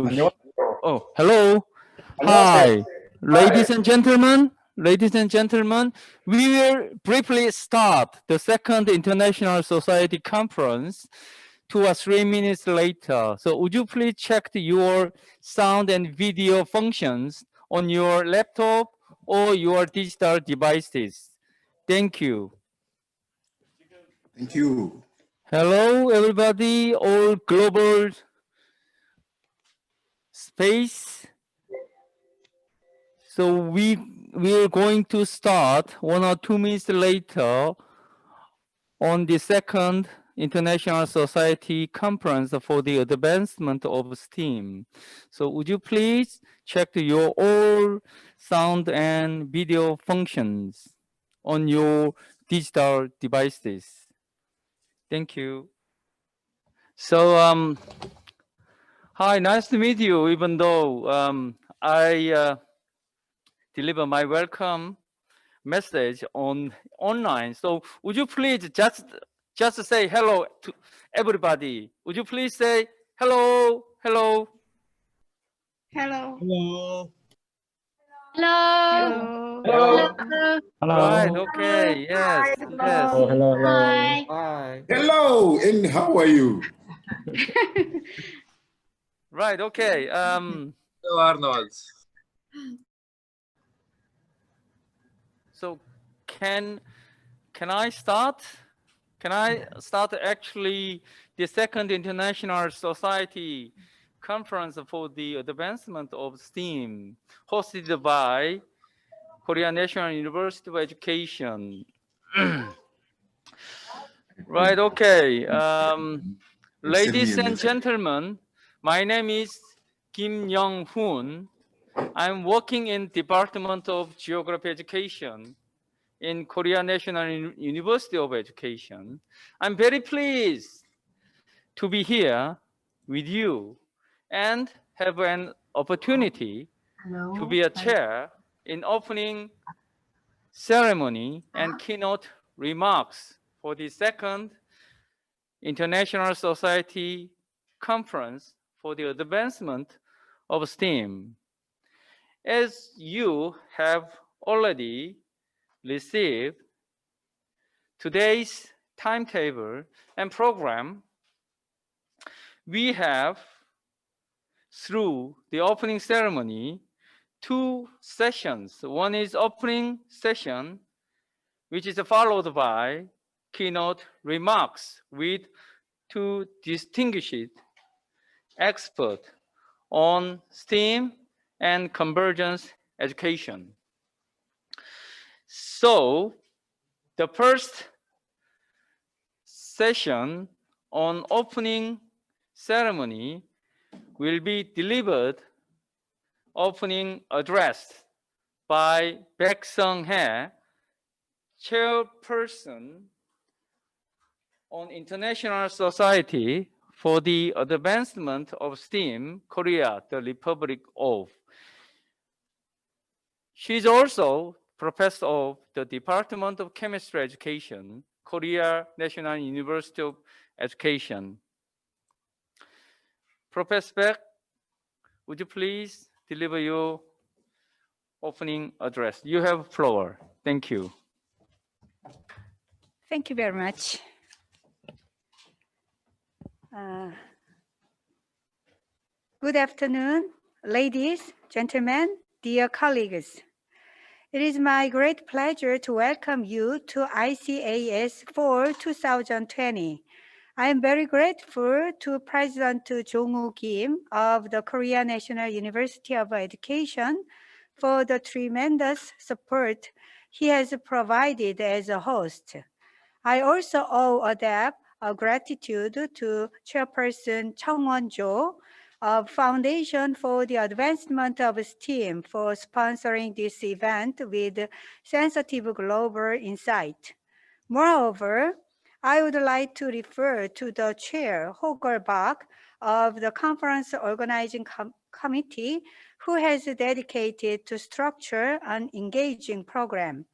Oh, oh, hello. Hi, ladies and gentlemen. Ladies and gentlemen, we will briefly start the second International Society Conference 2 or 3 minutes later. So would you please check your sound and video functions on your laptop or your digital devices? Thank you. Thank you. Hello, everybody, all global space. So we're going to start 1 or 2 minutes later on the second International Society Conference for the Advancement of STEAM. So would you please check your all sound and video functions on your digital devices? Thank you. So hi, nice to meet you, even though I deliver my welcome message online. So would you please just say hello to everybody? Would you please say hello, hello? Hello. Hello. Hello. Hello. Hello. Right, okay, yes, yes. Oh, hello, hello. Hi. Hi. Hello, and how are you? Right, okay. Hello, Arnold. So can I start? Can I start actually the second International Society Conference for the Advancement of STEAM, hosted by Korea National University of Education. Right, okay. Ladies and gentlemen, my name is Kim Young-hoon. I'm working in Department of Geography Education in Korea National University of Education. I'm very pleased to be here with you and have an opportunity to be a chair in opening ceremony and keynote remarks for the second International Society Conference for the Advancement of STEAM. As you have already received today's timetable and program, we have, through the opening ceremony, 2 sessions. One is opening session, which is followed by keynote remarks with 2 distinguished experts on STEAM and convergence education. So the first session on opening ceremony will be delivered opening address by Baek Sung-hye, chairperson on International Society for the Advancement of STEAM, Korea, the Republic of. She's also professor of the Department of Chemistry Education, Korea National University of Education. Professor Baek, would you please deliver your opening address? You have floor. Thank you. Thank you very much. Good afternoon, ladies, gentlemen, dear colleagues. It is my great pleasure to welcome you to ICAS for 2020. I am very grateful to President Jong-woo Kim of the Korea National University of Education for the tremendous support he has provided as a host. I also owe a debt of gratitude to Chairperson Chung Won-jo of Foundation for the Advancement of STEAM for sponsoring this event with sensitive global insight. Moreover, I would like to refer to the chair, Holger Bach, of the conference organizing committee, who has dedicated to structure an engaging program.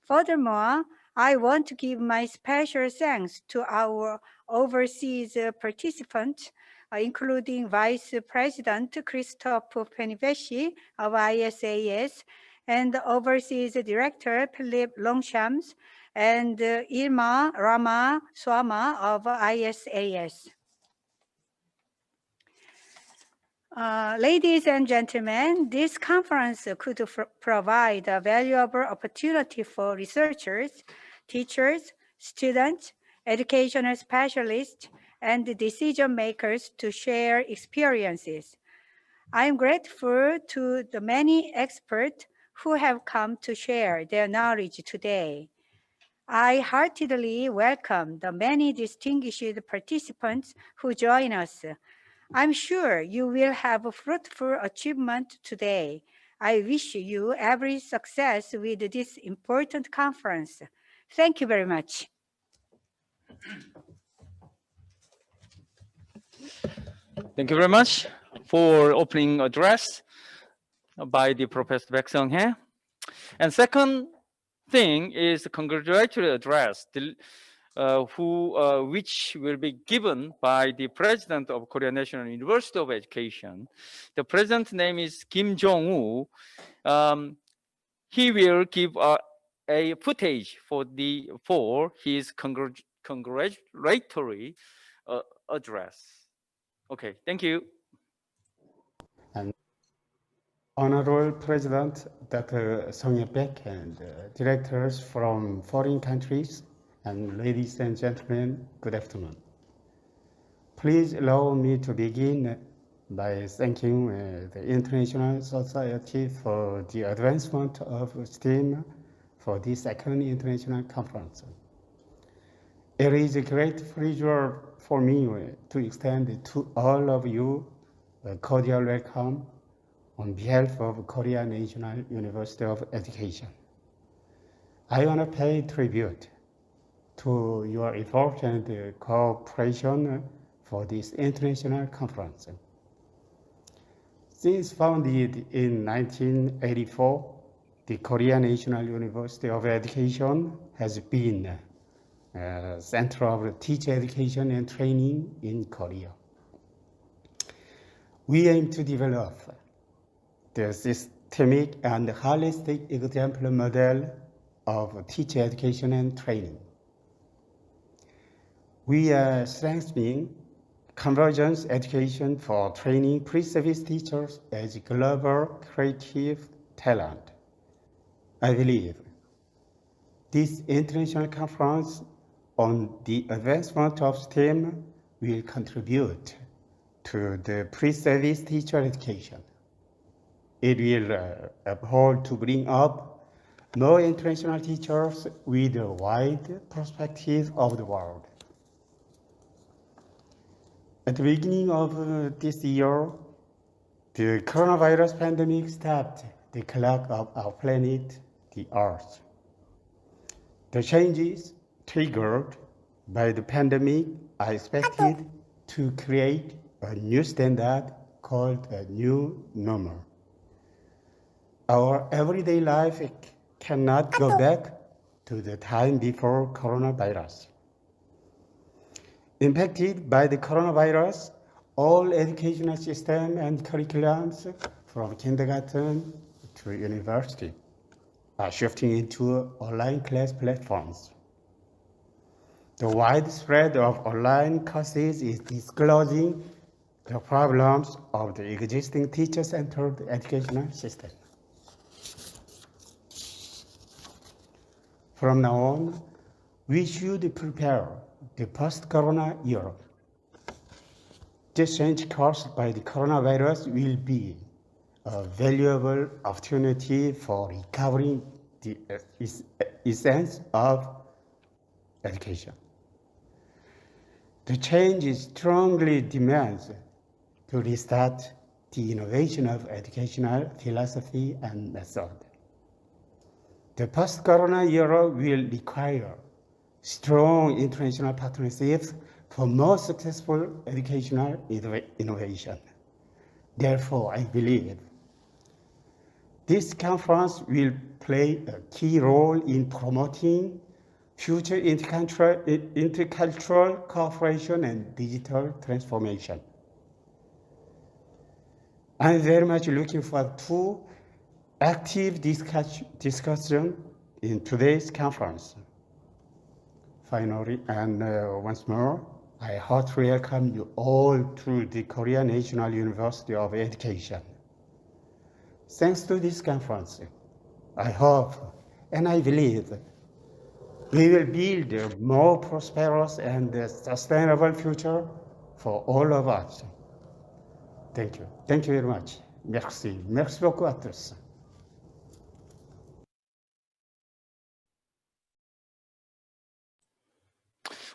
Furthermore, I want to give my special thanks to our overseas participants including Vice President Kristof Fenyvesi of ISAS and Overseas Director Philippe Longchamps and Irma Rama Swama of ISAS. Ladies and gentlemen, this conference could provide a valuable opportunity for researchers, teachers, students, educational specialists, and decision makers to share experiences. I am grateful to the many experts who have come to share their knowledge today. I heartily welcome the many distinguished participants who join us. I'm sure you will have a fruitful achievement today. I wish you every success with this important conference. Thank you very much. Thank you very much for opening address by the Professor Baek Sung-hye. And second thing is the congratulatory address, which will be given by the President of Korea National University of Education. The President's name is Kim Jong-woo. He will give a footage for his congratulatory address. Okay, thank you. And Honorable President Dr. Sung-hye Baek and directors from foreign countries, and ladies and gentlemen, good afternoon. Please allow me to begin by thanking the International Society for the Advancement of STEAM for this second international conference. It is a great pleasure for me to extend to all of you a cordial welcome on behalf of Korea National University of Education. I want to pay tribute to your effort and cooperation for this international conference. Since founded in 1984, the Korea National University of Education has been a center of teacher education and training in Korea. We aim to develop the systemic and holistic example model of teacher education and training. We are strengthening Convergence education for training pre-service teachers as global creative talent. I believe this international conference on the advancement of STEM will contribute to the pre-service teacher education. It will uphold to bring up more international teachers with a wide perspective of the world. At the beginning of this year, the coronavirus pandemic stopped the clock of our planet, the Earth. The changes triggered by the pandemic are expected to create a new standard called a new normal. Our everyday life cannot go back to the time before coronavirus. Impacted by the coronavirus, all educational systems and curriculums from kindergarten to university are shifting into online class platforms. The widespread of online courses is disclosing the problems of the existing teacher-centered educational system. From now on, we should prepare the post-corona era. This change caused by the coronavirus will be a valuable opportunity for recovering the essence of education. The change strongly demands to restart the innovation of educational philosophy and method. The post-corona era will require strong international partnerships for more successful educational innovation. Therefore, I believe this conference will play a key role in promoting future intercultural cooperation and digital transformation. I'm very much looking forward to active discussion in today's conference. Finally, and once more, I heartily welcome you all to the Korea National University of Education. Thanks to this conference, I hope and I believe we will build a more prosperous and sustainable future for all of us. Thank you. Thank you very much. Merci. Merci beaucoup à tous.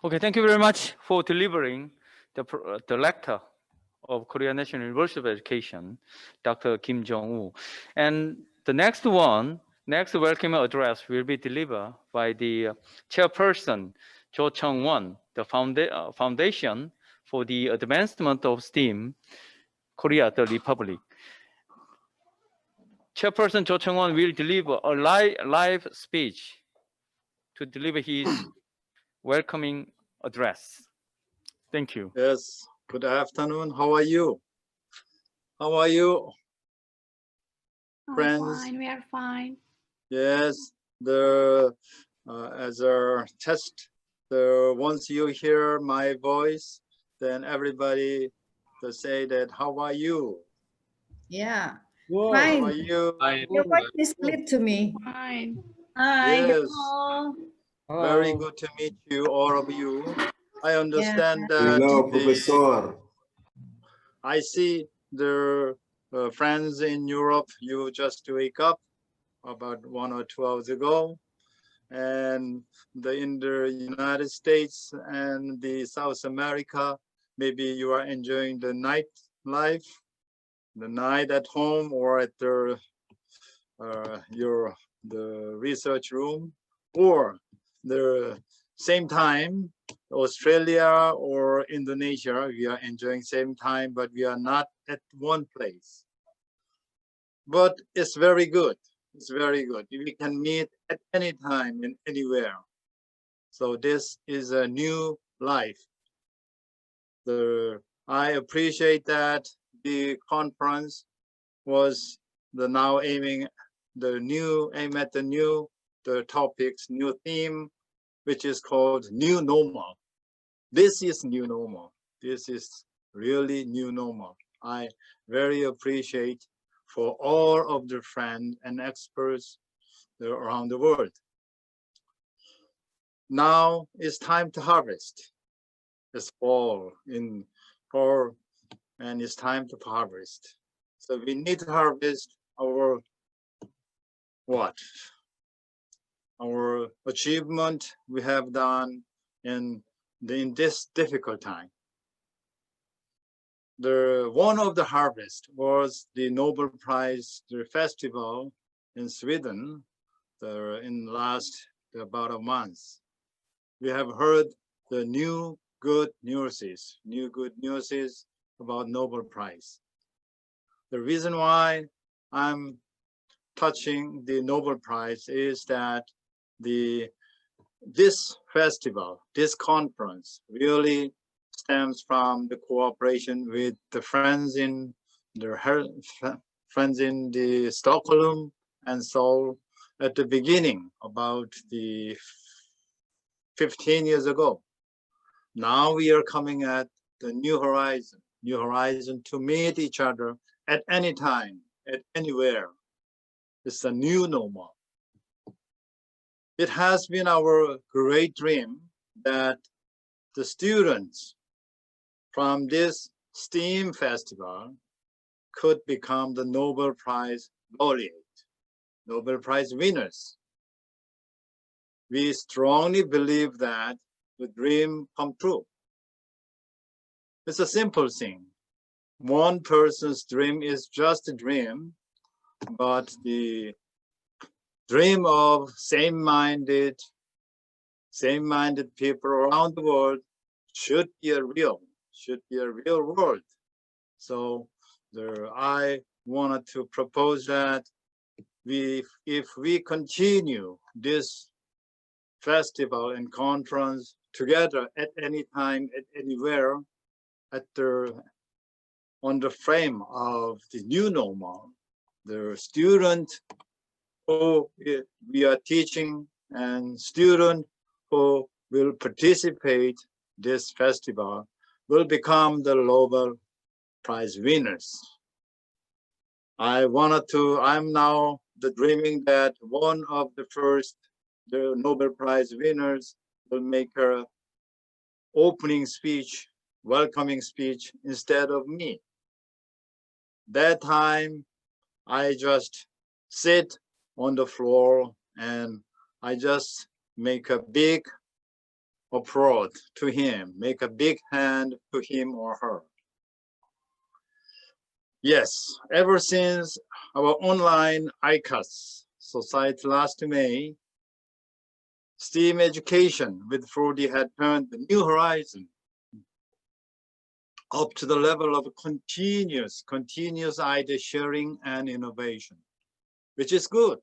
Okay, thank you very much for delivering the lecture of Korea National University of Education, Dr. Kim Jong-woo. And the next welcome address will be delivered by the chairperson, Jo Chung-won, the Foundation for the Advancement of STEAM, Korea, the Republic. Chairperson Jo Chung-won will deliver a live speech to deliver his welcoming address. Thank you. Yes, good afternoon. How are you? How are you, friends? Fine, we are fine. Yes, as a test, once you hear my voice, then everybody to say that, how are you? Yeah. How Fine. are you? Your voice is clear to me. Fine. Hi. Yes. Hello. Very good to meet you, all of you. I understand that Hello, Professor. I see the friends in Europe, you just wake up about 1 or 2 hours ago. And in the United States and the South America, maybe you are enjoying the night life, the night at home or at the research room, or the same time, Australia or Indonesia, we are enjoying same time, but we are not at one place. But it's very good. It's very good. We can meet at any time and anywhere. So this is a new life. I appreciate that the conference was now aiming at the new topics, new theme, which is called new normal. This is new normal. This is really new normal. I very appreciate for all of the friends and experts around the world. Now it's time to harvest. It's fall and it's time to harvest. So we need to harvest our our achievement we have done in this difficult time. One of the harvest was the Nobel Prize festival in Sweden in last about a month. We have heard the new good news about Nobel Prize. The reason why I'm touching the Nobel Prize is that this festival, this conference really stems from the cooperation with the friends in the Stockholm and Seoul at the beginning, about 15 years ago. Now we are coming at the new horizon to meet each other at any time, at anywhere. It's a new normal. It has been our great dream that the students from this STEAM festival could become the Nobel Prize laureate, Nobel Prize winners. We strongly believe that the dream come true. It's a simple thing. One person's dream is just a dream, but the dream of same-minded people around the world should be a real world. So I wanted to propose that if we continue this festival and conference together at any time, at anywhere, at the on the frame of the new normal, the student who we are teaching and student who will participate this festival will become the Nobel Prize winners. I'm now dreaming that one of the Nobel Prize winners will make her opening speech, welcoming speech instead of me. That time, I just sit on the floor and I just make a big approach to him, make a big hand to him or her. Yes, ever since our online ICAS society last May, STEAM education with 4D had turned the new horizon up to the level of continuous idea sharing and innovation, which is good.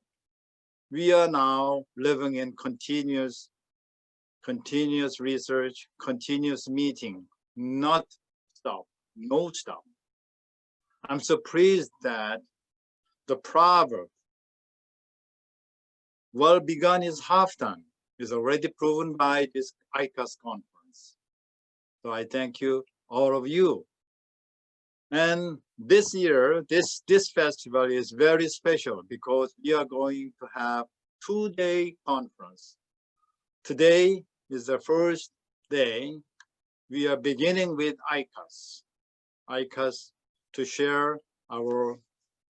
We are now living in continuous research, continuous meeting, not stop, no stop. I'm so pleased that the proverb, well begun is half done, is already proven by this ICAS conference. So I thank you, all of you. And this year, this festival is very special because we are going to have 2-day conference. Today is the first day. We are beginning with ICAS to share our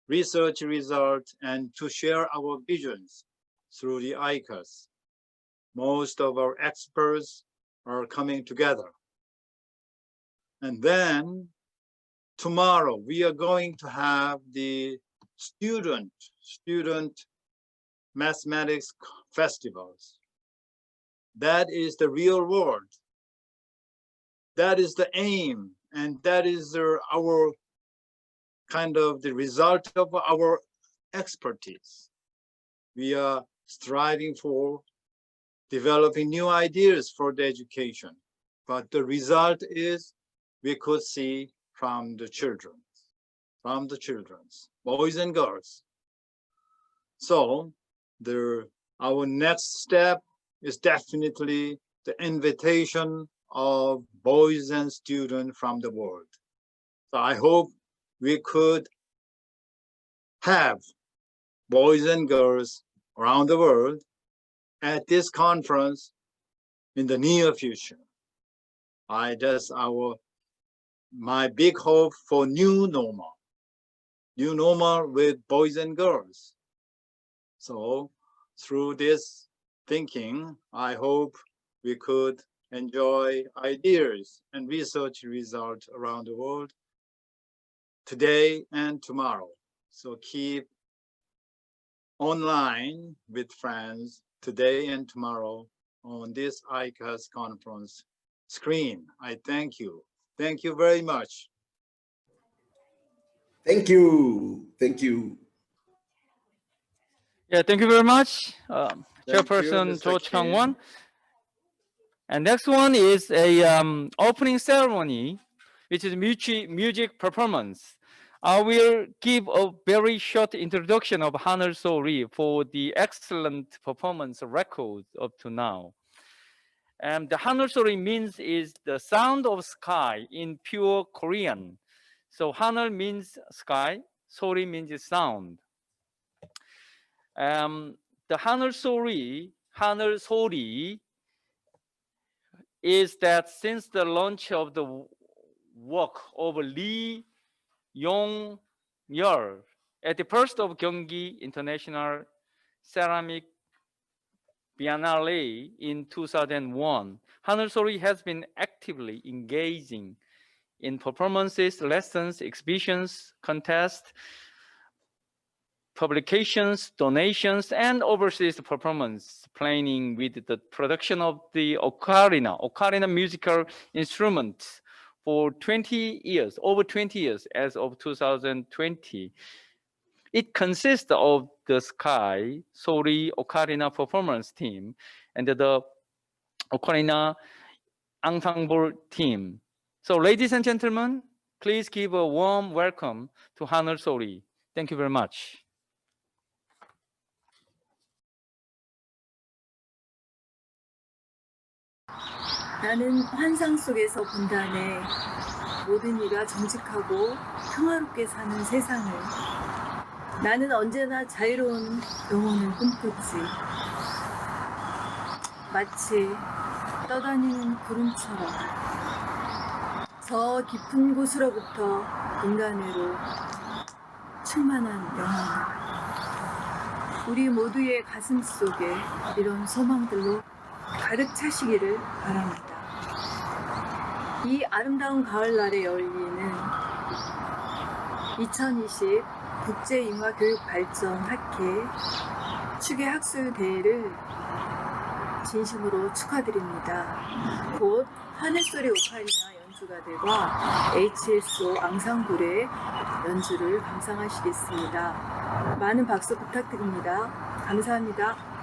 research results and to share our visions through the ICAS. Most of our experts are coming together. And then tomorrow we are going to have the student mathematics festivals. That is the real world. That is the aim, and that is our kind of the result of our expertise. We are striving for developing new ideas for the education, but the result is we could see from the children, boys and girls. So our next step is definitely the invitation of boys and students from the world. So I hope we could have boys and girls around the world at this conference in the near future. That's my big hope for new normal with boys and girls. So through this thinking, I hope we could enjoy ideas and research results around the world today and tomorrow. So keep online with friends today and tomorrow on this ICAS conference screen. I thank you. Thank you very much. Thank you. Thank you. Yeah, thank you very much, Thank Chairperson you, Cho Mr. Chang-won. And next one is a opening ceremony, which is music performance. I will give a very short introduction of Haneul Sori for the excellent performance record up to now. And the Haneul Sori means is the sound of sky in pure Korean. So Haneul means sky, Sori means sound. The Haneul Sori is that since the launch of the work of Lee Yong-yeol at the first of Gyeonggi International Ceramic Biennale in 2001, Haneul Sori has been actively engaging in performances, lessons, exhibitions, contests, publications, donations, and overseas performance planning with the production of the ocarina musical instrument for 20 years, over 20 years as of 2020. It consists of the Sky Sori Ocarina performance team and the Ocarina ensemble team. So ladies and gentlemen, Please give a warm welcome to Haneul Sori. Thank you very much. 나는 환상 속에서 본다네. 모든 이가 정직하고 평화롭게 사는 세상을. 나는 언제나 자유로운 영혼을 꿈꾸지. 마치 떠다니는 구름처럼 저 깊은 곳으로부터 인간으로 충만한 영혼. 우리 모두의 가슴 속에 이런 소망들로 가득 차시기를 바랍니다. 이 아름다운 가을날에 열리는 2020 국제융합교육발전학회 추계 학술대회를 진심으로 축하드립니다. 곧 하늘소리 오카리나 연주가들과 HSO 앙상블의 연주를 감상하시겠습니다. 많은 박수 부탁드립니다. 감사합니다.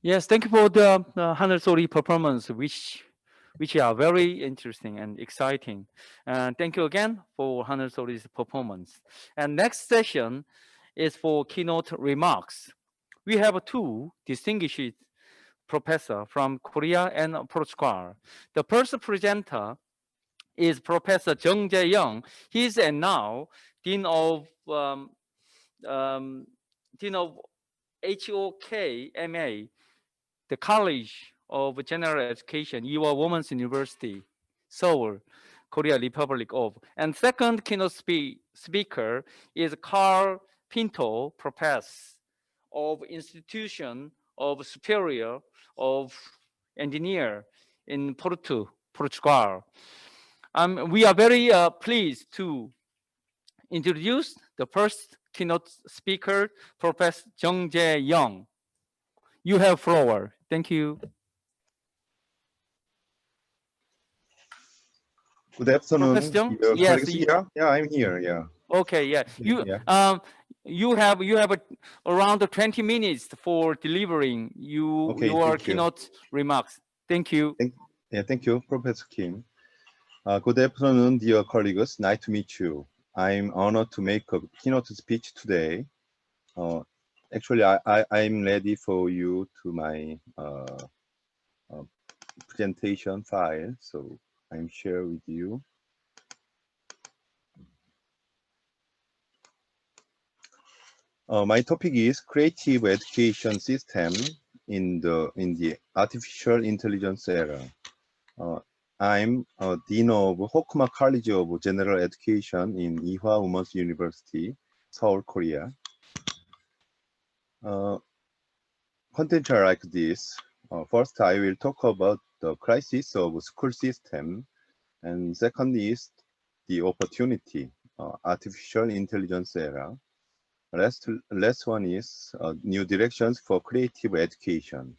Yes, thank you for the Haneul story performance, which are very interesting and exciting. And thank you again for Haneul story's performance. And next session is for keynote remarks. We have two distinguished professors from Korea and Portugal. The first presenter is Professor Jung Jae-young. He is now Dean of HOKMA, the College of General Education, Ewha Women's University, Seoul, Korea Republic of. And second keynote speaker is Carl Pinto, Professor of Institution of Superior of Engineer in Porto, Portugal. We are very pleased to introduce the first keynote speaker, Professor Jung Jae-young. You have floor. Thank you. Good afternoon, Professor Jung? dear Yes. colleagues. Yeah, I'm here. Yeah. Okay. Yeah. You have around 20 minutes for delivering your keynote remarks. Thank you. Thank you, Professor Kim. Good afternoon, dear colleagues. Nice to meet you. I'm honored to make a keynote speech today. Actually, I'm ready for you to my presentation file, so I'm share with you. My topic is creative education system in the artificial intelligence era. I'm a Dean of Hokuma College of General Education in Ewha Women's University, Seoul, Korea. Content are like this. First, I will talk about the crisis of school system, and second is the opportunity, artificial intelligence era. Last one is new directions for creative education.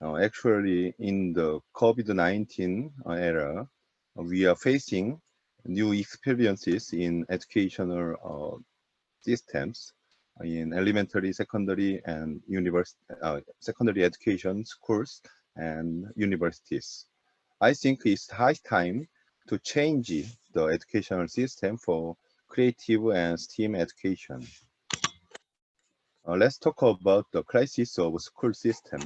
Actually, in the COVID-19 era, we are facing new experiences in educational systems in elementary, secondary, and secondary education schools and universities. I think it's high time to change the educational system for creative and STEAM education. Let's talk about the crisis of school system.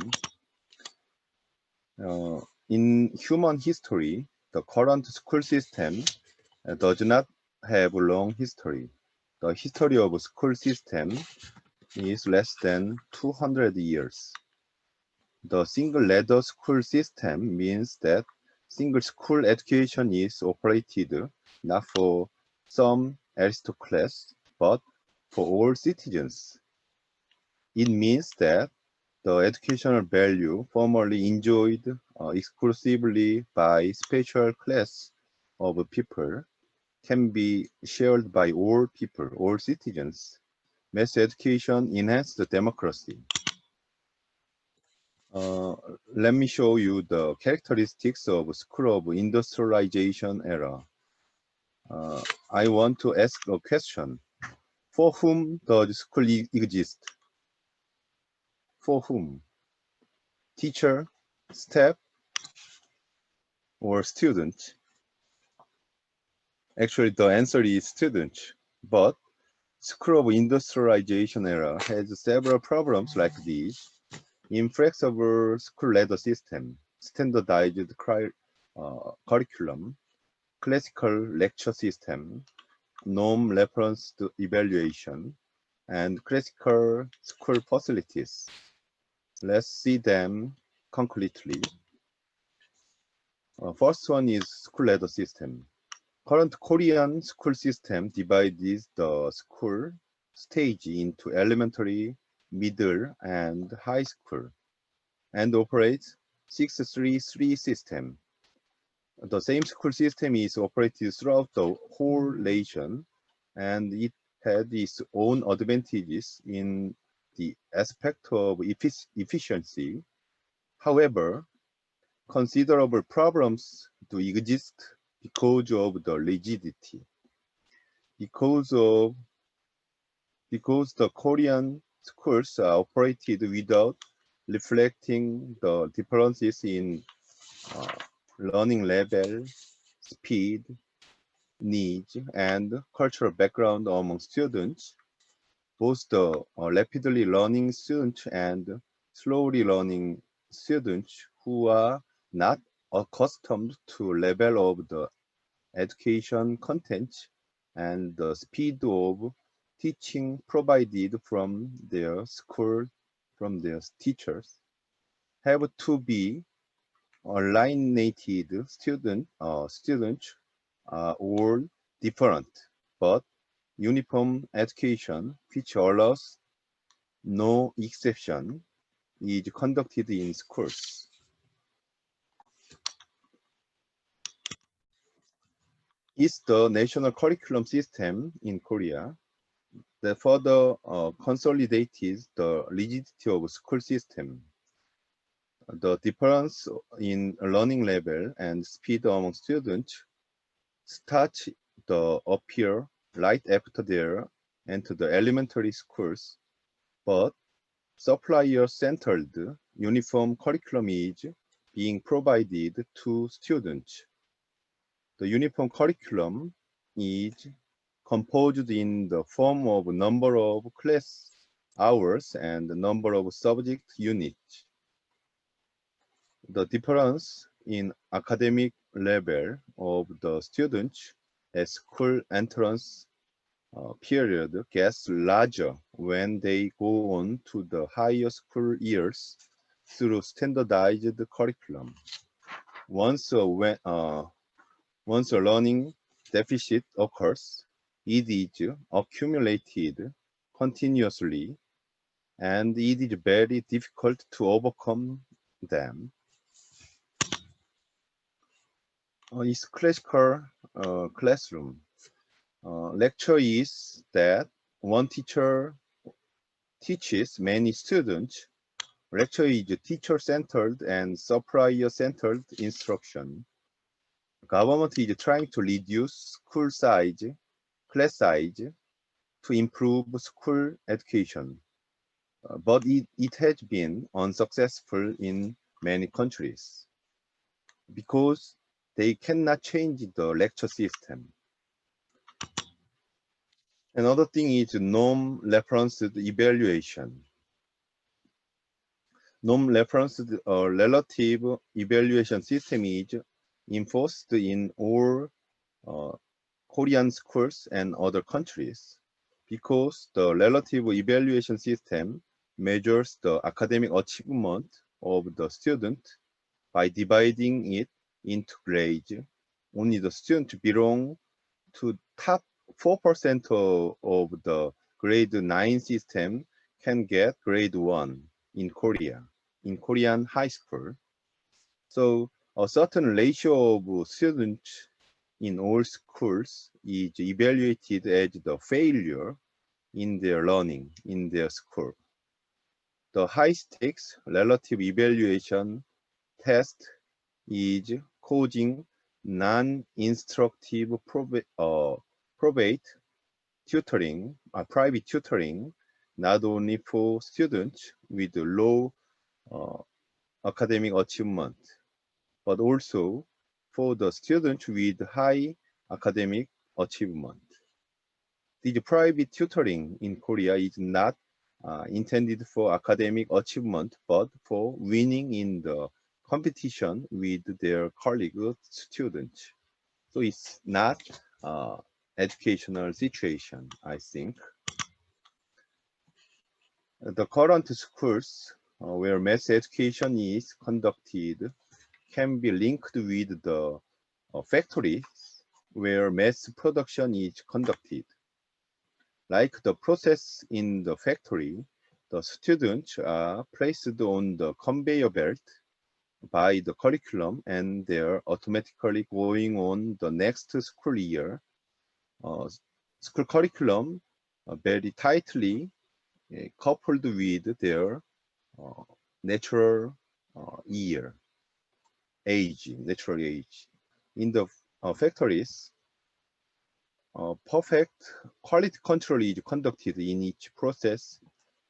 In human history, the current school system does not have a long history. The history of school system is less than 200 years. The single ladder school system means that single school education is operated not for some aristocrats, but for all citizens. It means that the educational value formerly enjoyed exclusively by special class of people can be shared by all people, all citizens. Mass education enhanced democracy. Let me show you the characteristics of school of industrialization era. I want to ask a question. For whom does school exist? For whom? Teacher, staff, or student? Actually, the answer is student, but school of industrialization era has several problems like these. Inflexible school ladder system, standardized curriculum, classical lecture system, norm referenced evaluation, and classical school facilities. Let's see them concretely. First one is school ladder system. Current Korean school system divides the school stage into elementary, middle, and high school, and operates 633 system. The same school system is operated throughout the whole nation, and it had its own advantages in the aspect of efficiency. However, considerable problems do exist because of the rigidity. Because the Korean schools are operated without reflecting the differences in learning level, speed, needs, and cultural background among students, both the rapidly learning students and slowly learning students who are not accustomed to level of the education content and the speed of teaching provided from their school, from their teachers, have to be alienated students are all different, but uniform education, which allows no exception, is conducted in schools. It's the national curriculum system in Korea that further consolidated the rigidity of school system. The difference in learning level and speed among students start to appear right after they enter the elementary schools, but supplier-centered uniform curriculum is being provided to students. The uniform curriculum is composed in the form of number of class hours and the number of subject units. The difference in academic level of the students at school entrance period gets larger when they go on to the higher school years through standardized curriculum. Once a learning deficit occurs, it is accumulated continuously, and it is very difficult to overcome them. It's classical classroom. Lecture is that one teacher teaches many students. Lecture is teacher-centered and supplier-centered instruction. Government is trying to reduce school size, class size, to improve school education. But it has been unsuccessful in many countries because they cannot change the lecture system. Another thing is norm-referenced evaluation. Norm-referenced relative evaluation system is enforced in all Korean schools and other countries because the relative evaluation system measures the academic achievement of the student by dividing it into grades. Only the students belong to top 4% of the grade 9 system can get grade 1 in Korea, in Korean high school. So a certain ratio of students in all schools is evaluated as the failure in their learning in their school. The high stakes relative evaluation test is causing non-instructive private tutoring, not only for students with low academic achievement, but also for the students with high academic achievement. This private tutoring in Korea is not intended for academic achievement, but for winning in the competition with their colleague students. So it's not educational situation, I think. The current schools where mass education is conducted can be linked with the factories where mass production is conducted. Like the process in the factory, the students are placed on the conveyor belt by the curriculum and they're automatically going on the next school year. School curriculum very tightly coupled with their natural natural age. In the factories, perfect quality control is conducted in each process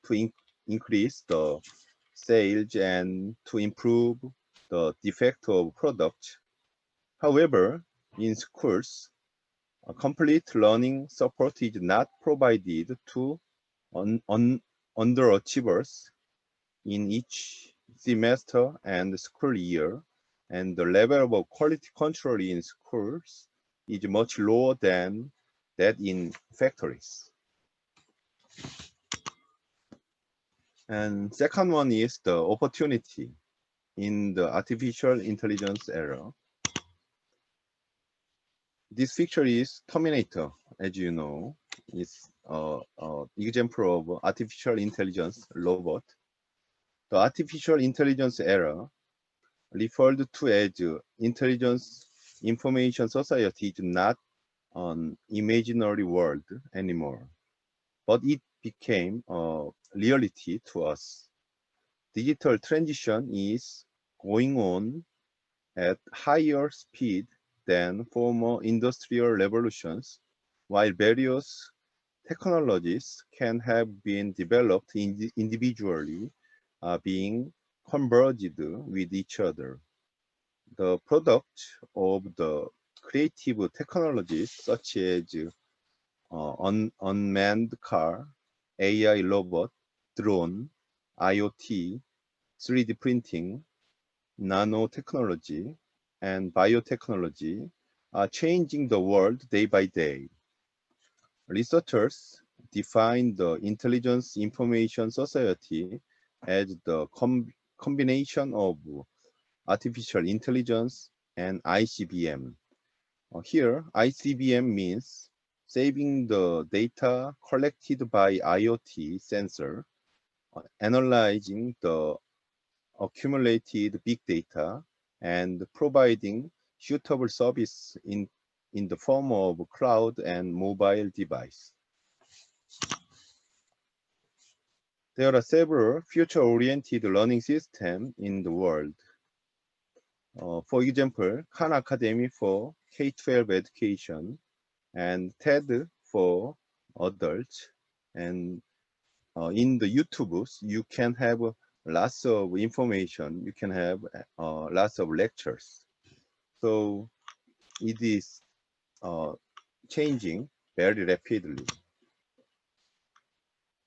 to increase the sales and to improve the defect of product. However, in schools, a complete learning support is not provided to underachievers in each semester and school year, and the level of quality control in schools is much lower than that in factories. And second one is the opportunity in the artificial intelligence era. This picture is Terminator, as you know. It's an example of artificial intelligence robot. The artificial intelligence era, referred to as intelligence information society, is not an imaginary world anymore, but it became a reality to us. Digital transition is going on at higher speed than former industrial revolutions, while various technologies can have been developed individually, being converged with each other. The product of the creative technologies such as unmanned car, AI robot, drone, IoT, 3D printing, nanotechnology, and biotechnology are changing the world day by day. Researchers define the intelligence information society as the combination of artificial intelligence and ICBM. Here, ICBM means saving the data collected by IoT sensor, analyzing the accumulated big data, and providing suitable service in the form of cloud and mobile device. There are several future-oriented learning systems in the world. For example, Khan Academy for K-12 education, and TED for adults. And in the YouTubes, you can have lots of information. You can have lots of lectures. So it is changing very rapidly.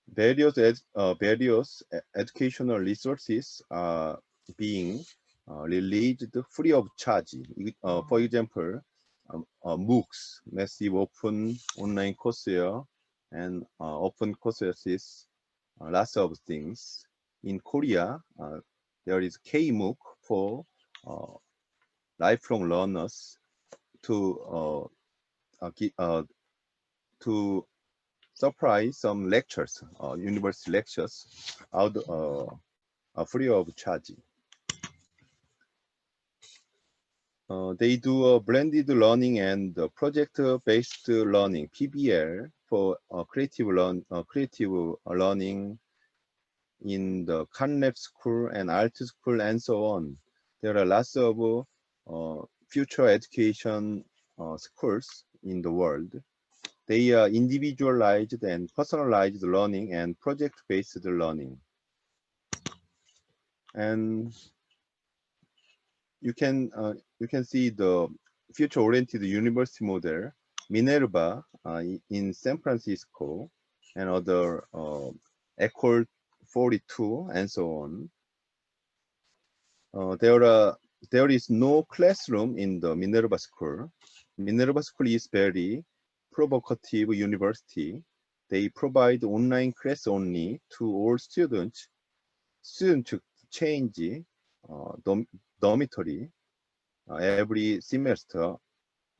Various educational resources are being released free of charge. For example, MOOCs, massive open online courseware, and open courses, lots of things. In Korea, there is K-MOOC for lifelong learners to supply some lectures, university lectures, out free of charge. They do a blended learning and project-based learning (PBL) for creative learning in the Khan school and art school and so on. There are lots of future education schools in the world. They are individualized and personalized learning and project-based learning. And you can see the future-oriented university model, Minerva in San Francisco, and other Ecole 42, and so on. There is no classroom in the Minerva school. Minerva school is very provocative university. They provide online class only to all students. Students change dormitory every semester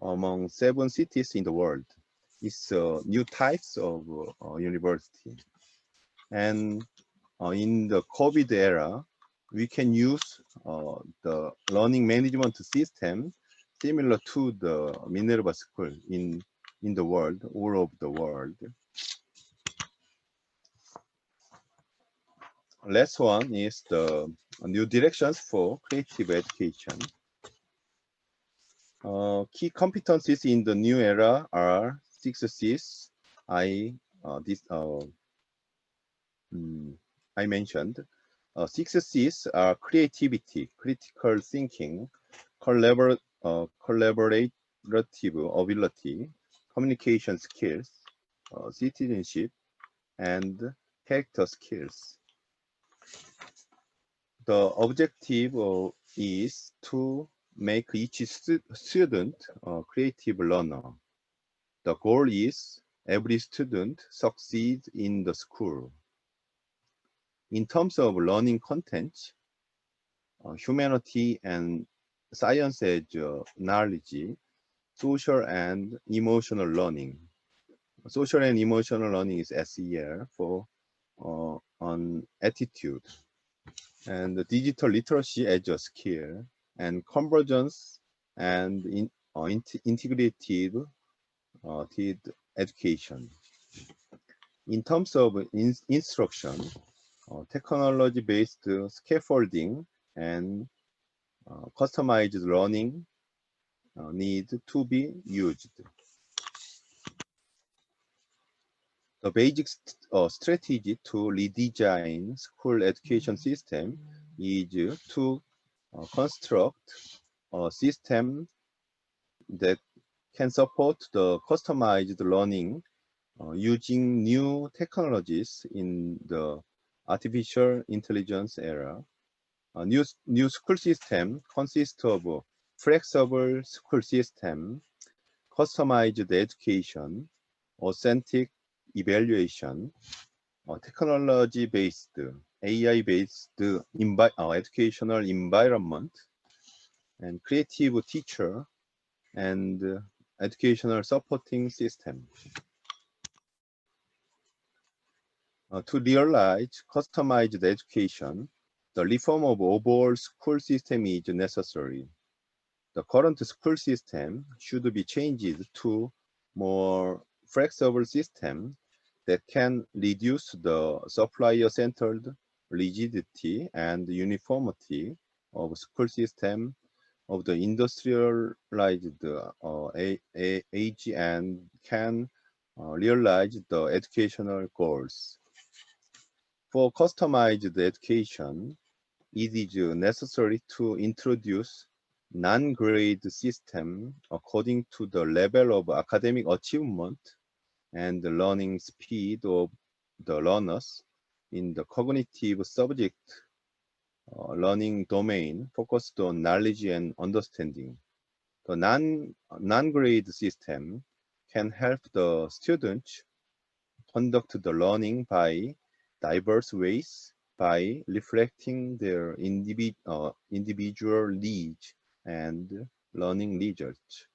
among 7 cities in the world. It's new types of university. And in the COVID era, we can use the learning management system similar to the Minerva school in the world, all over the world. Last one is the new directions for creative education. Key competencies in the new era are 6 C's I mentioned. 6 C's are creativity, critical thinking, collaborative ability, communication skills, citizenship, and character skills. The objective is to make each student a creative learner. The goal is every student succeeds in the school. In terms of learning content, humanity and science as knowledge, social and emotional learning. Social and emotional learning is SEL for on attitude, and the digital literacy as a skill, and convergence and integrated education. In terms of instruction, technology-based scaffolding and customized learning need to be used. The basic strategy to redesign school education system is to construct a system that can support the customized learning using new technologies in the artificial intelligence era. A new school system consists of a flexible school system, customized education, authentic evaluation, technology-based, AI-based educational environment, and creative teacher and educational supporting system. To realize customized education, the reform of overall school system is necessary. The current school system should be changed to more flexible system that can reduce the supplier-centered rigidity and uniformity of school system of the industrialized age and can realize the educational goals. For customized education, it is necessary to introduce non-grade system according to the level of academic achievement and the learning speed of the learners in the cognitive subject learning domain focused on knowledge and understanding. The non-grade system can help the students conduct the learning by diverse ways by reflecting their individual needs and learning results.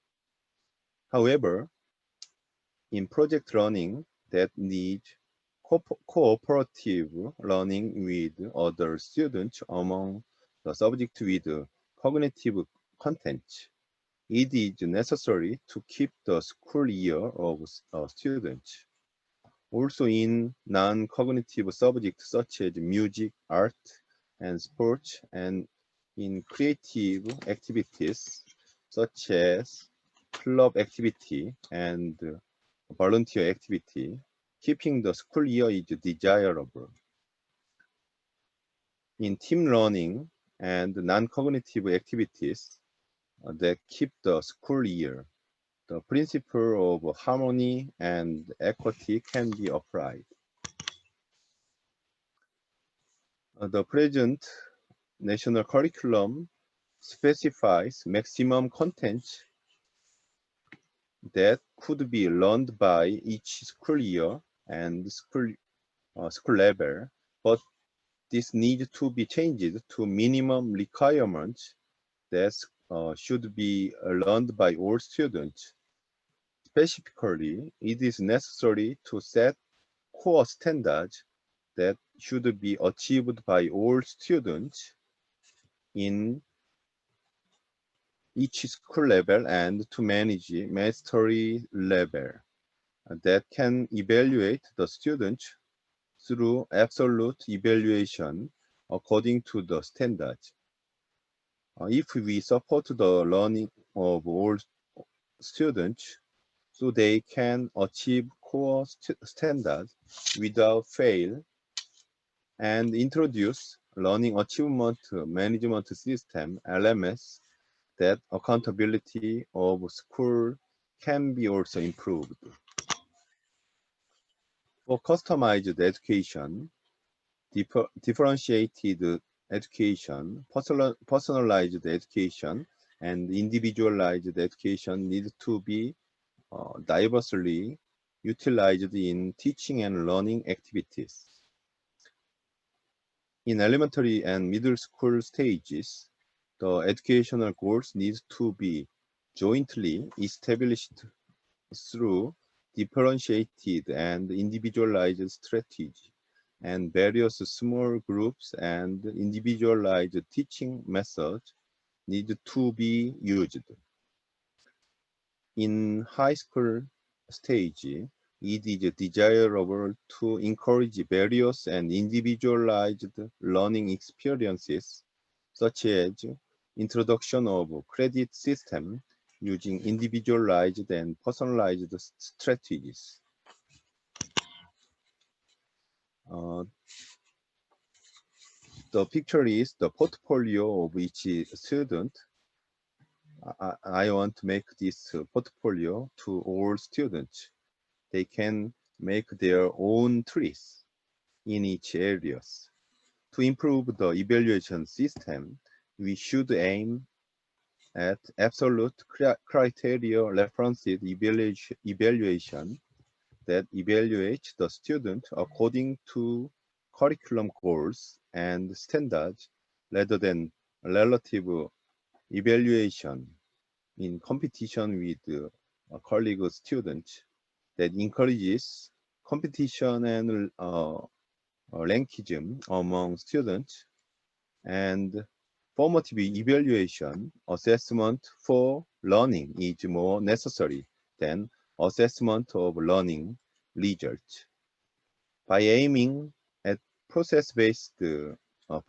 However, in project learning that needs cooperative learning with other students among the subject with cognitive content, it is necessary to keep the school year of students. Also in non-cognitive subjects such as music, art, and sports, and in creative activities such as club activity and volunteer activity, keeping the school year is desirable. In team learning and non-cognitive activities that keep the school year, the principle of harmony and equity can be applied. The present national curriculum specifies maximum content that could be learned by each school year and school level, but this needs to be changed to minimum requirements that should be learned by all students. Specifically, it is necessary to set core standards that should be achieved by all students in each school level and to manage mastery level that can evaluate the students through absolute evaluation according to the standards. If we support the learning of all students so they can achieve core standards without fail and introduce learning achievement management system, LMS, that accountability of school can be also improved. For customized education, differentiated education, personalized education, and individualized education need to be diversely utilized in teaching and learning activities. In elementary and middle school stages, the educational goals need to be jointly established through differentiated and individualized strategy, and various small groups and individualized teaching methods need to be used. In high school stage, it is desirable to encourage various and individualized learning experiences, such as introduction of credit system using individualized and personalized strategies. The picture is the portfolio of each student. I want to make this portfolio to all students. They can make their own trees in each areas. To improve the evaluation system, we should aim at absolute criteria referenced evaluation that evaluates the student according to curriculum goals and standards rather than relative evaluation in competition with colleague students that encourages competition and rankism among students, and formative evaluation assessment for learning is more necessary than assessment of learning results. By aiming at process-based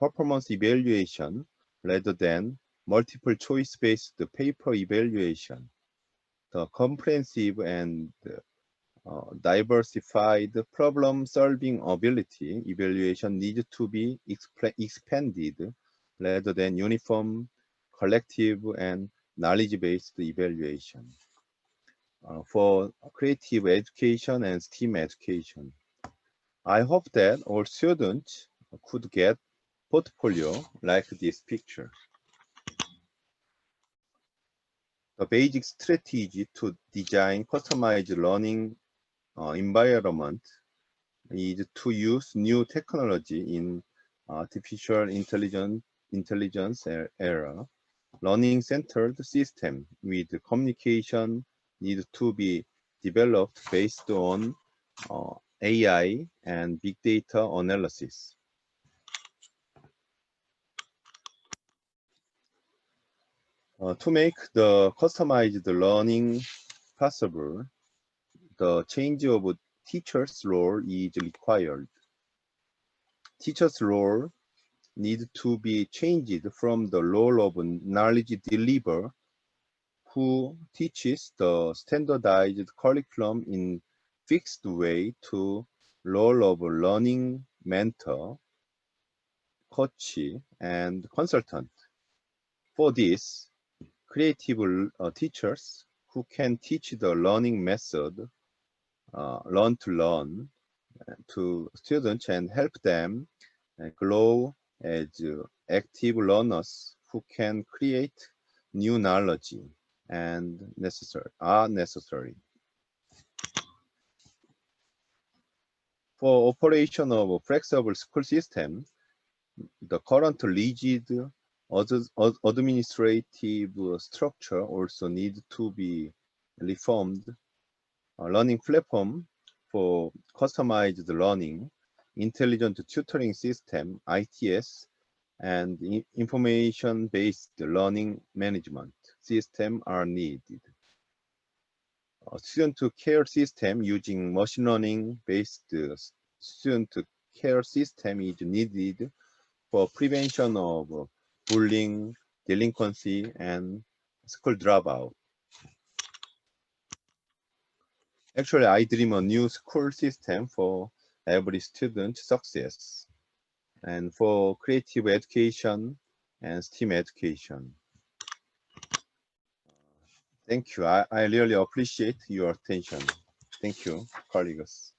performance evaluation rather than multiple choice-based paper evaluation, the comprehensive and diversified problem-solving ability evaluation needs to be expanded rather than uniform, collective, and knowledge-based evaluation. For creative education and STEAM education, I hope that all students could get portfolio like this picture. The basic strategy to design customized learning environment is to use new technology in artificial intelligence era. Learning-centered system with communication need to be developed based on AI and big data analysis. To make the customized learning possible, the change of teacher's role is required. Teacher's role needs to be changed from the role of knowledge deliverer who teaches the standardized curriculum in fixed way to role of learning mentor, coach, and consultant. For this, creative teachers who can teach the learning method, learn to students and help them grow as active learners who can create new knowledge and are necessary. For operation of a flexible school system, the current rigid administrative structure also needs to be reformed. A learning platform for customized learning, intelligent tutoring system, ITS, and information-based learning management system are needed. A student care system using machine learning-based student care system is needed for prevention of bullying, delinquency, and school dropout. Actually, I dream a new school system for every student success. and for creative education and STEAM education. Thank you. I really appreciate your attention. Thank you, colleagues.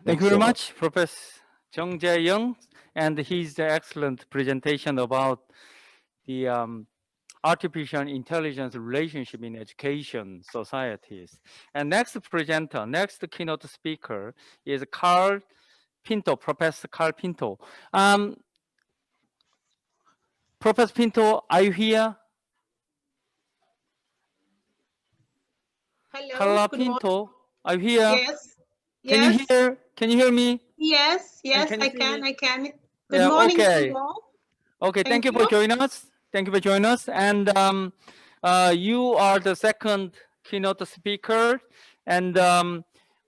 Thank you very much, Professor Jung Jae-young, and his excellent presentation about the artificial intelligence relationship in education societies. And next presenter, next keynote speaker is Carl Pinto, Professor Carl Pinto. Professor Pinto, are you here? Hello. Carla good morning. Pinto, are you here? Yes. Can Yes. you hear? Can you hear me? Yes. Yes. can you I see can. me? I can. Good Yeah, morning to okay. you all. Okay, thank you Thank for you. joining us. Thank you for joining us. And you are the second keynote speaker. And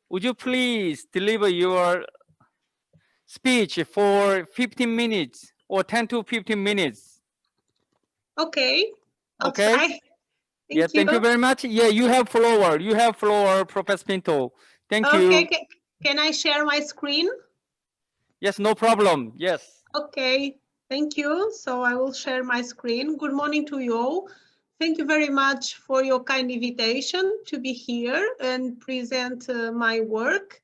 would you please deliver your speech for 15 minutes or 10 to 15 minutes? Okay. I'll Okay. try. Yeah, Thank you. thank you very much. Yeah, you have floor. You have floor, Professor Pinto. Thank you. Okay. Can I share my screen? Yes, no problem. Yes. Okay. Thank you. So I will share my screen. Good morning to you all. Thank you very much for your kind invitation to be here and present my work.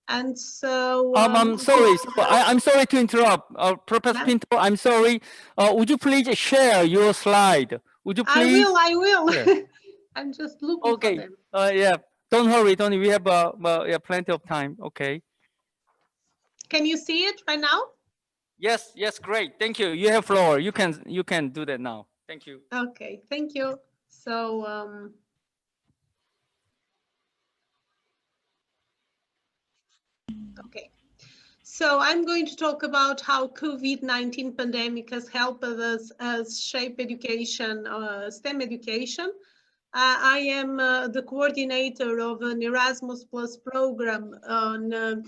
And so I'm sorry. I'm sorry to interrupt, Professor Pinto. I'm sorry. Would you please share your slide? Would you please? I will. Yeah. I'm just looking for them. Yeah. Don't hurry. Don't. We have yeah, plenty of time. Okay. Can you see it right now? Yes. Yes. Great. Thank you. You have floor. You can do that now. Thank you. Okay. Thank you. So okay. So I'm going to talk about how COVID-19 pandemic has helped us shape education, STEM education. I am the coordinator of an Erasmus Plus program on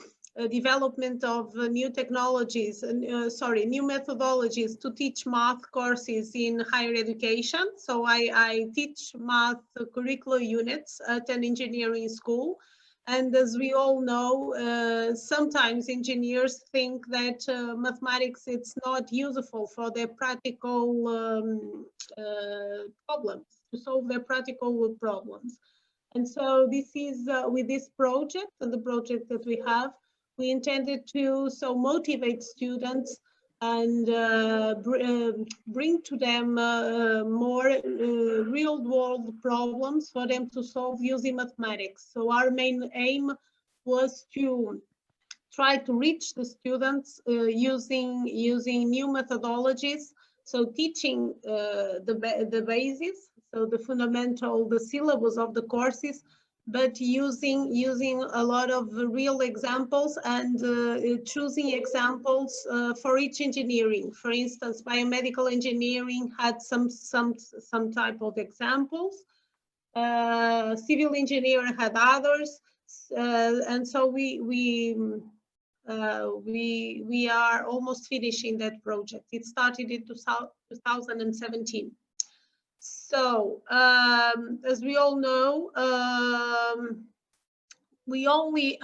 development of new technologies, new methodologies to teach math courses in higher education. So I teach math curricular units at an engineering school. And as we all know, sometimes engineers think that mathematics it's not useful for their practical problems, to solve their practical problems. And so this is with this project and the project that we have, we intended to motivate students and bring to them more real world problems for them to solve using mathematics. So our main aim was to try to reach the students using new methodologies. So teaching the basis, so the fundamental, the syllabus of the courses, but using a lot of real examples and choosing examples for each engineering. For instance, biomedical engineering had some type of examples. Civil engineering had others, and so we are almost finishing that project. It started in 2017. So, as we all know, we only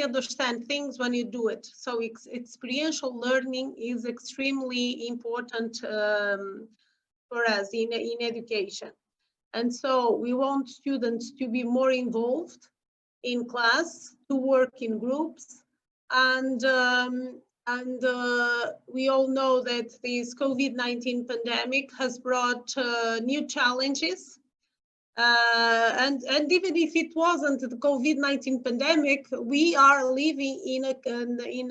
understand things when you do it. So experiential learning is extremely important for us in education. And so we want students to be more involved in class, to work in groups, and we all know that this COVID-19 pandemic has brought new challenges. And even if it wasn't the COVID-19 pandemic, we are living in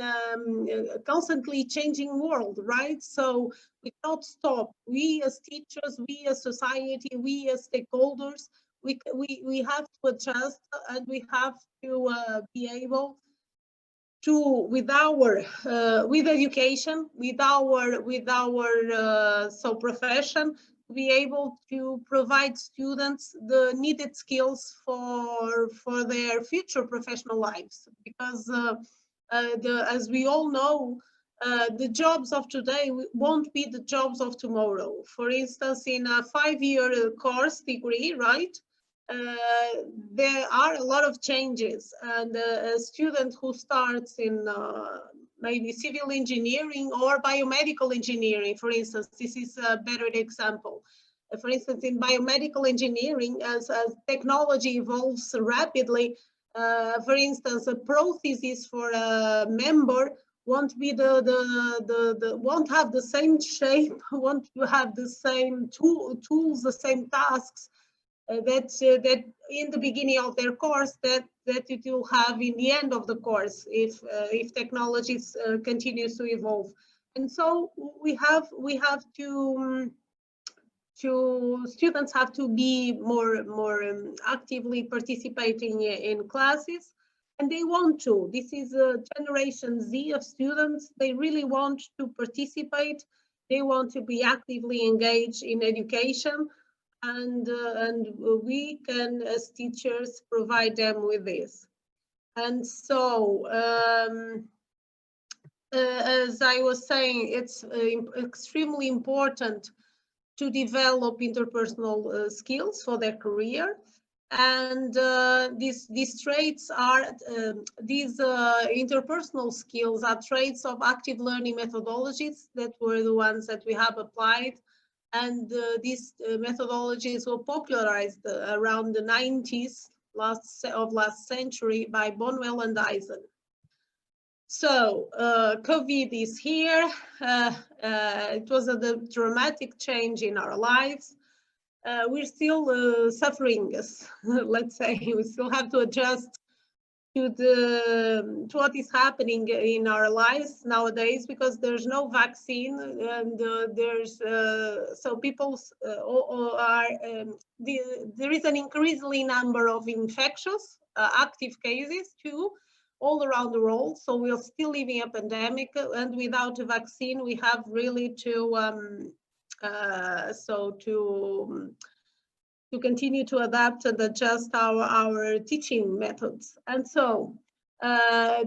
a constantly changing world, right? So we cannot stop. We as teachers, we as society, we as stakeholders, we have to adjust, and we have to be able to, with education, with our profession, be able to provide students the needed skills for their future professional lives. Because as we all know, the jobs of today won't be the jobs of tomorrow. For instance, in a 5-year course degree, right? there are a lot of changes, and a student who starts in maybe civil engineering or biomedical engineering, for instance, this is a better example. For instance, in biomedical engineering, as technology evolves rapidly, for instance, a prosthesis for a member won't be won't have the same shape, won't have the same tools, the same tasks that in the beginning of their course that it will have in the end of the course if technology continues to evolve. And so we have students have to be more actively participating in classes, and they want to. This is a Generation Z of students. They really want to participate. They want to be actively engaged in education, and we can, as teachers, provide them with this. And so, as I was saying, it's extremely important to develop interpersonal skills for their career, and these traits are these interpersonal skills are traits of active learning methodologies that were the ones that we have applied, and these methodologies were popularized around the 90s of last century by Bonwell and Eisen. So COVID is here. It was a dramatic change in our lives. We're still suffering, let's say. We still have to adjust to what is happening in our lives nowadays, because there's no vaccine, and so people are there is an increasing number of infectious active cases too, all around the world. So we're still living a pandemic, and without a vaccine, we have really to to continue to adapt and adjust our teaching methods. And so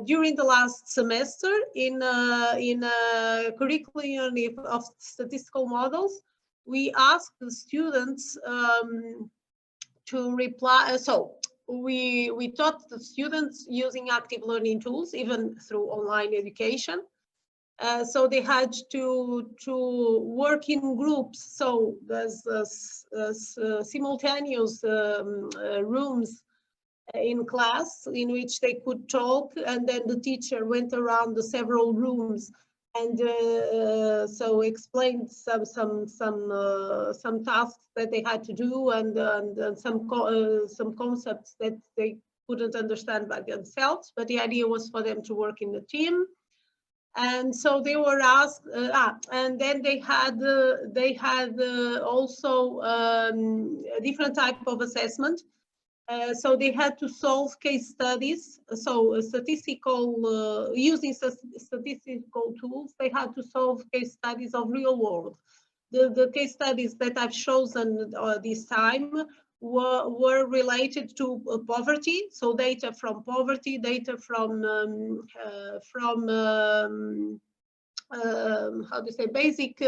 during the last semester in curriculum of statistical models, we asked the students to reply. So we taught the students using active learning tools, even through online education. So they had to work in groups. So there's simultaneous rooms in class in which they could talk, and then the teacher went around the several rooms and so explained some tasks that they had to do, and some concepts that they couldn't understand by themselves. But the idea was for them to work in a team. And so they were asked, and then they had also a different type of assessment. So they had to solve case studies. So statistical, using statistical tools, they had to solve case studies of real world. The case studies that I've chosen this time were related to poverty, so data from poverty, data from how do you say, basic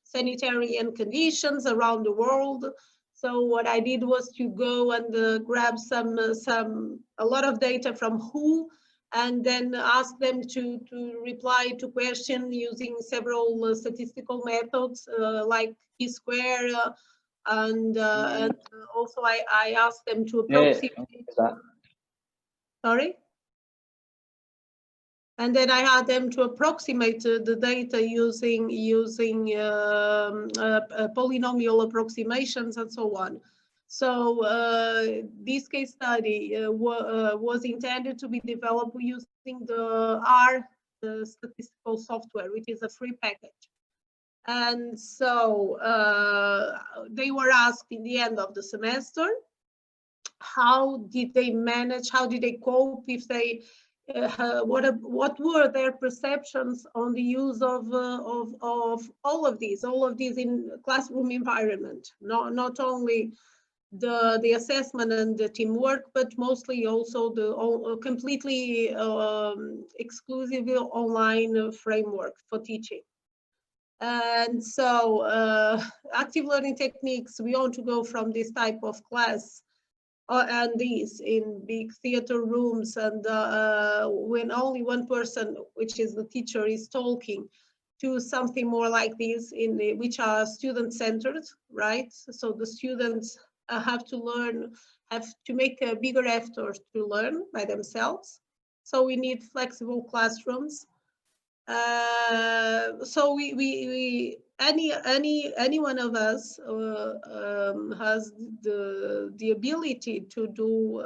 sanitary and conditions around the world. So what I did was to go and grab a lot of data from WHO, and then ask them to reply to questions using several statistical methods like chi-square. And also I asked them to approximate. Sorry? And then I had them to approximate the data using polynomial approximations and so on. So this case study was intended to be developed using the R statistical software, which is a free package. And so they were asked in the end of the semester, how did they manage, how did they cope, if they, what were their perceptions on the use of all of these in classroom environment, not only the assessment and the teamwork, but mostly also the completely exclusively online framework for teaching. And so active learning techniques, we want to go from this type of class and these in big theater rooms and when only one person, which is the teacher, is talking, to something more like this in the, which are student-centered, right? So the students have to learn, have to make a bigger effort to learn by themselves. So we need flexible classrooms. So any one of us has the ability to do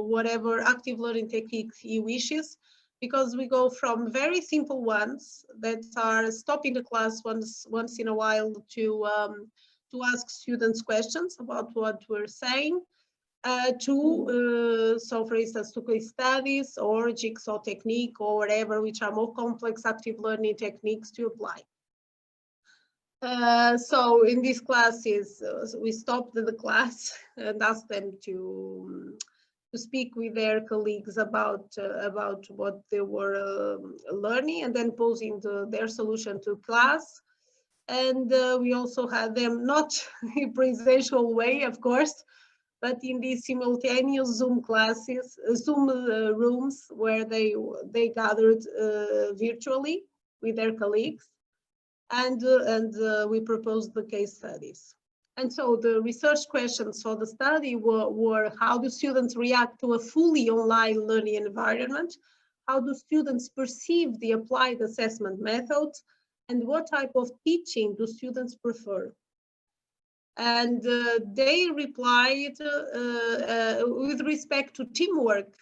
whatever active learning technique he wishes, because we go from very simple ones that are stopping the class once in a while to ask students questions about what we're saying, so for instance, to case studies or jigsaw technique or whatever, which are more complex active learning techniques to apply. So in these classes, we stopped the class and asked them to speak with their colleagues about what they were learning, and then posing their solution to class. And we also had them, not in presential way, of course, but in these simultaneous Zoom classes, Zoom rooms where they gathered virtually with their colleagues, and we proposed the case studies. And so the research questions for the study were how do students react to a fully online learning environment? How do students perceive the applied assessment methods? And what type of teaching do students prefer? And they replied with respect to teamwork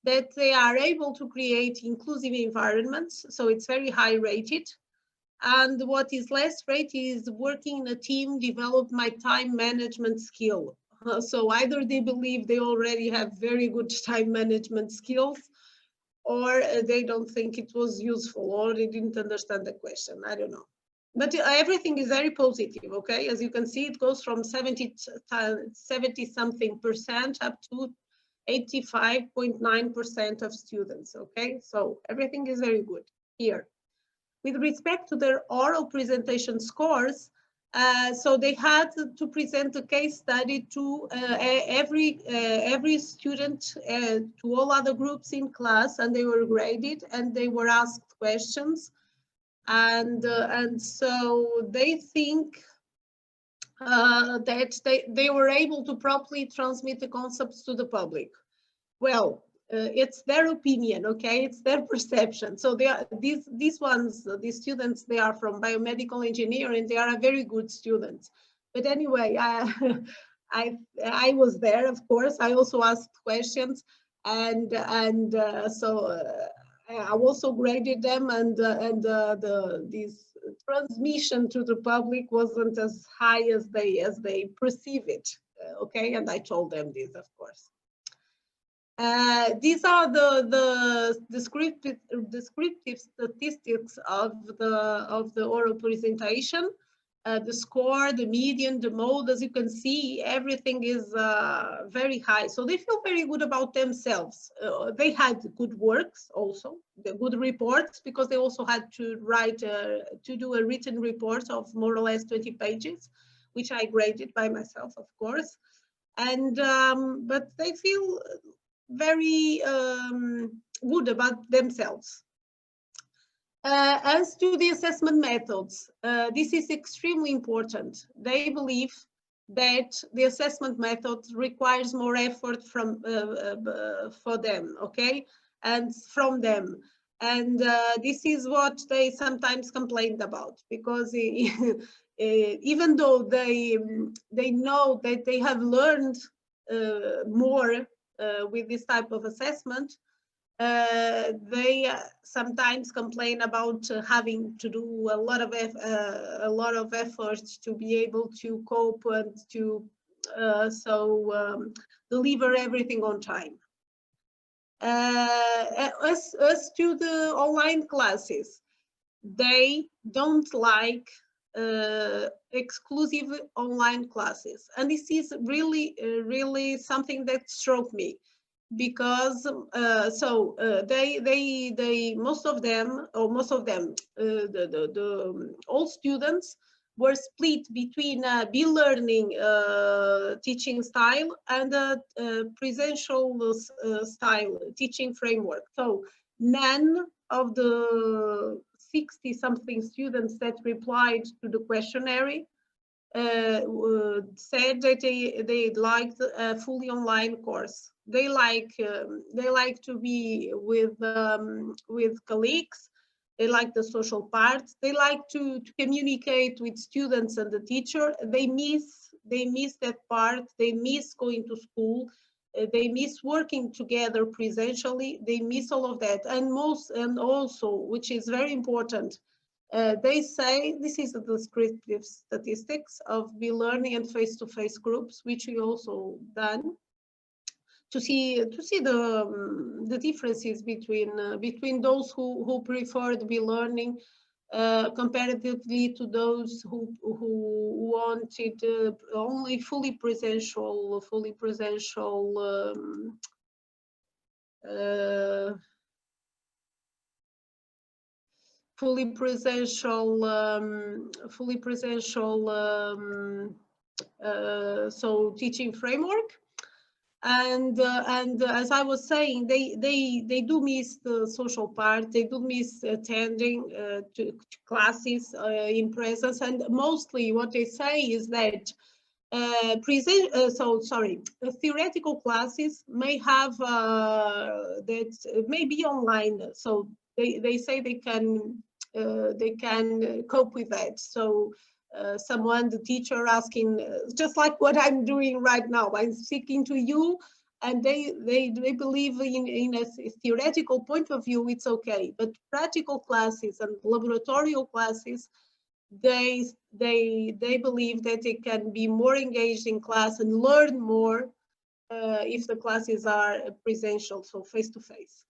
that they are able to create inclusive environments, so it's very high rated. And what is less rated is working in a team, develop my time management skill. So either they believe they already have very good time management skills, or they don't think it was useful, or they didn't understand the question, I don't know. But everything is very positive, okay? As you can see, it goes from 70-something% up to 85.9% of students, okay? So everything is very good here. With respect to their oral presentation scores, so they had to present a case study to every student, to all other groups in class, and they were graded and they were asked questions. And so they think that they were able to properly transmit the concepts to the public. Well, it's their opinion, okay? It's their perception. So they are, these students, they are from biomedical engineering. They are very good students. But anyway, I was there, of course. I also asked questions, and so I also graded them, and this transmission to the public wasn't as high as they perceive it, okay? And I told them this, of course. These are the descriptive statistics of the oral presentation. The score, the median, the mode, as you can see, everything is very high. So they feel very good about themselves. They had good works also, the good reports, because they also had to write, to do a written report of more or less 20 pages, which I graded by myself, of course. And, but they feel very good about themselves. As to the assessment methods, this is extremely important. They believe that the assessment method requires more effort from for them, okay, and from them. And this is what they sometimes complained about, because even though they know that they have learned more with this type of assessment, they sometimes complain about having to do a lot of effort to be able to cope and to deliver everything on time. As to the online classes, they don't like exclusive online classes, and this is really something that struck me. because they most of them all students were split between be-learning teaching style and presential style teaching framework. So none of the 60-something students that replied to the questionnaire said that they liked a fully online course. They like to be with colleagues. They like the social part. They like to communicate with students and the teacher. They miss that part. They miss going to school. They miss working together presentially. They miss all of that. And also, which is very important, they say this is the descriptive statistics of be-learning and face-to-face groups, which we also done to see the differences between those who preferred be-learning comparatively to those who wanted only fully presential so teaching framework. And as I was saying, they do miss the social part. They do miss attending to classes in presence. And mostly what they say is that theoretical classes may have that may be online. So they say they can cope with that. So the teacher asking, just like what I'm doing right now, I'm speaking to you, and they believe in a theoretical point of view, it's okay. But practical classes and laboratorial classes, they believe that they can be more engaged in class and learn more if the classes are presential, so face to face.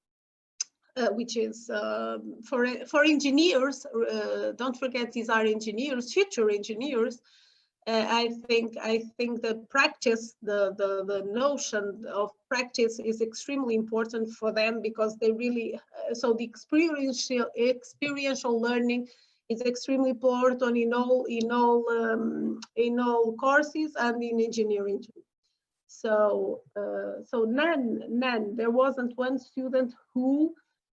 Which is for engineers, don't forget these are engineers, future engineers. I think the practice, the notion of practice is extremely important for them, because they really, so the experiential learning is extremely important in all courses and in engineering too. So none, there wasn't one student who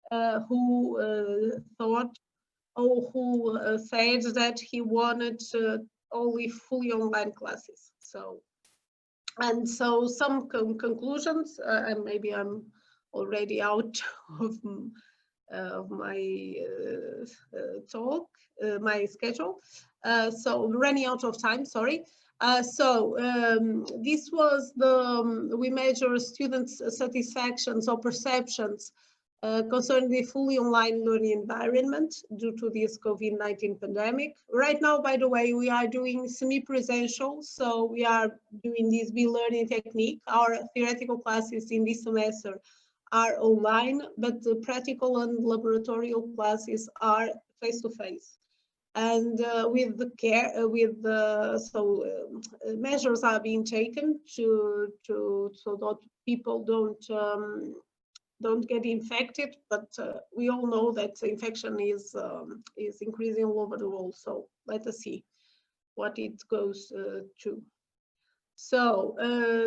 thought or who said that he wanted only fully online classes. So some conclusions, and maybe I'm already out of my talk, my schedule. So running out of time, sorry. This was we measure students' satisfactions or perceptions concerning the fully online learning environment due to this COVID-19 pandemic. Right now, by the way, we are doing semi-presential, so we are doing this be-learning technique. Our theoretical classes in this semester are online, but the practical and laboratorial classes are face-to-face. And with the care, measures are being taken so that people don't get infected, but we all know that infection is increasing all over the world. So let us see what it goes to. So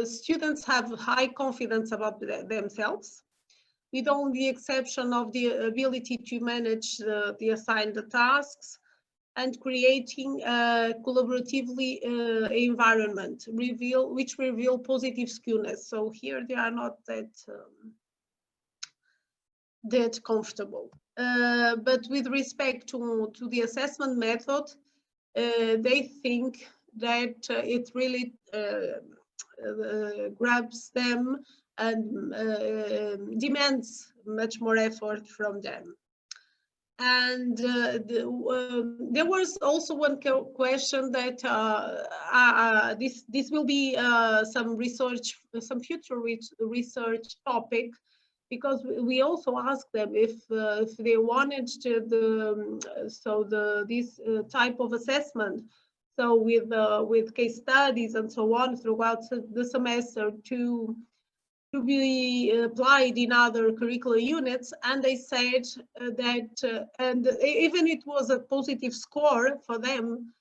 students have high confidence about themselves, with only the exception of the ability to manage the assigned tasks and creating a collaboratively environment which reveal positive skewness. So here they are not that comfortable. But with respect to the assessment method, they think that it really grabs them and demands much more effort from them. And there was also one question that this will be some future research topic, because we also asked them if they wanted to this type of assessment, so with case studies and so on throughout the semester, to to be applied in other curricular units, and they said that, and even it was a positive score for them,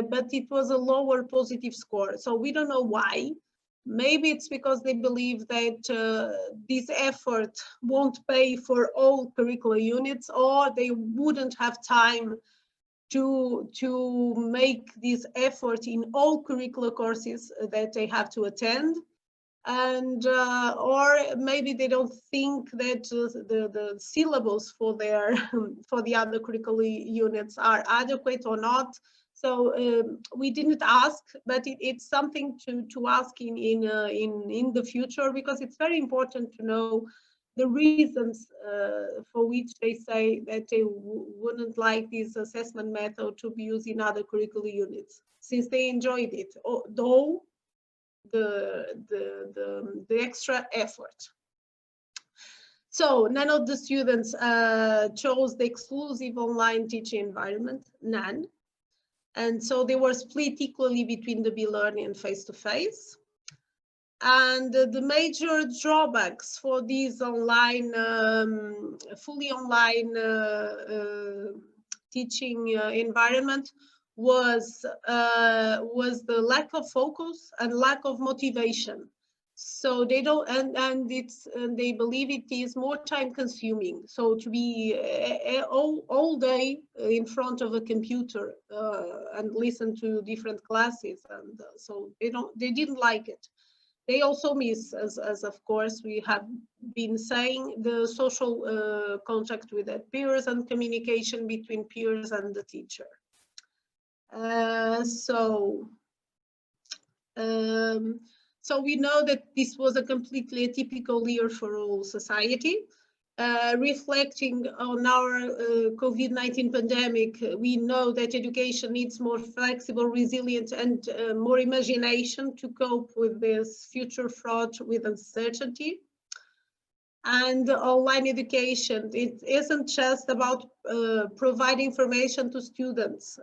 but it was a lower positive score. So we don't know why. Maybe it's because they believe that this effort won't pay for all curricular units, or they wouldn't have time to make this effort in all curricular courses that they have to attend. And or maybe they don't think that the syllables for their for the other curricular units are adequate or not. So we didn't ask, but it's something to ask in the future, because it's very important to know the reasons for which they say that they wouldn't like this assessment method to be used in other curricular units, since they enjoyed it, though the extra effort. So none of the students chose the exclusive online teaching environment, none. And so they were split equally between the be-learning and face-to-face. And the major drawbacks for these online, fully online teaching environment was the lack of focus and lack of motivation. So they don't, and they believe it is more time consuming. So to be all day in front of a computer and listen to different classes, and so they didn't like it. They also miss, as of course we have been saying, the social contact with their peers and communication between peers and the teacher. So we know that this was a completely atypical year for all society. Reflecting on our COVID-19 pandemic, we know that education needs more flexible, resilient, and more imagination to cope with this future fraught with uncertainty. And online education, it isn't just about providing information to students.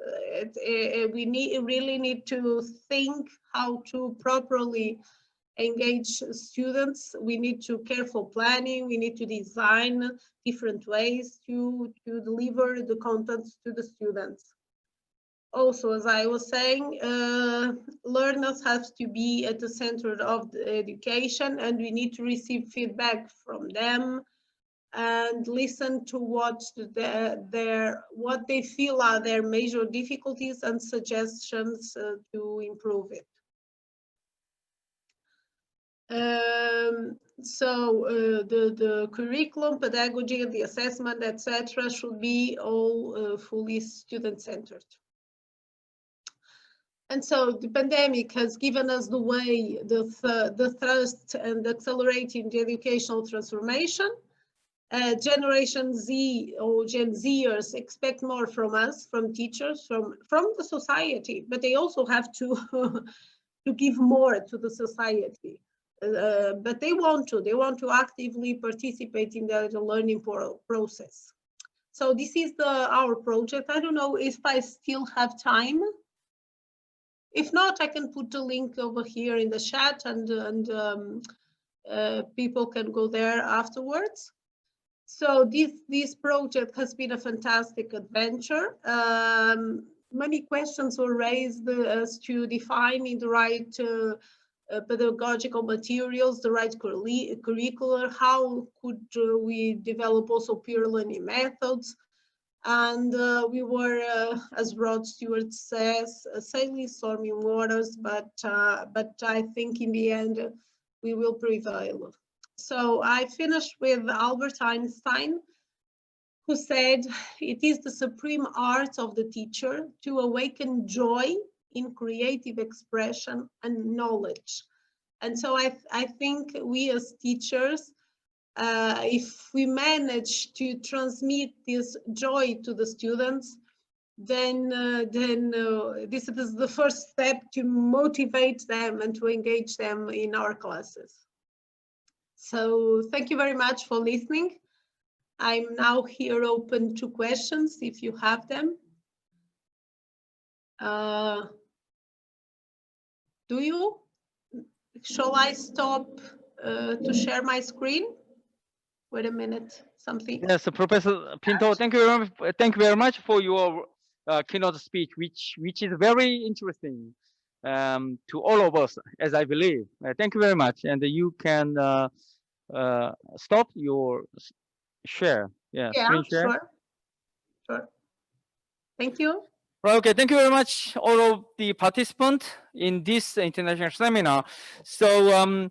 We really need to think how to properly engage students. We need to careful planning. We need to design different ways to deliver the content to the students. Also, as I was saying, learners have to be at the center of the education, and we need to receive feedback from them and listen to what they feel are their major difficulties and suggestions to improve it. The curriculum, pedagogy, the assessment, etc., should be all fully student-centered. And so the pandemic has given us the way, the thrust and accelerating the educational transformation. Generation Z or Gen Zers expect more from us, from teachers, from the society, but they also have to to give more to the society. But they want to actively participate in the learning process. So this is our project. I don't know if I still have time. If not, I can put the link over here in the chat, and people can go there afterwards. So this project has been a fantastic adventure. Many questions were raised as to defining the right pedagogical materials, the right curricular, how could we develop also peer learning methods. And we were, as Rod Stewart says, sailing stormy waters, but I think in the end we will prevail. So I finished with Albert Einstein, who said, "It is the supreme art of the teacher to awaken joy in creative expression and knowledge." And so I think we as teachers, if we manage to transmit this joy to the students, then this is the first step to motivate them and to engage them in our classes. So thank you very much for listening. I'm now here open to questions if you have them. Do you? Shall I stop to share my screen. Wait a minute, something. Yes, Professor Pinto, thank you very much for your keynote speech, which is very interesting to all of us, as I believe. Thank you very much, and you can stop your share. Yeah, Yeah, screen share. Sure. Thank you. Right, okay, thank you very much, all of the participants in this international seminar. So,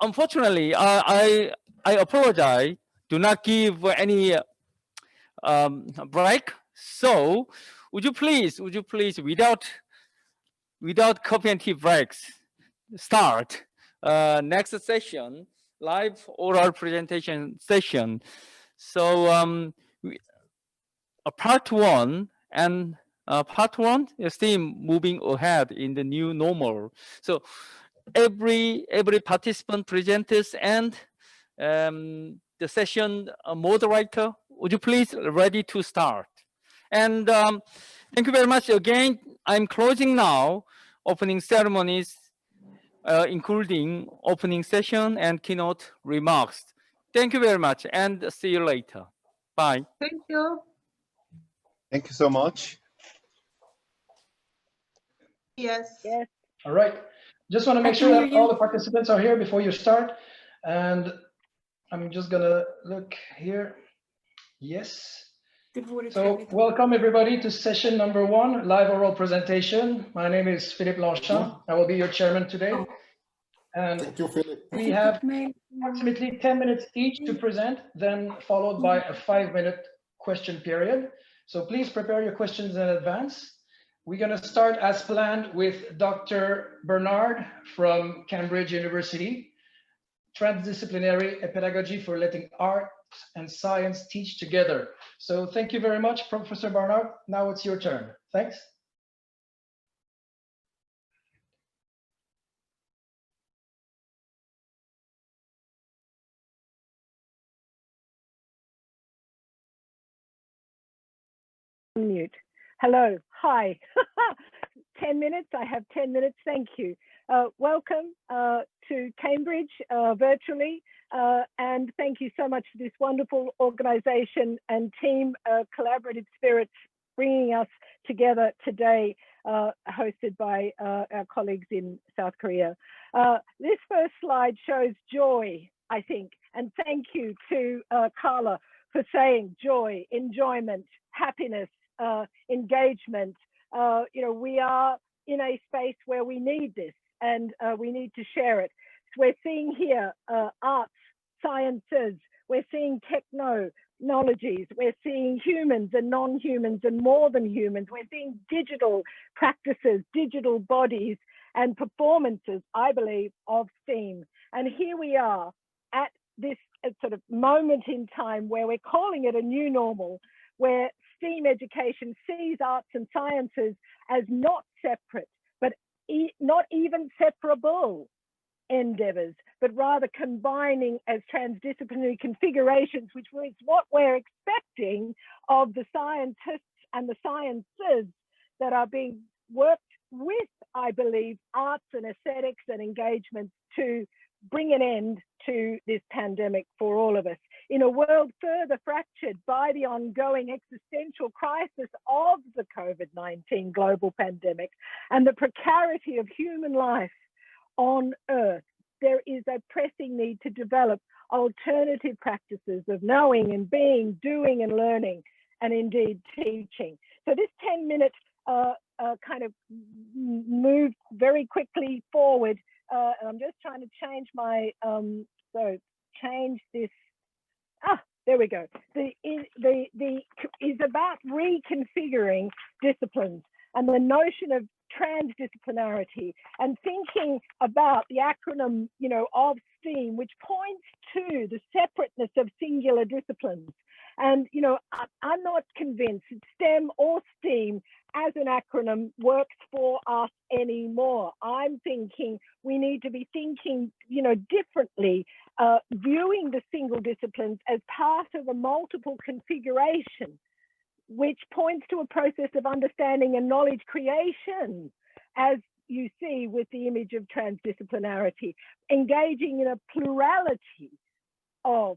unfortunately, I apologize. Do not give any break. So, would you please, without copy and tea breaks, start next session, live oral presentation session. So, part one and part one is still moving ahead in the new normal. So every participant, presenters, and the session moderator, would you please ready to start? And thank you very much again. I'm closing now. Opening ceremonies, including opening session and keynote remarks. Thank you very much, and see you later. Bye. Thank you. Thank you so much. Yes. Yes. All right. Just want to make sure that all the participants are here before you start. And I'm just going to look here. Yes. So welcome everybody to session number 1, live oral presentation. My name is Philippe Longchamps. I will be your chairman today. And Thank you, Philippe. we have approximately 10 minutes each to present, then followed by a 5-minute question period. So please prepare your questions in advance. We're going to start as planned with Dr. Burnard from Cambridge University, Transdisciplinary Pedagogy for Letting Art and Science Teach Together. So thank you very much, Professor Burnard. Now it's your turn. Thanks. Mute. Hello. Hi. 10 minutes. I have 10 minutes. Thank you. Welcome to Cambridge virtually. And thank you so much for this wonderful organization and team collaborative spirit bringing us together today, hosted by our colleagues in South Korea. This first slide shows joy, I think. And thank you to Carla for saying joy, enjoyment, happiness, engagement. You know, we are in a space where we need this and we need to share it. So we're seeing here arts, sciences, we're seeing technologies, we're seeing humans and non-humans and more than humans. We're seeing digital practices, digital bodies and performances, I believe, of STEAM. And here we are at this sort of moment in time where we're calling it a new normal, where STEAM education sees arts and sciences as not separate, but not even separable endeavors, but rather combining as transdisciplinary configurations, which is what we're expecting of the scientists and the sciences that are being worked with, I believe, arts and aesthetics and engagements to bring an end to this pandemic for all of us. In a world further fractured by the ongoing existential crisis of the COVID-19 global pandemic and the precarity of human life on Earth, there is a pressing need to develop alternative practices of knowing and being, doing and learning, and indeed teaching. So this 10-minute kind of moved very quickly forward. And I'm just trying to change my, so change this. There we go. Is about reconfiguring disciplines and the notion of transdisciplinarity and thinking about the acronym, you know, of STEAM, which points to the separateness of singular disciplines. And, you know, I'm not convinced that STEM or STEAM as an acronym works for us anymore. I'm thinking we need to be thinking, you know, differently, viewing the single disciplines as part of a multiple configuration, which points to a process of understanding and knowledge creation as you see with the image of transdisciplinarity, engaging in a plurality of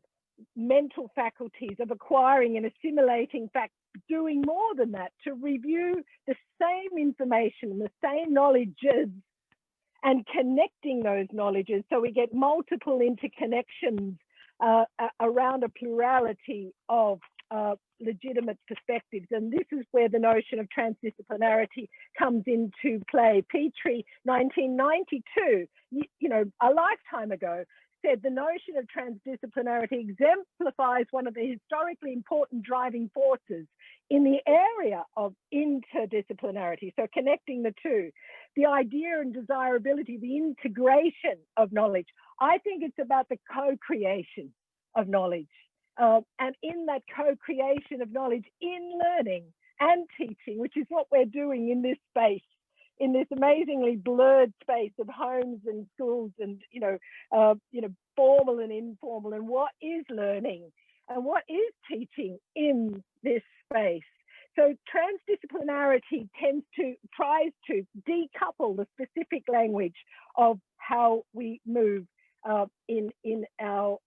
mental faculties, of acquiring and assimilating, in fact, doing more than that, to review the same information, the same knowledges, and connecting those knowledges so we get multiple interconnections around a plurality of legitimate perspectives. And this is where the notion of transdisciplinarity comes into play. Petrie, 1992, you know, a lifetime ago, said the notion of transdisciplinarity exemplifies one of the historically important driving forces in the area of interdisciplinarity, so connecting the two, the idea and desirability, the integration of knowledge. I think it's about the co-creation of knowledge. And in that co-creation of knowledge in learning and teaching, which is what we're doing in this space, in this amazingly blurred space of homes and schools and, formal and informal, and what is learning and what is teaching in this space. So transdisciplinarity tries to decouple the specific language of how we move in our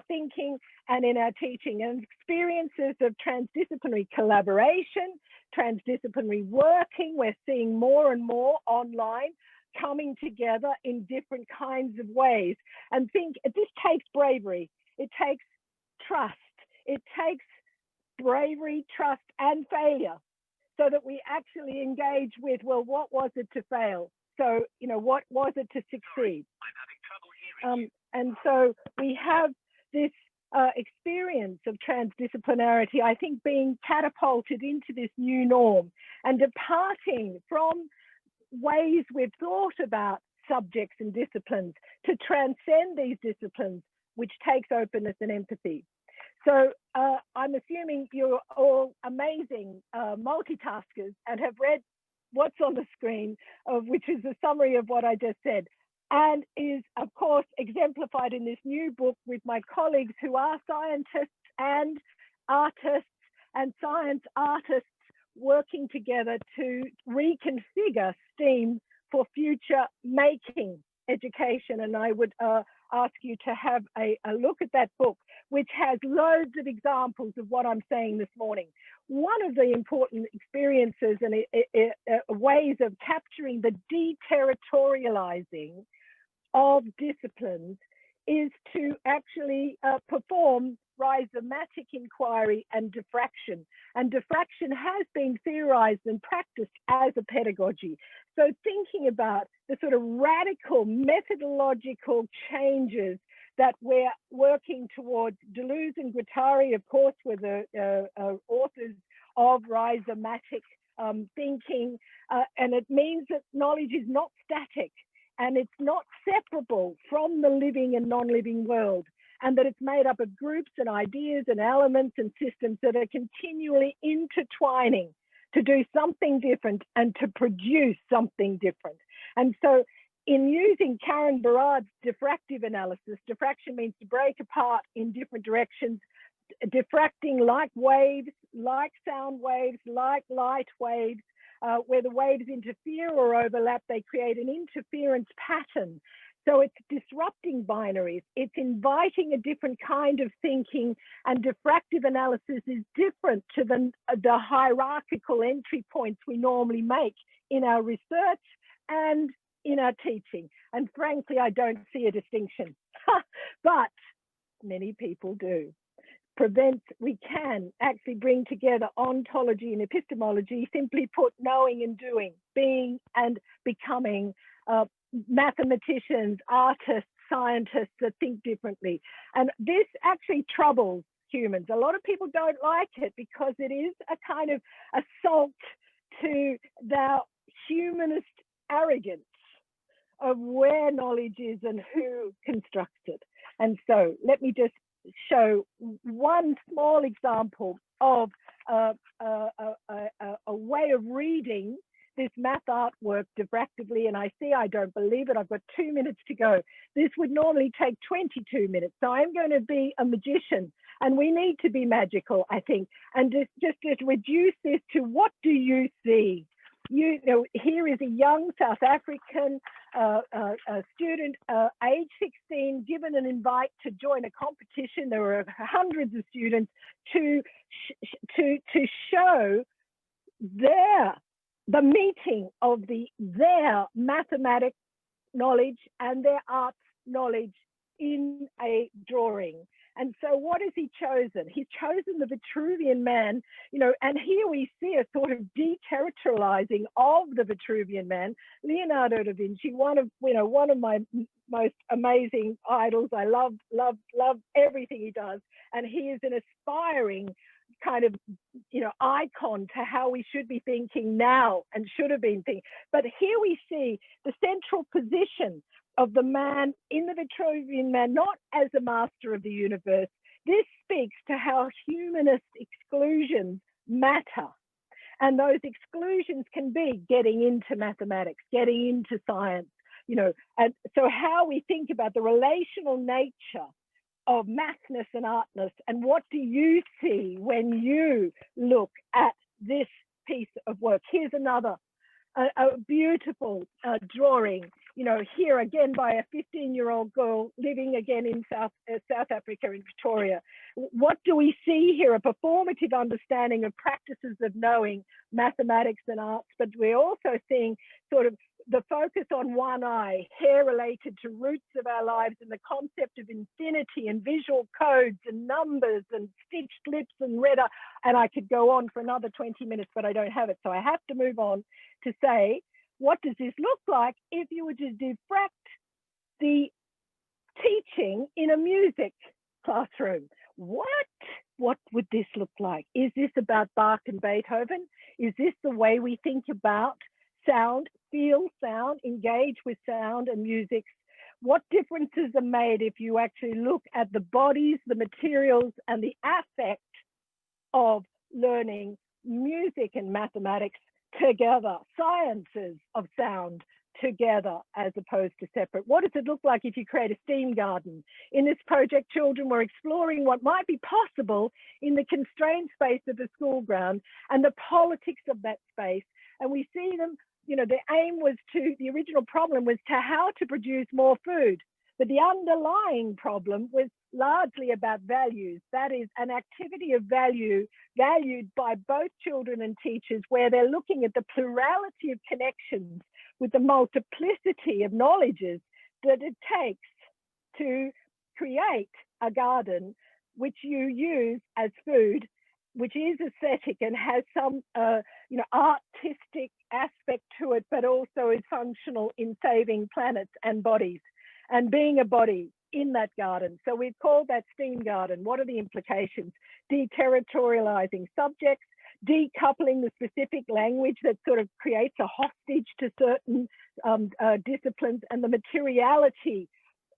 thinking and in our teaching, and experiences of transdisciplinary collaboration, transdisciplinary working. We're seeing more and more online coming together in different kinds of ways. And this takes bravery, it takes trust, it takes bravery, trust, and failure, so that we actually engage with, well, what was it to fail? So, what was it to succeed? And so we have this experience of transdisciplinarity, I think, being catapulted into this new norm and departing from ways we've thought about subjects and disciplines to transcend these disciplines, which takes openness and empathy. So I'm assuming you're all amazing multitaskers and have read what's on the screen, which is a summary of what I just said, and is, of course, exemplified in this new book with my colleagues who are scientists and artists and science artists working together to reconfigure STEAM for future making education. And I would ask you to have a look at that book, which has loads of examples of what I'm saying this morning. One of the important experiences and ways of capturing the deterritorializing of disciplines is to actually perform rhizomatic inquiry and diffraction. And diffraction has been theorized and practiced as a pedagogy. So thinking about the sort of radical methodological changes that we're working towards. Deleuze and Guattari, of course, were the authors of rhizomatic thinking. And it means that knowledge is not static and it's not separable from the living and non-living world, and that it's made up of groups and ideas and elements and systems that are continually intertwining to do something different and to produce something different. And so in using Karen Bernard's diffractive analysis, diffraction means to break apart in different directions, diffracting like waves, like sound waves, like light waves, where the waves interfere or overlap, they create an interference pattern. So it's disrupting binaries, it's inviting a different kind of thinking, and diffractive analysis is different to the hierarchical entry points we normally make in our research and in our teaching. And frankly, I don't see a distinction, but many people do. We can actually bring together ontology and epistemology, simply put, knowing and doing, being and becoming, mathematicians, artists, scientists that think differently. And this actually troubles humans. A lot of people don't like it because it is a kind of assault to their humanist arrogance of where knowledge is and who constructs it. And so let me just show one small example of a way of reading this math artwork diffractively, and I don't believe it, I've got 2 minutes to go. This would normally take 22 minutes, so I'm going to be a magician, and we need to be magical, I think, and just reduce this to what do you see? you know, here is a young South African a student, age 16, given an invite to join a competition. There were hundreds of students to show the meeting of their mathematics knowledge and their arts knowledge in a drawing. And so what has he chosen? He's chosen the Vitruvian Man, you know, and here we see a sort of deterritorializing of the Vitruvian Man. Leonardo da Vinci, one of my most amazing idols. I love everything he does. And he is an aspiring kind of, you know, icon to how we should be thinking now and should have been thinking. But here we see the central position of the man in the Vitruvian Man, not as a master of the universe. This speaks to how humanist exclusions matter. And those exclusions can be getting into mathematics, getting into science, you know, and so how we think about the relational nature of mathness and artness, and what do you see when you look at this piece of work? Here's another, a beautiful drawing, you know, here again by a 15-year-old girl living again in South Africa, in Pretoria. What do we see here? A performative understanding of practices of knowing mathematics and arts, but we're also seeing sort of the focus on one eye, hair related to roots of our lives, and the concept of infinity and visual codes and numbers and stitched lips and red eye. And I could go on for another 20 minutes, but I don't have it. So I have to move on to say, what does this look like if you were to diffract the teaching in a music classroom? What would this look like? Is this about Bach and Beethoven? Is this the way we think about sound, feel sound, engage with sound and music? What differences are made if you actually look at the bodies, the materials, and the affect of learning music and mathematics together, sciences of sound together as opposed to separate? What does it look like if you create a STEAM garden? In this project, children were exploring what might be possible in the constrained space of the school ground and the politics of that space. And we see them, you know, the aim was the original problem was how to produce more food. But the underlying problem was largely about values. That is an activity of value valued by both children and teachers, where they're looking at the plurality of connections with the multiplicity of knowledges that it takes to create a garden which you use as food, which is aesthetic and has some you know, artistic aspect to it, but also is functional in saving planets and bodies and being a body in that garden. So we've called that STEAM garden. What are the implications? Deterritorializing subjects, decoupling the specific language that sort of creates a hostage to certain disciplines, and the materiality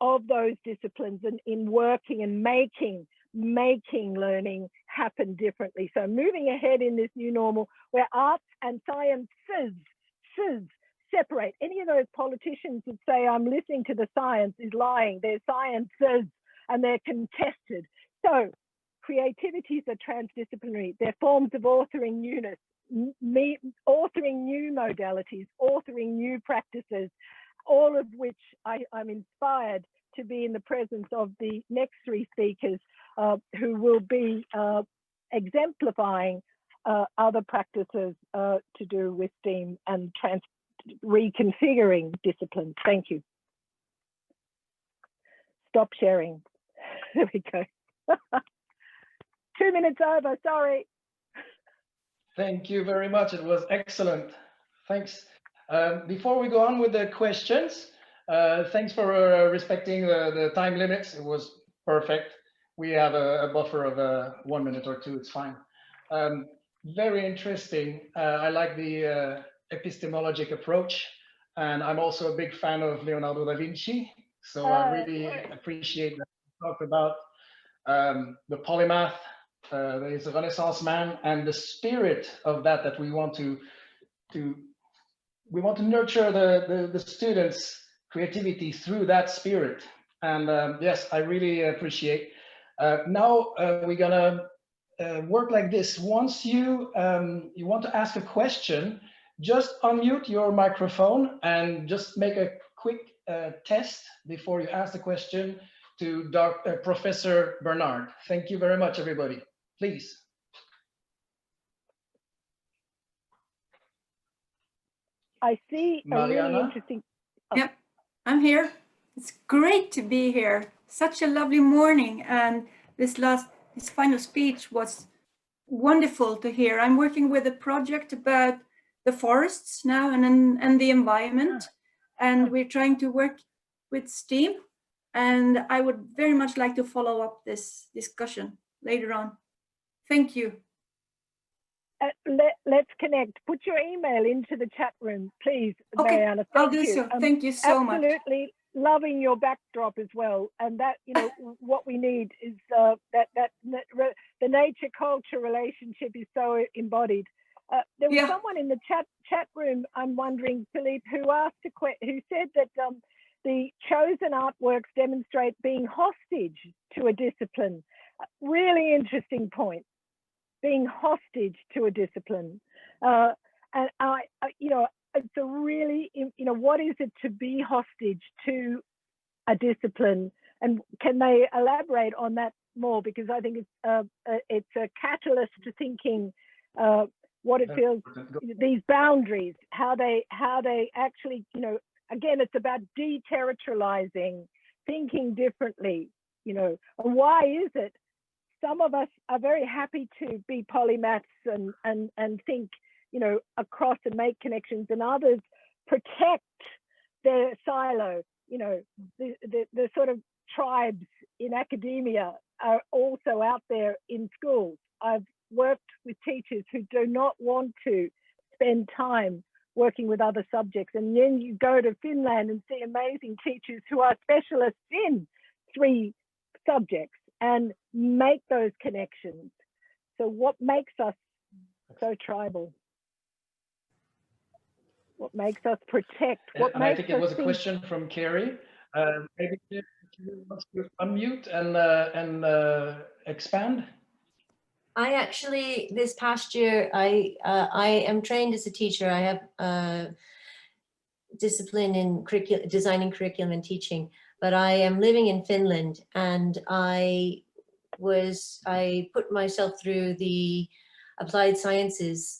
of those disciplines and in working and making learning happen differently. So moving ahead in this new normal where arts and sciences separate. Any of those politicians that say I'm listening to the science is lying. They're sciences and they're contested. So creativities are transdisciplinary. They're forms of authoring newness, authoring new modalities, authoring new practices, all of which I'm inspired to be in the presence of the next three speakers who will be exemplifying other practices to do with STEAM and reconfiguring disciplines. Thank you. Stop sharing. There we go. 2 minutes over, sorry. Thank you very much. It was excellent. Thanks. Before we go on with the questions, thanks for respecting the time limits. It was perfect. We have a buffer of 1 minute or two. It's fine. Very interesting. I like the epistemologic approach, and I'm also a big fan of Leonardo da Vinci. So I really appreciate that you talked about the polymath, there's a Renaissance man, and the spirit of that we want to nurture the students' creativity through that spirit. And yes, I really appreciate. Now we're gonna work like this. Once you want to ask a question, just unmute your microphone and just make a quick test before you ask the question to Professor Burnard. Thank you very much, everybody. Please. I see a really Mariana? interesting. Yep, I'm here. It's great to be here. Such a lovely morning, and this final speech was wonderful to hear. I'm working with a project about the forests now and the environment, and we're trying to work with STEAM, and I would very much like to follow up this discussion later on. Thank you. Let's connect. Put your email into the chat room, please, Okay, Mariana. I'll do so. Thank you so much. Absolutely loving your backdrop as well. And that, you know, what we need is the nature-culture relationship is so embodied. There was someone in the chat room, I'm wondering, Philippe, who said that the chosen artworks demonstrate being hostage to a discipline. Really interesting point. Being hostage to a discipline, and it's a really, what is it to be hostage to a discipline, and can they elaborate on that more? Because I think it's a catalyst to thinking what it feels, these boundaries, how they actually, again, it's about deterritorializing, thinking differently, and why is it? Some of us are very happy to be polymaths and think, across and make connections, and others protect their silo. The sort of tribes in academia are also out there in schools. I've worked with teachers who do not want to spend time working with other subjects, and then you go to Finland and see amazing teachers who are specialists in 3 subjects and make those connections. So what makes us so tribal? What makes us protect? What and makes I think it was a think? question from Carrie. Maybe you want to unmute and expand. I actually, this past year, I am trained as a teacher. I have a discipline in designing curriculum and teaching, but I am living in Finland, and I put myself through the applied sciences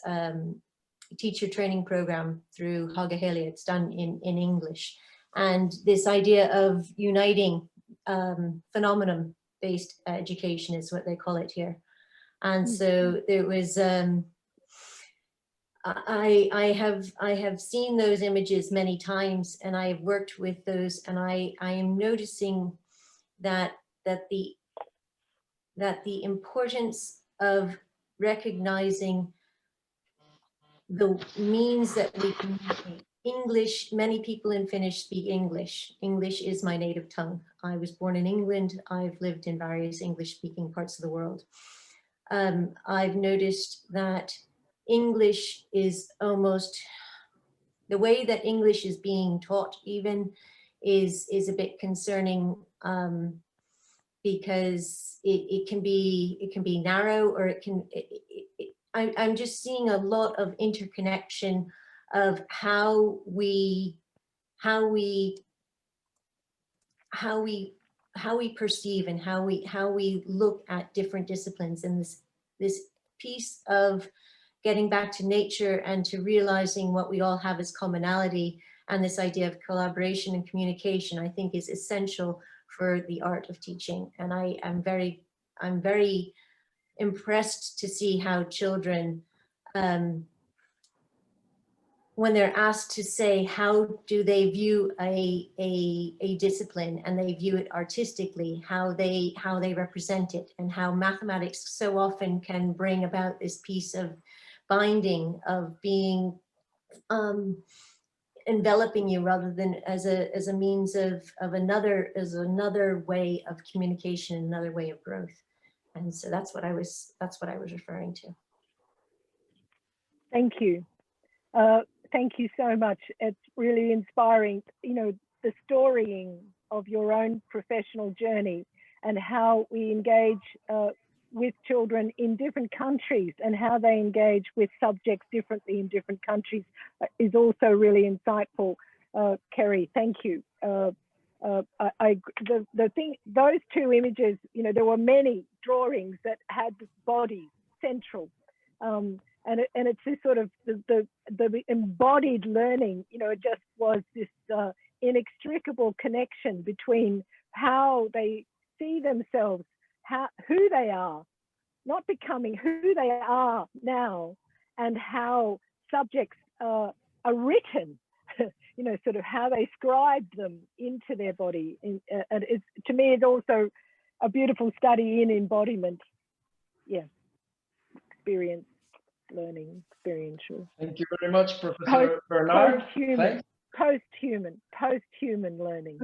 teacher training program through Haaga-Helia. It's done in English, and this idea of uniting phenomenon-based education is what they call it here. And so there was I have seen those images many times, and I have worked with those, and I am noticing that the importance of recognizing the means that we communicate. English, many people in Finnish speak English. English is my native tongue. I was born in England. I've lived in various English-speaking parts of the world. I've noticed that English is almost, the way that English is being taught even is a bit concerning, because it can be narrow, or I'm just seeing a lot of interconnection of how we perceive and how we look at different disciplines, and this piece of getting back to nature and to realizing what we all have as commonality, and this idea of collaboration and communication, I think is essential for the art of teaching. And I'm very impressed to see how children, when they're asked to say how do they view a discipline, and they view it artistically, how they represent it, and how mathematics so often can bring about this piece of binding, of being enveloping you rather than as a means of another way of communication, another way of growth. And so that's what I was referring to. Thank you. Thank you so much. It's really inspiring, the storying of your own professional journey and how we engage with children in different countries and how they engage with subjects differently in different countries is also really insightful. Kerry, thank you. Those two images, you know, there were many drawings that had bodies central, and it's this sort of the embodied learning. You know, it just was this inextricable connection between how they see themselves, who they are, not becoming, who they are now, and how subjects are written. You know, sort of how they scribe them into their body. And it's, to me, it's also a beautiful study in embodiment. Yeah, experience, learning, experiential. Thank you very much, Professor Burnard. Post-human learning.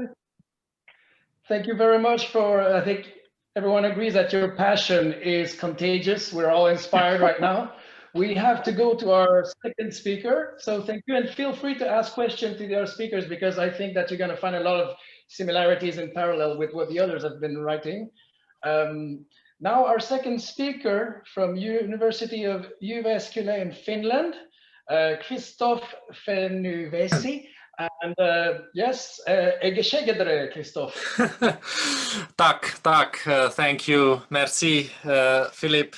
Thank you very much for, I think everyone agrees that your passion is contagious. We're all inspired right now. We have to go to our second speaker. So thank you, and feel free to ask questions to the other speakers, because I think that you're going to find a lot of similarities in parallel with what the others have been writing. Now our second speaker from University of Jyväskylä in Finland, Kristof Fenyvesi. And yes, Egeshegedre, Kristof. Tak, thank you, merci, Philippe.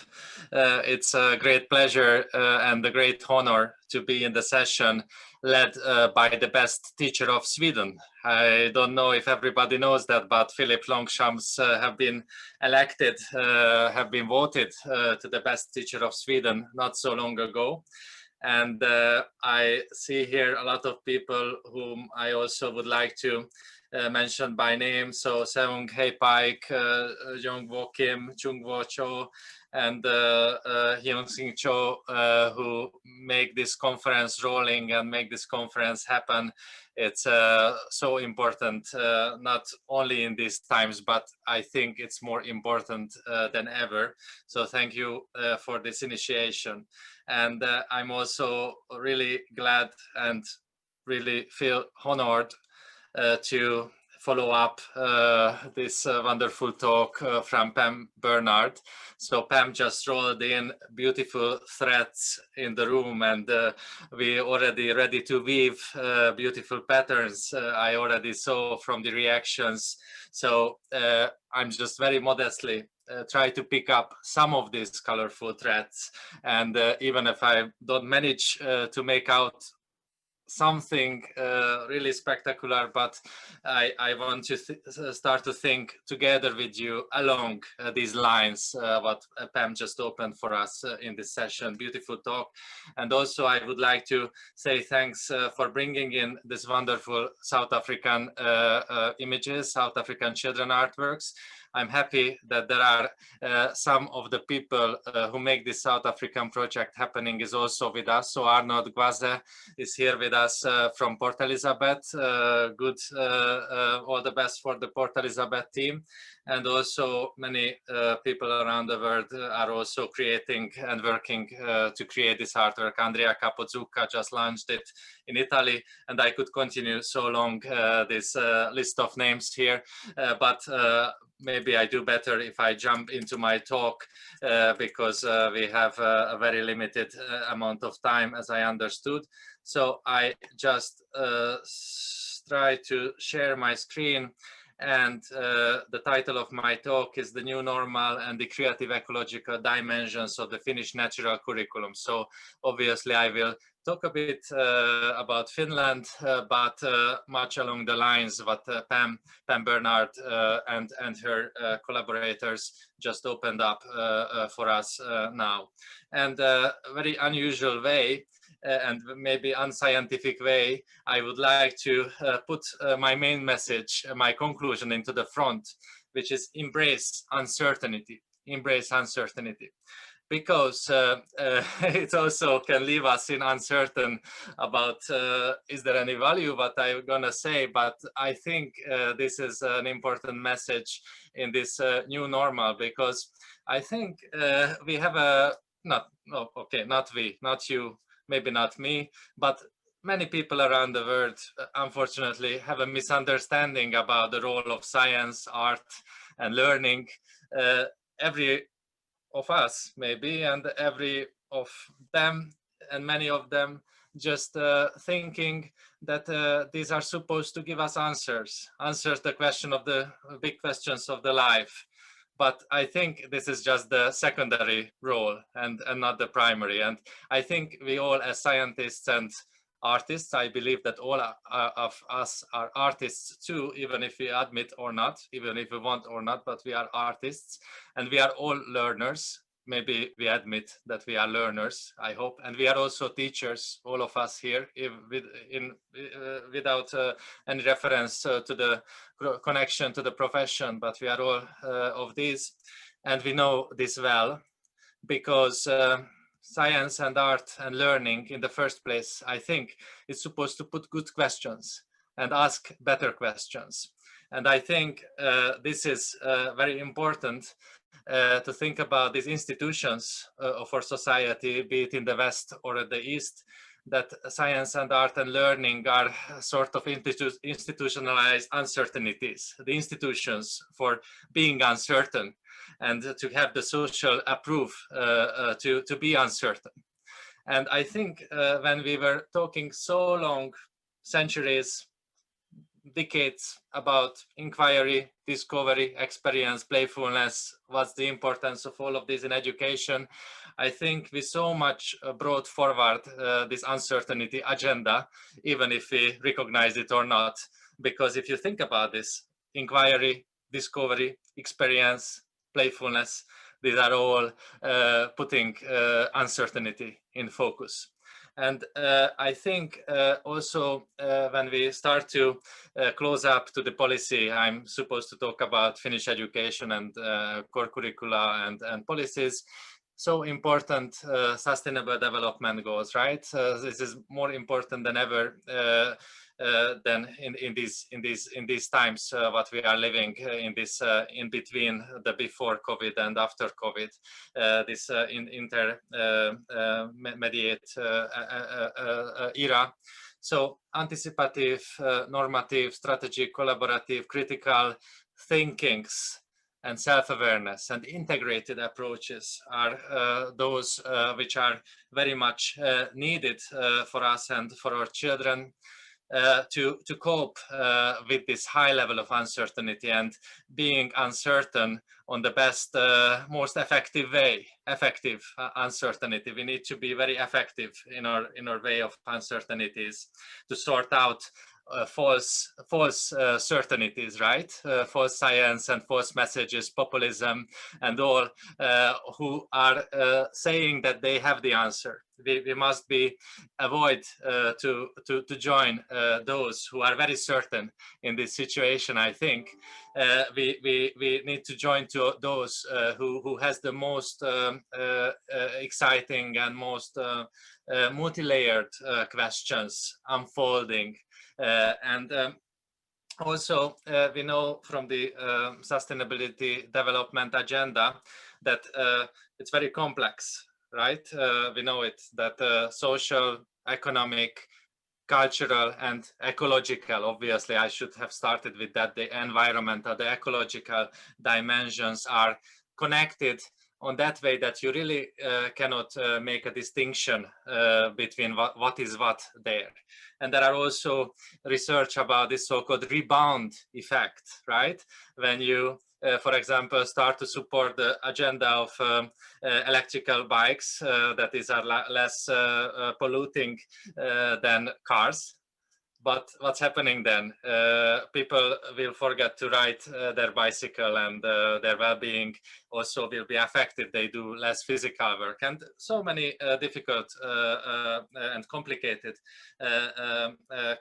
It's a great pleasure and a great honor to be in the session led by the best teacher of Sweden. I don't know if everybody knows that, but Philippe Longchamps have been elected, have been voted to the best teacher of Sweden not so long ago. And I see here a lot of people whom I also would like to mention by name. So Seung Hei Paik, Jong Wo Kim, Chung Wo Cho, and Hyun Sing Cho, who make this conference rolling and make this conference happen. It's so important, not only in these times, but I think it's more important than ever. So thank you for this initiation. And I'm also really glad and really feel honored to follow up this wonderful talk from Pam Burnard. So Pam just rolled in beautiful threads in the room, and we already ready to weave beautiful patterns. I already saw from the reactions. So I'm just very modestly try to pick up some of these colorful threads. And even if I don't manage to make out something really spectacular, but I want to start to think together with you along these lines, what Pam just opened for us in this session. Beautiful talk. And also I would like to say thanks for bringing in this wonderful South African images, South African children artworks. I'm happy that there are some of the people who make this South African project happening is also with us. So Arnold Gwaze is here with us from Port Elizabeth. All the best for the Port Elizabeth team. And also many people around the world are also creating and working to create this artwork. Andrea Capozzucca just launched it in Italy, and I could continue so long this list of names here, but maybe I do better if I jump into my talk because we have a very limited amount of time, as I understood. So I just try to share my screen. And the title of my talk is The New Normal and the Creative Ecological Dimensions of the Finnish Natural Curriculum. So obviously I will talk a bit about Finland, but much along the lines what Pam Burnard and her collaborators just opened up for us now. And a very unusual way, and maybe unscientific way, I would like to put my main message, my conclusion into the front, which is embrace uncertainty, embrace uncertainty. Because it also can leave us in uncertain about is there any value what I'm gonna say, but I think this is an important message in this new normal, because I think we have a, not we, not you, maybe not me, but many people around the world, unfortunately, have a misunderstanding about the role of science, art, and learning. Every of us maybe, and every of them and many of them just thinking that these are supposed to give us answers the question of the big questions of the life. But I think this is just the secondary role and not the primary. And I think we all, as scientists and artists, I believe that all of us are artists too, even if we admit or not, even if we want or not, but we are artists and we are all learners. Maybe we admit that we are learners, I hope, and we are also teachers, all of us here, without any reference to the connection to the profession, but we are all of these, and we know this well, because science and art and learning in the first place, I think, is supposed to put good questions and ask better questions. And I think this is very important to think about these institutions of our society, be it in the West or at the East, that science and art and learning are sort of institutionalized uncertainties, the institutions for being uncertain and to have the social approve to be uncertain. And I think when we were talking so long, centuries, decades about inquiry, discovery, experience, playfulness, what's the importance of all of this in education, I think we so much brought forward this uncertainty agenda, even if we recognize it or not. Because if you think about this, inquiry, discovery, experience, playfulness, these are all putting uncertainty in focus. And I think also when we start to close up to the policy, I'm supposed to talk about Finnish education and core curricula and policies. So important sustainable development goals, right? This is more important than ever than in these times what we are living in this in between the before COVID and after COVID, this intermediate era. So anticipative, normative, strategic, collaborative, critical thinkings and self-awareness and integrated approaches are those which are very much needed for us and for our children to cope with this high level of uncertainty and being uncertain on the best, most effective way, uncertainty. We need to be very effective in our way of uncertainties to sort out false certainties, right? False science and false messages, populism, and all who are saying that they have the answer. We must avoid to join those who are very certain in this situation. I think we need to join to those who has the most exciting and most multi-layered questions unfolding. Also, we know from the sustainability development agenda that it's very complex, right? We know it, that social, economic, cultural, and ecological, obviously I should have started with that, the environmental, the ecological dimensions are connected on that way that you really cannot make a distinction between what is what there. And there are also research about this so-called rebound effect, right? When you, for example, start to support the agenda of electrical bikes that are less polluting than cars. But what's happening then? People will forget to ride their bicycle, and their well-being also will be affected. They do less physical work, and so many difficult and complicated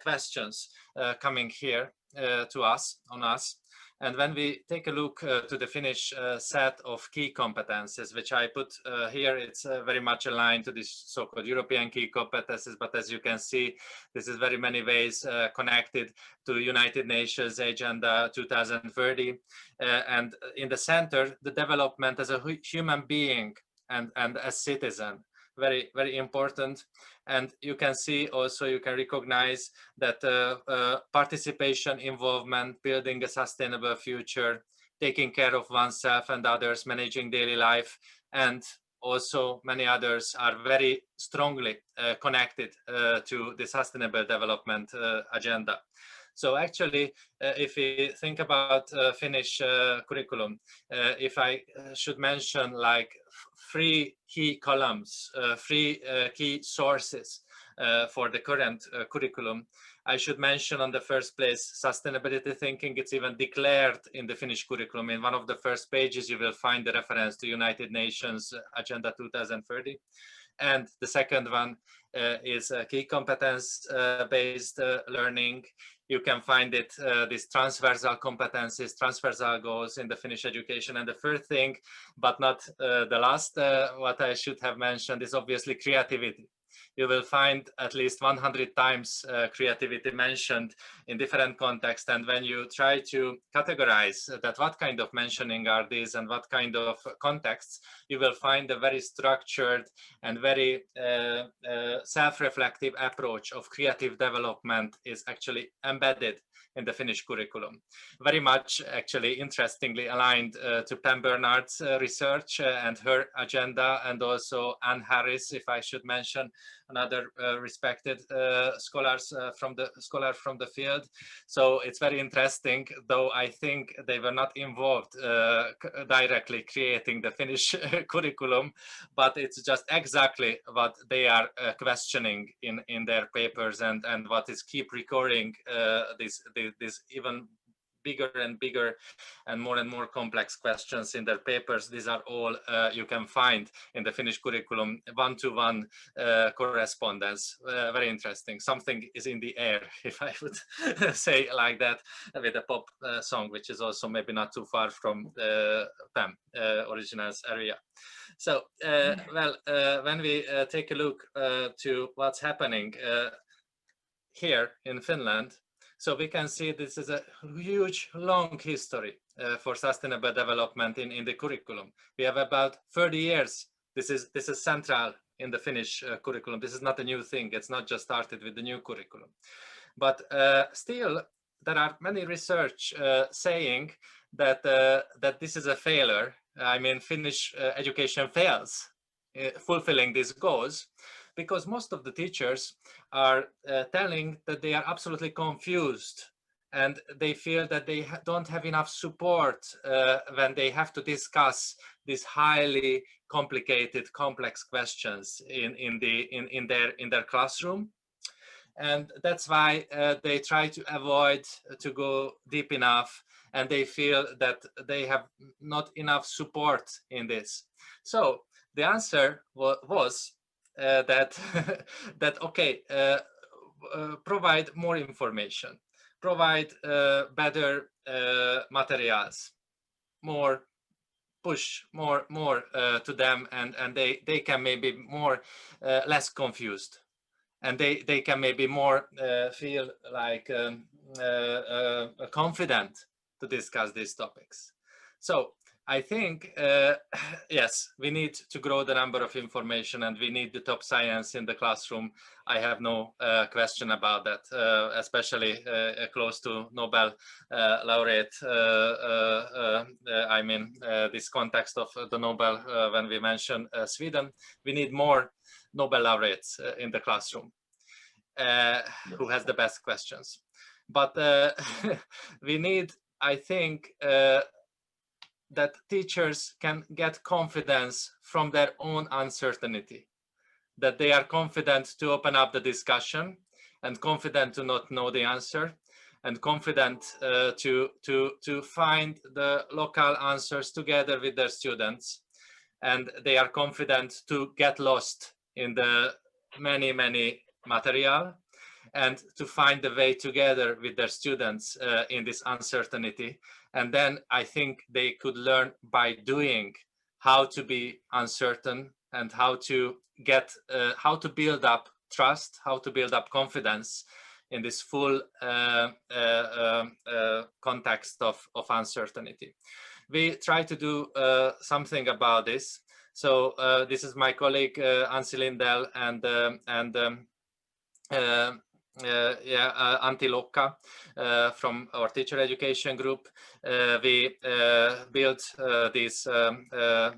questions coming here to us, on us. And when we take a look to the Finnish set of key competences, which I put here, it's very much aligned to this so-called European key competences. But as you can see, this is very many ways connected to United Nations Agenda 2030. And in the center, the development as a human being and as citizen. Very, very important. And you can see also, you can recognize that participation, involvement, building a sustainable future, taking care of oneself and others, managing daily life, and also many others are very strongly connected to the sustainable development agenda. So actually, if we think about Finnish curriculum, if I should mention like 3 key columns, 3 key sources for the current curriculum, I should mention on the first place sustainability thinking. It's even declared in the Finnish curriculum. In one of the first pages, you will find the reference to United Nations Agenda 2030. And the second one is key competence based learning. You can find it, these transversal competencies, transversal goals in the Finnish education. And the third thing, but not the last, what I should have mentioned is obviously creativity. You will find at least 100 times creativity mentioned in different contexts. And when you try to categorize that, what kind of mentioning are these and what kind of contexts, you will find a very structured and very self-reflective approach of creative development is actually embedded in the Finnish curriculum. Very much actually interestingly aligned to Pam Burnard's research and her agenda, and also Anne Harris, if I should mention, another respected scholar from the field. So it's very interesting, though I think they were not involved directly creating the Finnish curriculum, but it's just exactly what they are questioning in their papers, and what is keep recurring this even bigger and bigger and more complex questions in their papers. These are all you can find in the Finnish curriculum, one-to-one correspondence. Very interesting. Something is in the air, if I would say like that, with a pop song, which is also maybe not too far from Pam original's area. So, when we take a look to what's happening here in Finland, so we can see this is a huge, long history for sustainable development in the curriculum. We have about 30 years. This is central in the Finnish curriculum. This is not a new thing. It's not just started with the new curriculum. But still, there are many research saying that that this is a failure. I mean, Finnish education fails fulfilling these goals, because most of the teachers are telling that they are absolutely confused, and they feel that they don't have enough support when they have to discuss these highly complicated, complex questions in their classroom. And that's why they try to avoid to go deep enough, and they feel that they have not enough support in this. So the answer was that okay, provide more information, provide better materials, push more to them, and they can maybe more less confused, and they can maybe more feel like confident to discuss these topics. So I think, yes, we need to grow the number of information, and we need the top science in the classroom. I have no question about that, especially close to Nobel laureate. I mean, this context of the Nobel, when we mention Sweden, we need more Nobel laureates in the classroom who has the best questions. But we need, I think, that teachers can get confidence from their own uncertainty, that they are confident to open up the discussion, and confident to not know the answer, and confident to find the local answers together with their students. And they are confident to get lost in the many material, and to find the way together with their students in this uncertainty. And then I think they could learn by doing how to be uncertain, and how to get, how to build up trust, how to build up confidence in this full context of uncertainty. We try to do something about this. So this is my colleague Ansi Lindell, and Antti Lokka from our teacher education group. We built these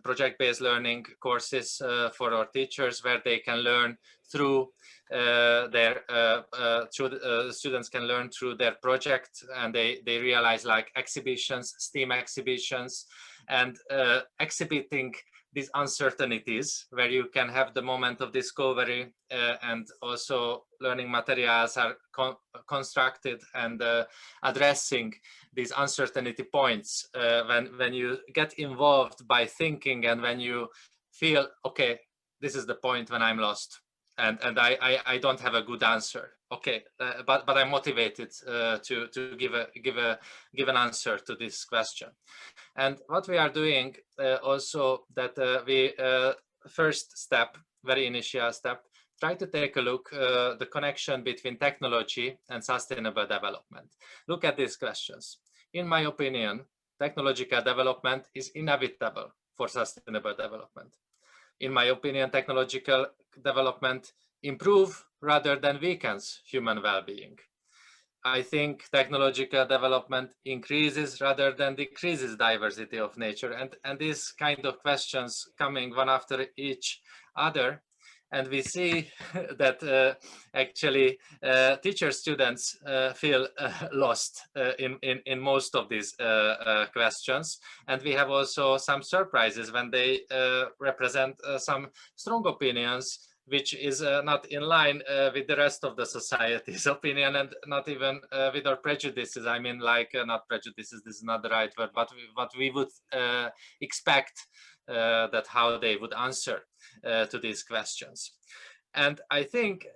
project-based learning courses for our teachers, where they can learn through students can learn through their project, and they realize like exhibitions, STEAM exhibitions, and exhibiting these uncertainties, where you can have the moment of discovery, and also learning materials are constructed and addressing these uncertainty points when you get involved by thinking, and when you feel, okay, this is the point when I'm lost, and I don't have a good answer. Okay, but I'm motivated to give an answer to this question. And what we are doing also, that we first step, very initial step, try to take a look the connection between technology and sustainable development. Look at these questions. In my opinion, technological development is inevitable for sustainable development. In my opinion, technological development improves rather than weakens human well-being. I think technological development increases rather than decreases diversity of nature, and these kind of questions coming one after each other. And we see that actually teacher students feel lost in most of these questions. And we have also some surprises when they represent some strong opinions, which is not in line with the rest of the society's opinion, and not even with our prejudices. I mean, like, not prejudices, this is not the right word, but what we would expect that how they would answer to these questions. And I think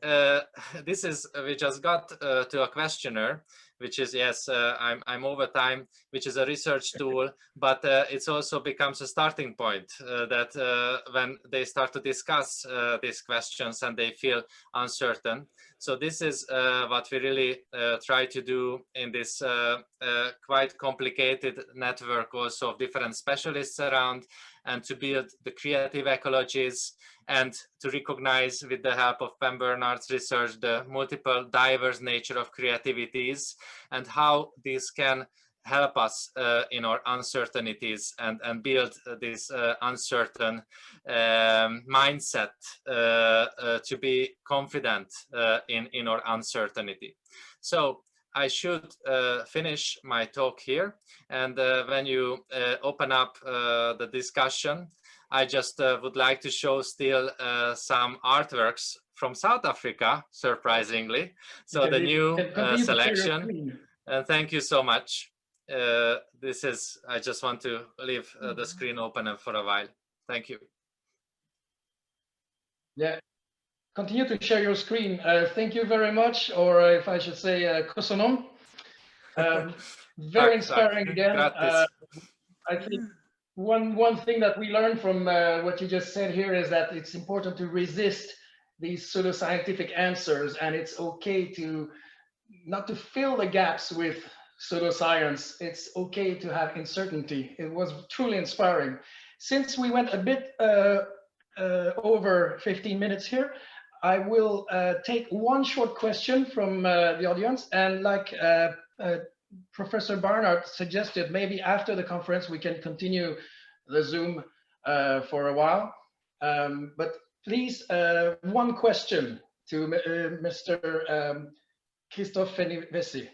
this is, we just got to a questionnaire, which is, yes, I'm over time, which is a research tool, but it's also becomes a starting point that when they start to discuss these questions and they feel uncertain. So this is what we really try to do in this quite complicated network also of different specialists around, and to build the creative ecologies, and to recognize, with the help of Burnard's research, the multiple diverse nature of creativities, and how this can help us in our uncertainties, and build this uncertain mindset to be confident in our uncertainty. So I should finish my talk here, and when you open up the discussion, I just would like to show still some artworks from South Africa, surprisingly. So the new selection, and thank you so much. This is, I just want to leave the screen open for a while. Thank you. Yeah, continue to share your screen. Thank you very much, or if I should say, kosonom. Very inspiring again. I think one thing that we learned from what you just said here is that it's important to resist these pseudoscientific answers, and it's okay to not to fill the gaps with pseudoscience. It's okay to have uncertainty. It was truly inspiring. Since we went a bit over 15 minutes here, I will take one short question from the audience, and like Professor Burnard suggested, maybe after the conference we can continue the Zoom for a while. But please, one question to Mr. Kristof Fenyvesi.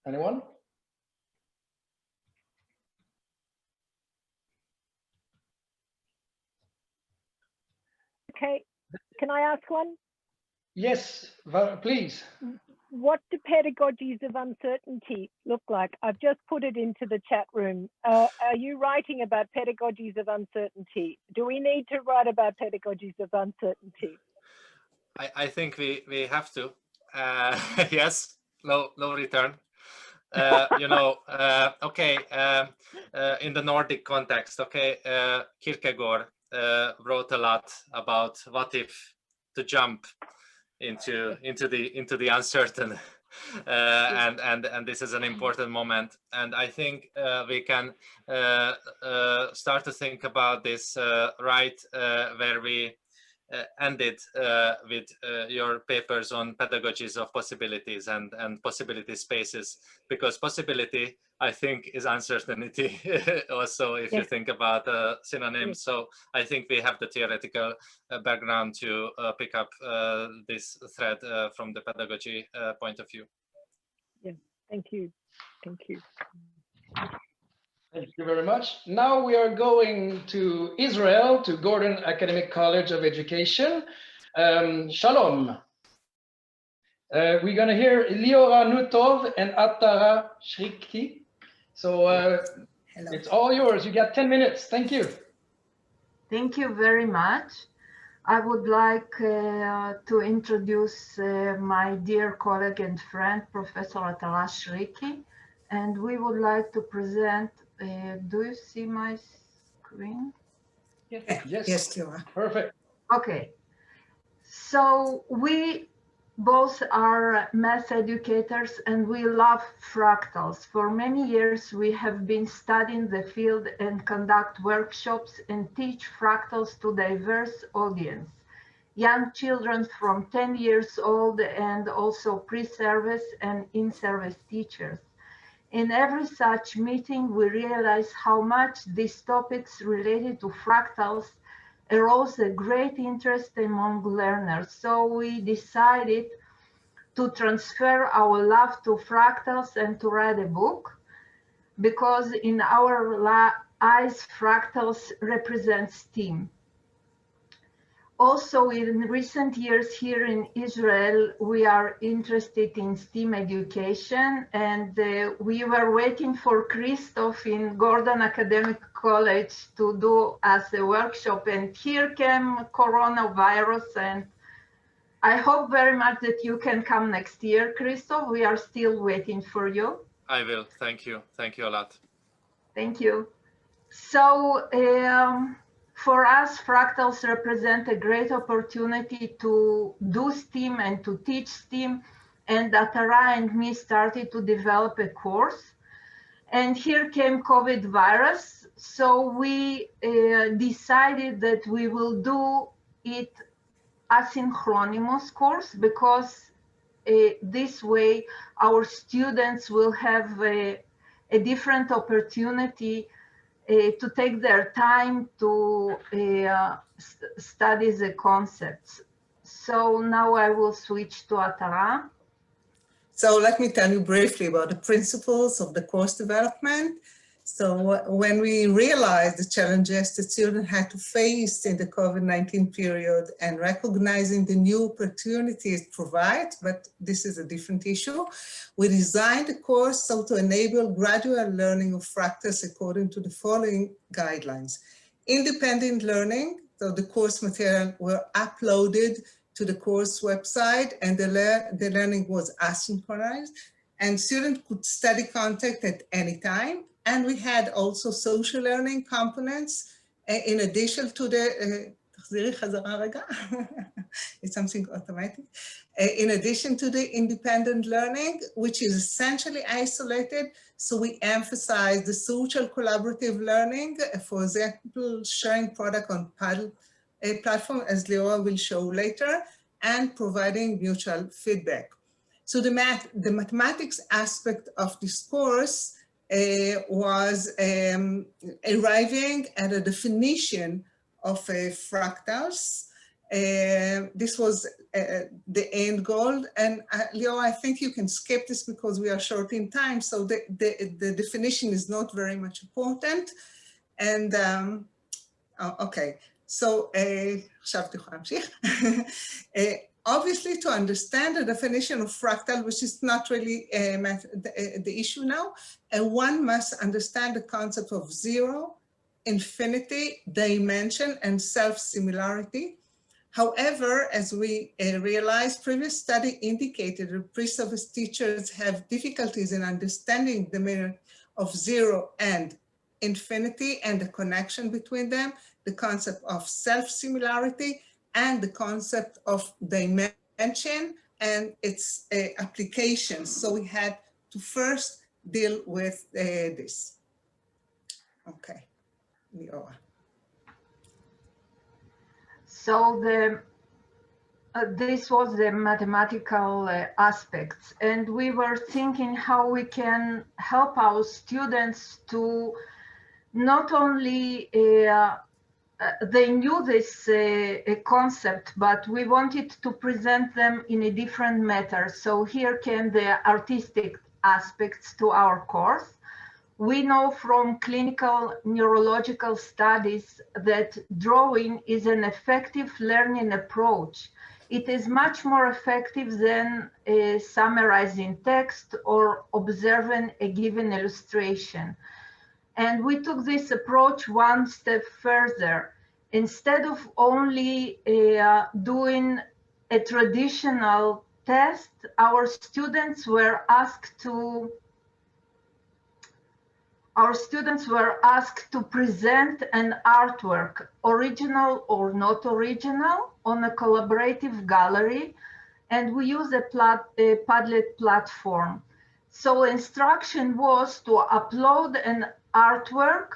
Anyone? Okay, can I ask one? Yes, please. What do pedagogies of uncertainty look like? I've just put it into the chat room. Are you writing about pedagogies of uncertainty? Do we need to write about pedagogies of uncertainty? I think we have to. Yes, no return. You know, okay, in the Nordic context, okay, Kierkegaard wrote a lot about what if to jump into the uncertain, and this is an important moment, and I think we can start to think about this right where we ended with your papers on pedagogies of possibilities and possibility spaces, because possibility, I think, is uncertainty also, if you think about synonyms. So I think we have the theoretical background to pick up this thread from the pedagogy point of view. Yeah, thank you. Thank you. Thank you very much. Now we are going to Israel, to Gordon Academic College of Education. Shalom. We're going to hear Liora Nutov and Atara Shriki. So it's all yours. You got 10 minutes. Thank you. Thank you very much. I would like to introduce my dear colleague and friend, Professor Atara Shriki, and we would like to present. Do you see my screen? Yes, Liora. Perfect. Okay. So we both are math educators and we love fractals. For many years, we have been studying the field and conduct workshops and teach fractals to diverse audience. Young children from 10 years old and also pre-service and in-service teachers. In every such meeting, we realize how much these topics related to fractals arose a great interest among learners. So we decided to transfer our love to fractals and to write a book, because in our eyes, fractals represent STEAM. Also, in recent years here in Israel, we are interested in STEAM education, and we were waiting for Kristof in Gordon Academic College to do as a workshop, and here came coronavirus, and I hope very much that you can come next year, Kristof. We are still waiting for you. I will. Thank you. Thank you a lot. Thank you. So, for us, fractals represent a great opportunity to do STEAM and to teach STEAM. And Atara and me started to develop a course. And here came COVID virus. So we decided that we will do it asynchronous course, because this way our students will have a different opportunity to take their time to study the concepts. So now I will switch to Atara. So let me tell you briefly about the principles of the course development. So when we realized the challenges the students had to face in the COVID-19 period and recognizing the new opportunities it provides, but this is a different issue, we designed the course so to enable gradual learning of fractals according to the following guidelines. Independent learning, so the course material were uploaded to the course website and the learning was asynchronized, and students could study content at any time. And we had also social learning components in addition to the, it's something automatic. In addition to the independent learning, which is essentially isolated. So we emphasize the social collaborative learning, for example, sharing product on Paddle platform, as Liora will show later, and providing mutual feedback. So the mathematics aspect of this course was arriving at a definition of fractals. This was the end goal. And Leo, I think you can skip this because we are short in time. So the definition is not very much important. And okay, so obviously, to understand the definition of fractal, which is not really the issue now, one must understand the concept of zero, infinity, dimension, and self-similarity. However, as we realized, previous study indicated that pre-service teachers have difficulties in understanding the meaning of zero and infinity and the connection between them, the concept of self-similarity, and the concept of dimension and its applications. So we had to first deal with this. Okay, Liora. So this was the mathematical aspects, and we were thinking how we can help our students to not only they knew this concept, but we wanted to present them in a different manner. So here came the artistic aspects to our course. We know from clinical neurological studies that drawing is an effective learning approach. It is much more effective than summarizing text or observing a given illustration. And we took this approach one step further. Instead of only doing a traditional test, our students were asked to present an artwork, original or not original, on a collaborative gallery, and we use a Padlet platform. So instruction was to upload an artwork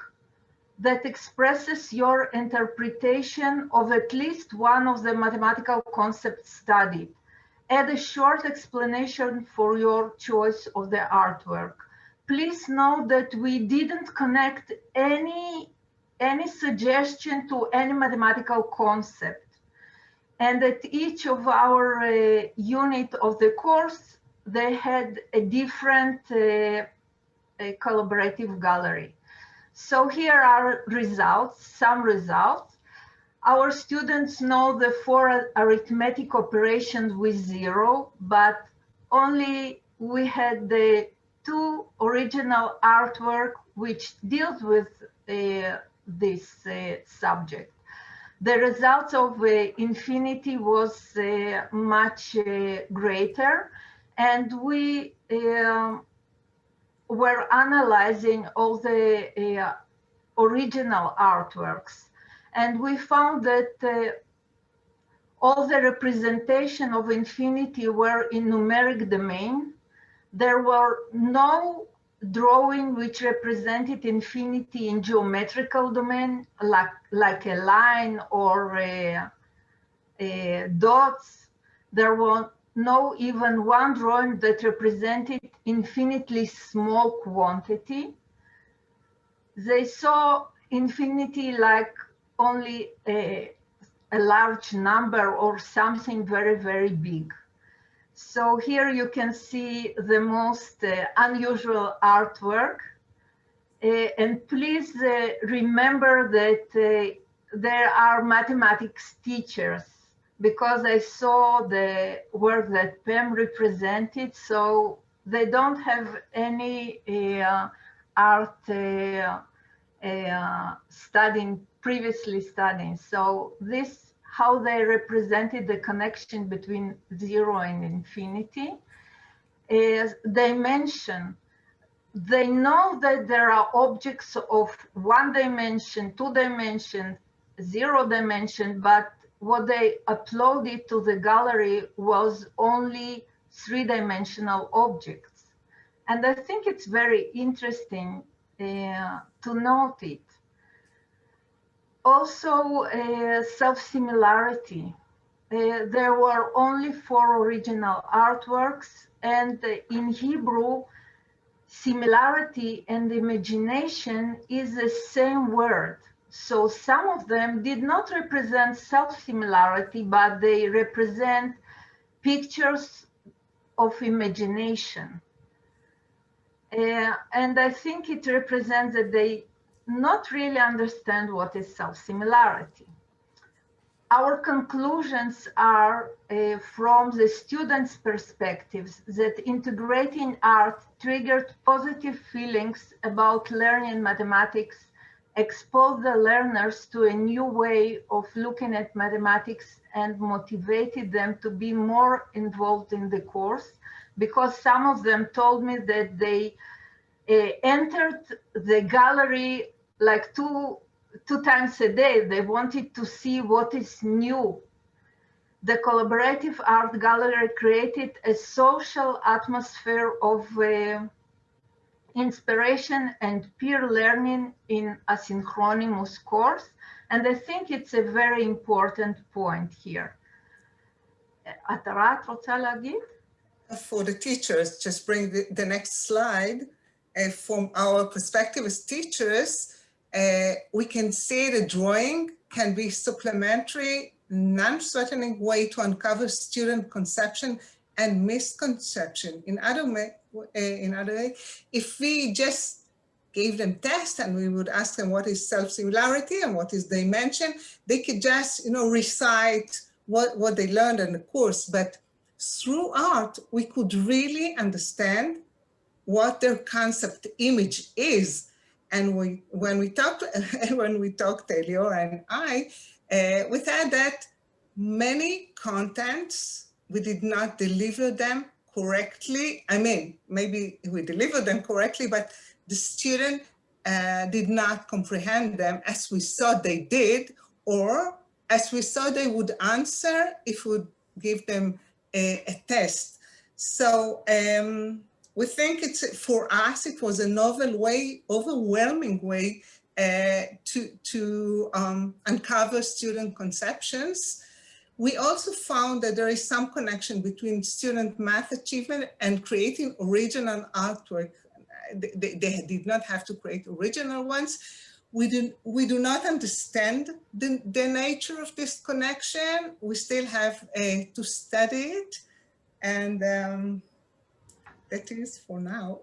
that expresses your interpretation of at least one of the mathematical concepts studied. Add a short explanation for your choice of the artwork. Please note that we didn't connect any suggestion to any mathematical concept. And at each of our unit of the course, they had a different collaborative gallery. So here are results, some results. Our students know the 4 arithmetic operations with 0, but only we had the 2 original artwork which deals with this subject. The results of infinity was much greater, and we were analyzing all the original artworks, and we found that all the representation of infinity were in numeric domain. There were no drawing which represented infinity in geometrical domain, like a line or dots. There were no even one drawing that represented infinitely small quantity. They saw infinity like only a large number or something very, very big. So here you can see the most unusual artwork. And please remember that there are mathematics teachers, because I saw the work that Pam represented, so they don't have any art previously studying. So this, how they represented the connection between 0 and infinity, is dimension. They know that there are objects of 1 dimension, 2 dimension, 0 dimension, but what they uploaded to the gallery was only 3-dimensional objects. And I think it's very interesting to note it. Also, self-similarity. There were only 4 original artworks, and in Hebrew, similarity and imagination is the same word. So some of them did not represent self-similarity, but they represent pictures of imagination. And I think it represents that they not really understand what is self-similarity. Our conclusions are from the students' perspectives that integrating art triggered positive feelings about learning mathematics, exposed the learners to a new way of looking at mathematics, and motivated them to be more involved in the course, because some of them told me that they entered the gallery like two times a day. They wanted to see what is new. The collaborative art gallery created a social atmosphere of inspiration and peer learning in a synchronous course. And I think it's a very important point here. Atara, את רוצה להגיד? For the teachers, just bring the next slide. From our perspective as teachers, we can see the drawing can be supplementary, non-threatening way to uncover student conception and misconception. In other way, if we just gave them tests and we would ask them what is self-similarity and what is dimension, they could just, recite what they learned in the course. But through art, we could really understand what their concept image is. And when we talked, Liora and I, we found that many contents, we did not deliver them correctly. I mean, maybe we delivered them correctly, but the student did not comprehend them as we thought they did, or as we thought they would answer if we would give them a test. So we think for us, it was a novel way, overwhelming way to uncover student conceptions. We also found that there is some connection between student math achievement and creating original artwork. They did not have to create original ones. We do not understand the nature of this connection. We still have to study it. And that is for now.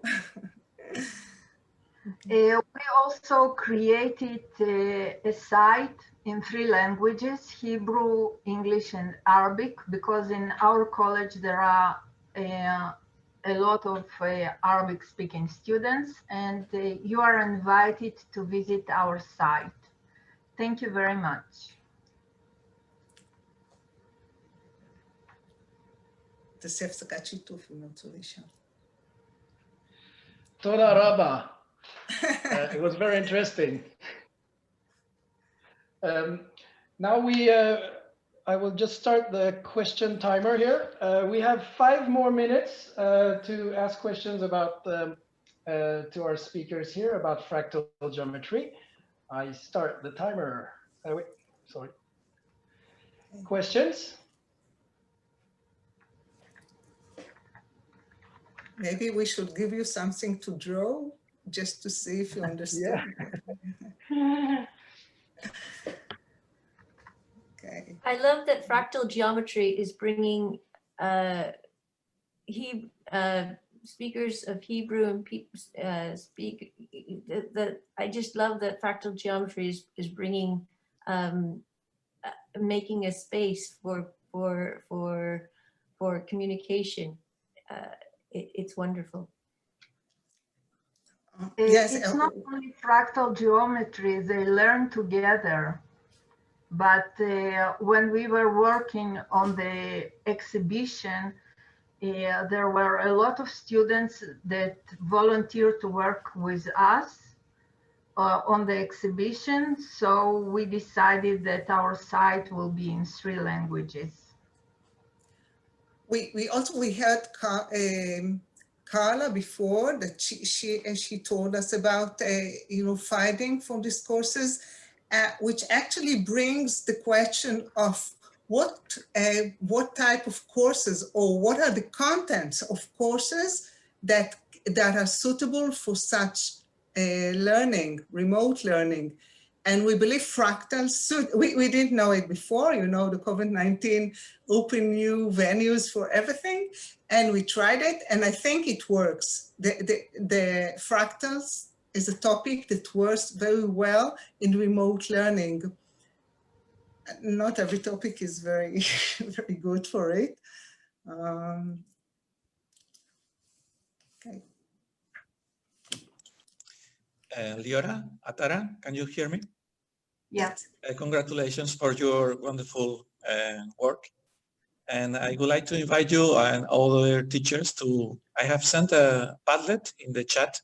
We also created a site in 3 languages, Hebrew, English, and Arabic, because in our college there are a lot of Arabic-speaking students, and you are invited to visit our site. Thank you very much. Toda Rabba. It was very interesting. Now I will just start the question timer here. We have 5 more minutes to ask questions about to our speakers here about fractal geometry. I start the timer. Wait, sorry. Questions? Maybe we should give you something to draw just to see if you understand. Yeah. Okay. I love that fractal geometry is bringing speakers of Hebrew and I just love that fractal geometry is bringing making a space for communication. It's wonderful. Yes, it's not only fractal geometry, they learn together. But when we were working on the exhibition, there were a lot of students that volunteered to work with us on the exhibition. So we decided that our site will be in 3 languages. We heard Carla before that she told us about fighting for these courses, which actually brings the question of what type of courses or what are the contents of courses that are suitable for such learning, remote learning. And we believe fractals suit. We didn't know it before, the COVID-19 opened new venues for everything, and we tried it, and I think it works. The fractals is a topic that works very well in remote learning. Not every topic is very, very good for it. Okay. Liora, Atara, can you hear me? Yes. Congratulations for your wonderful work. And I would like to invite you and all other teachers I have sent a Padlet in the chat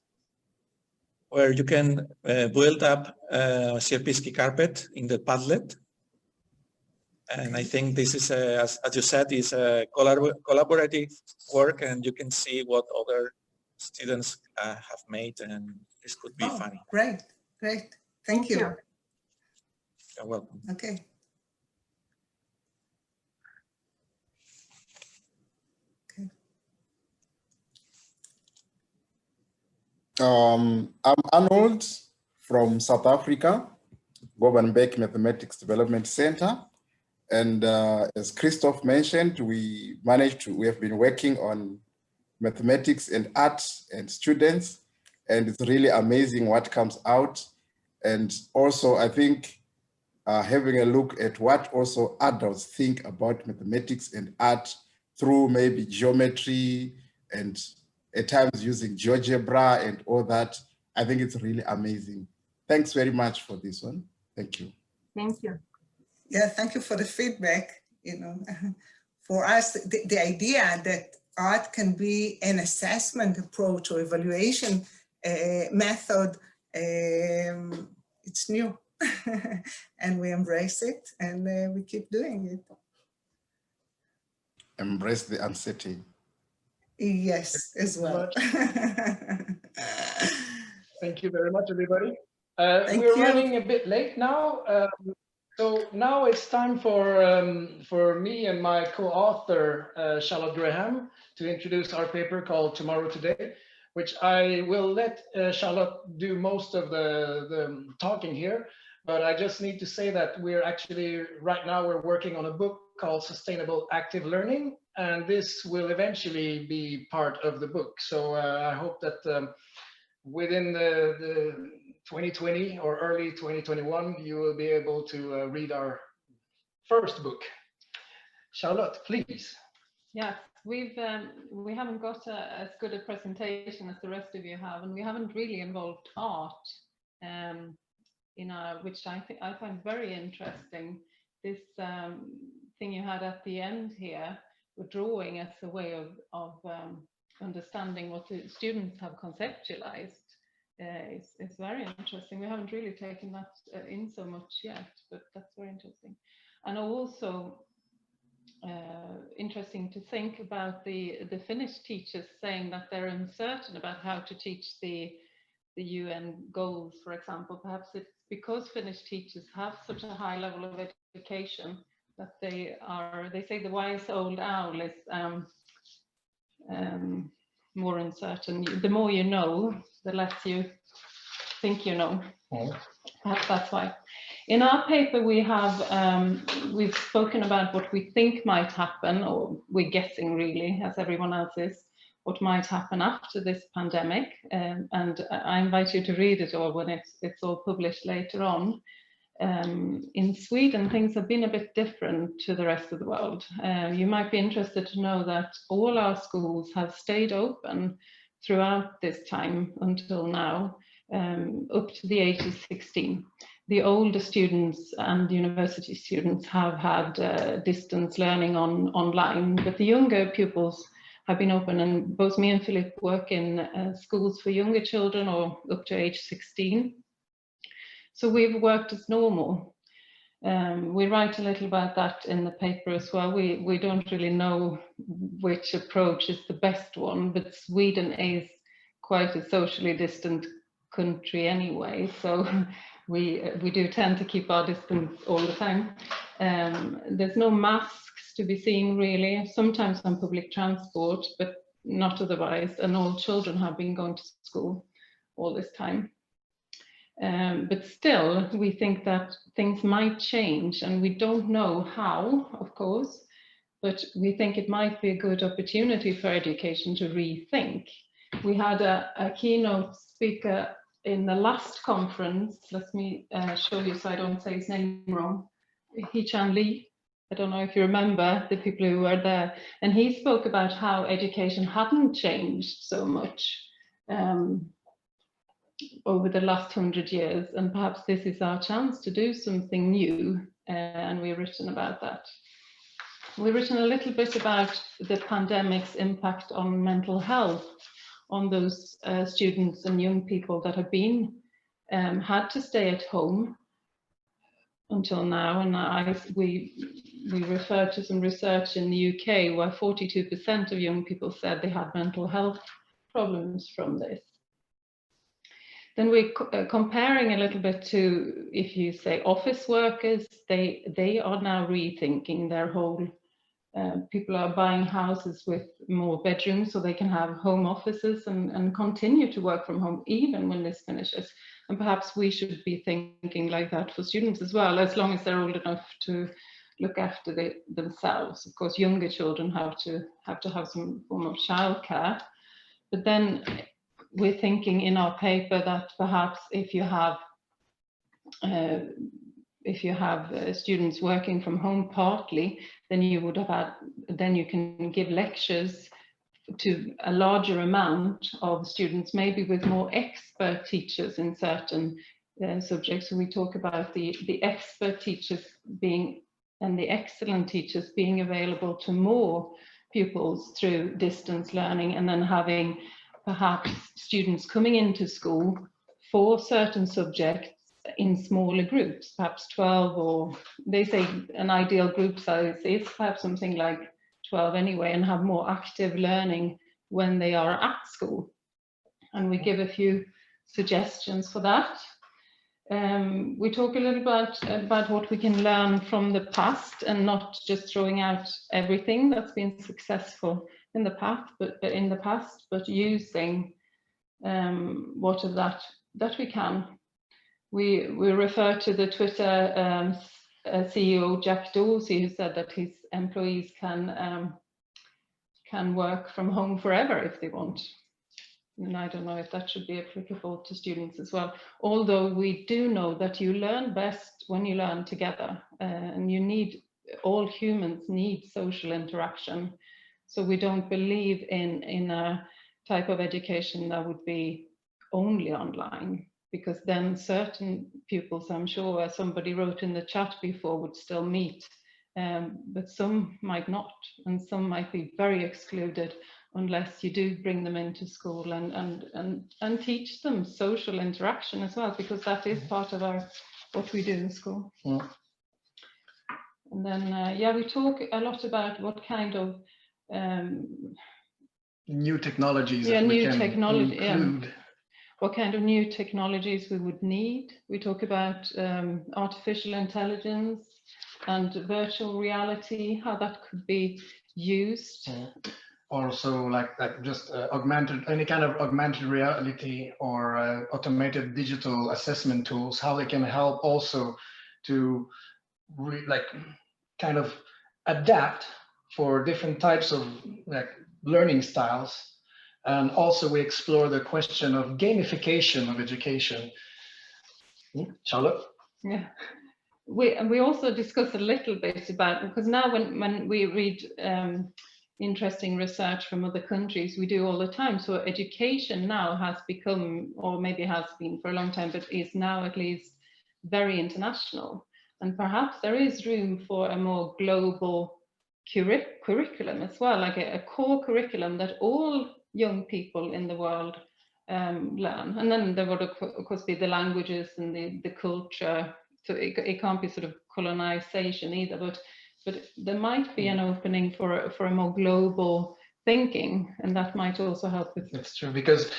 where you can build up a Sierpinski carpet in the Padlet. And I think this is, as you said, is a collaborative work, and you can see what other students have made, and this could be funny. Great, great. Thank you. You're welcome. Okay. I'm Arnold from South Africa, Govanbeck Mathematics Development Center. And as Kristof mentioned, we have been working on mathematics and arts and students, and it's really amazing what comes out. And also, I think having a look at what also adults think about mathematics and art through maybe geometry and at times using GeoGebra and all that, I think it's really amazing. Thanks very much for this one. Thank you. Thank you. Yeah, thank you for the feedback. You know, for us, the idea that art can be an assessment approach or evaluation method, it's new. And we embrace it, and we keep doing it. Embrace the uncertainty. Yes, as well. Thank you very much, everybody. Thank We're you. running a bit late now. So now it's time for me and my co-author, Charlotte Graham, to introduce our paper called Tomorrow Today, which I will let Charlotte do most of the talking here. But I just need to say that we're actually, right now, we're working on a book called Sustainable Active Learning, and this will eventually be part of the book. So I hope that within the 2020 or early 2021, you will be able to read our first book. Charlotte, please. Yes, we haven't got as good a presentation as the rest of you have, and we haven't really involved art in our, which I find very interesting. This thing you had at the end here, with drawing as a way of understanding what the students have conceptualized. It's very interesting. We haven't really taken that in so much yet, but that's very interesting. And also interesting to think about the Finnish teachers saying that they're uncertain about how to teach the UN goals, for example. Perhaps it's because Finnish teachers have such a high level of education that they say the wise old owl is more uncertain. The more you know, the less you think you know. Perhaps that's why. In our paper, we've spoken about what we think might happen, or we're guessing really, as everyone else is, what might happen after this pandemic. And I invite you to read it all when it's all published later on. In Sweden, things have been a bit different to the rest of the world. You might be interested to know that all our schools have stayed open throughout this time until now, up to the age of 16. The older students and university students have had distance learning online, but the younger pupils have been open, and both me and Philippe work in schools for younger children or up to age 16. So we've worked as normal. We write a little about that in the paper as well. We don't really know which approach is the best one, but Sweden is quite a socially distant country anyway, so we do tend to keep our distance all the time. There's no masks to be seen really, sometimes on public transport, but not otherwise, and all children have been going to school all this time. But still, we think that things might change, and we don't know how, of course, but we think it might be a good opportunity for education to rethink. We had a keynote speaker in the last conference. Let me show you so I don't say his name wrong. Hee-Chan Lee. I don't know if you remember the people who were there. And he spoke about how education hadn't changed so much over the last 100 years. And perhaps this is our chance to do something new. And we've written about that. We've written a little bit about the pandemic's impact on mental health, on those students and young people that have been had to stay at home until now. And we refer to some research in the UK where 42% of young people said they had mental health problems from this. Then we're comparing a little bit to, if you say office workers, they are now rethinking their whole, people are buying houses with more bedrooms so they can have home offices and continue to work from home even when this finishes. And perhaps we should be thinking like that for students as well, as long as they're old enough to look after themselves. Of course, younger children have to have some form of childcare, but then we're thinking in our paper that perhaps if you have students working from home partly, then you would have had, then you can give lectures to a larger amount of students, maybe with more expert teachers in certain subjects. So we talk about the expert teachers being, and the excellent teachers being available to more pupils through distance learning, and then having perhaps students coming into school for certain subjects in smaller groups, perhaps 12, or they say an ideal group size is perhaps something like 12 anyway, and have more active learning when they are at school. And we give a few suggestions for that. We talk a little about what we can learn from the past and not just throwing out everything that's been successful in the past, but using what of that we can. We refer to the Twitter CEO Jack Dorsey, who said that his employees can work from home forever if they want. And I don't know if that should be applicable to students as well. Although we do know that you learn best when you learn together, and all humans need social interaction. So we don't believe in a type of education that would be only online, because then certain pupils, I'm sure, as somebody wrote in the chat before, would still meet, but some might not, and some might be very excluded unless you do bring them into school and teach them social interaction as well, because that is part of what we do in school. Yeah. And then, yeah, we talk a lot about what kind of new technologies that we can include. What kind of new technologies we would need. We talk about artificial intelligence and virtual reality, how that could be used. Also, like just any kind of augmented reality or automated digital assessment tools, how they can help also to kind of adapt for different types of learning styles. And also we explore the question of gamification of education. Charlotte? Yeah, we also discuss a little bit about, because now when we read interesting research from other countries, we do all the time. So education now has become, or maybe has been for a long time, but is now at least very international. And perhaps there is room for a more global curriculum as well, like a core curriculum that all young people in the world learn. And then there would of course be the languages and the culture. So it can't be sort of colonization either, but there might be an opening for a more global thinking, and that might also help with. It's true, because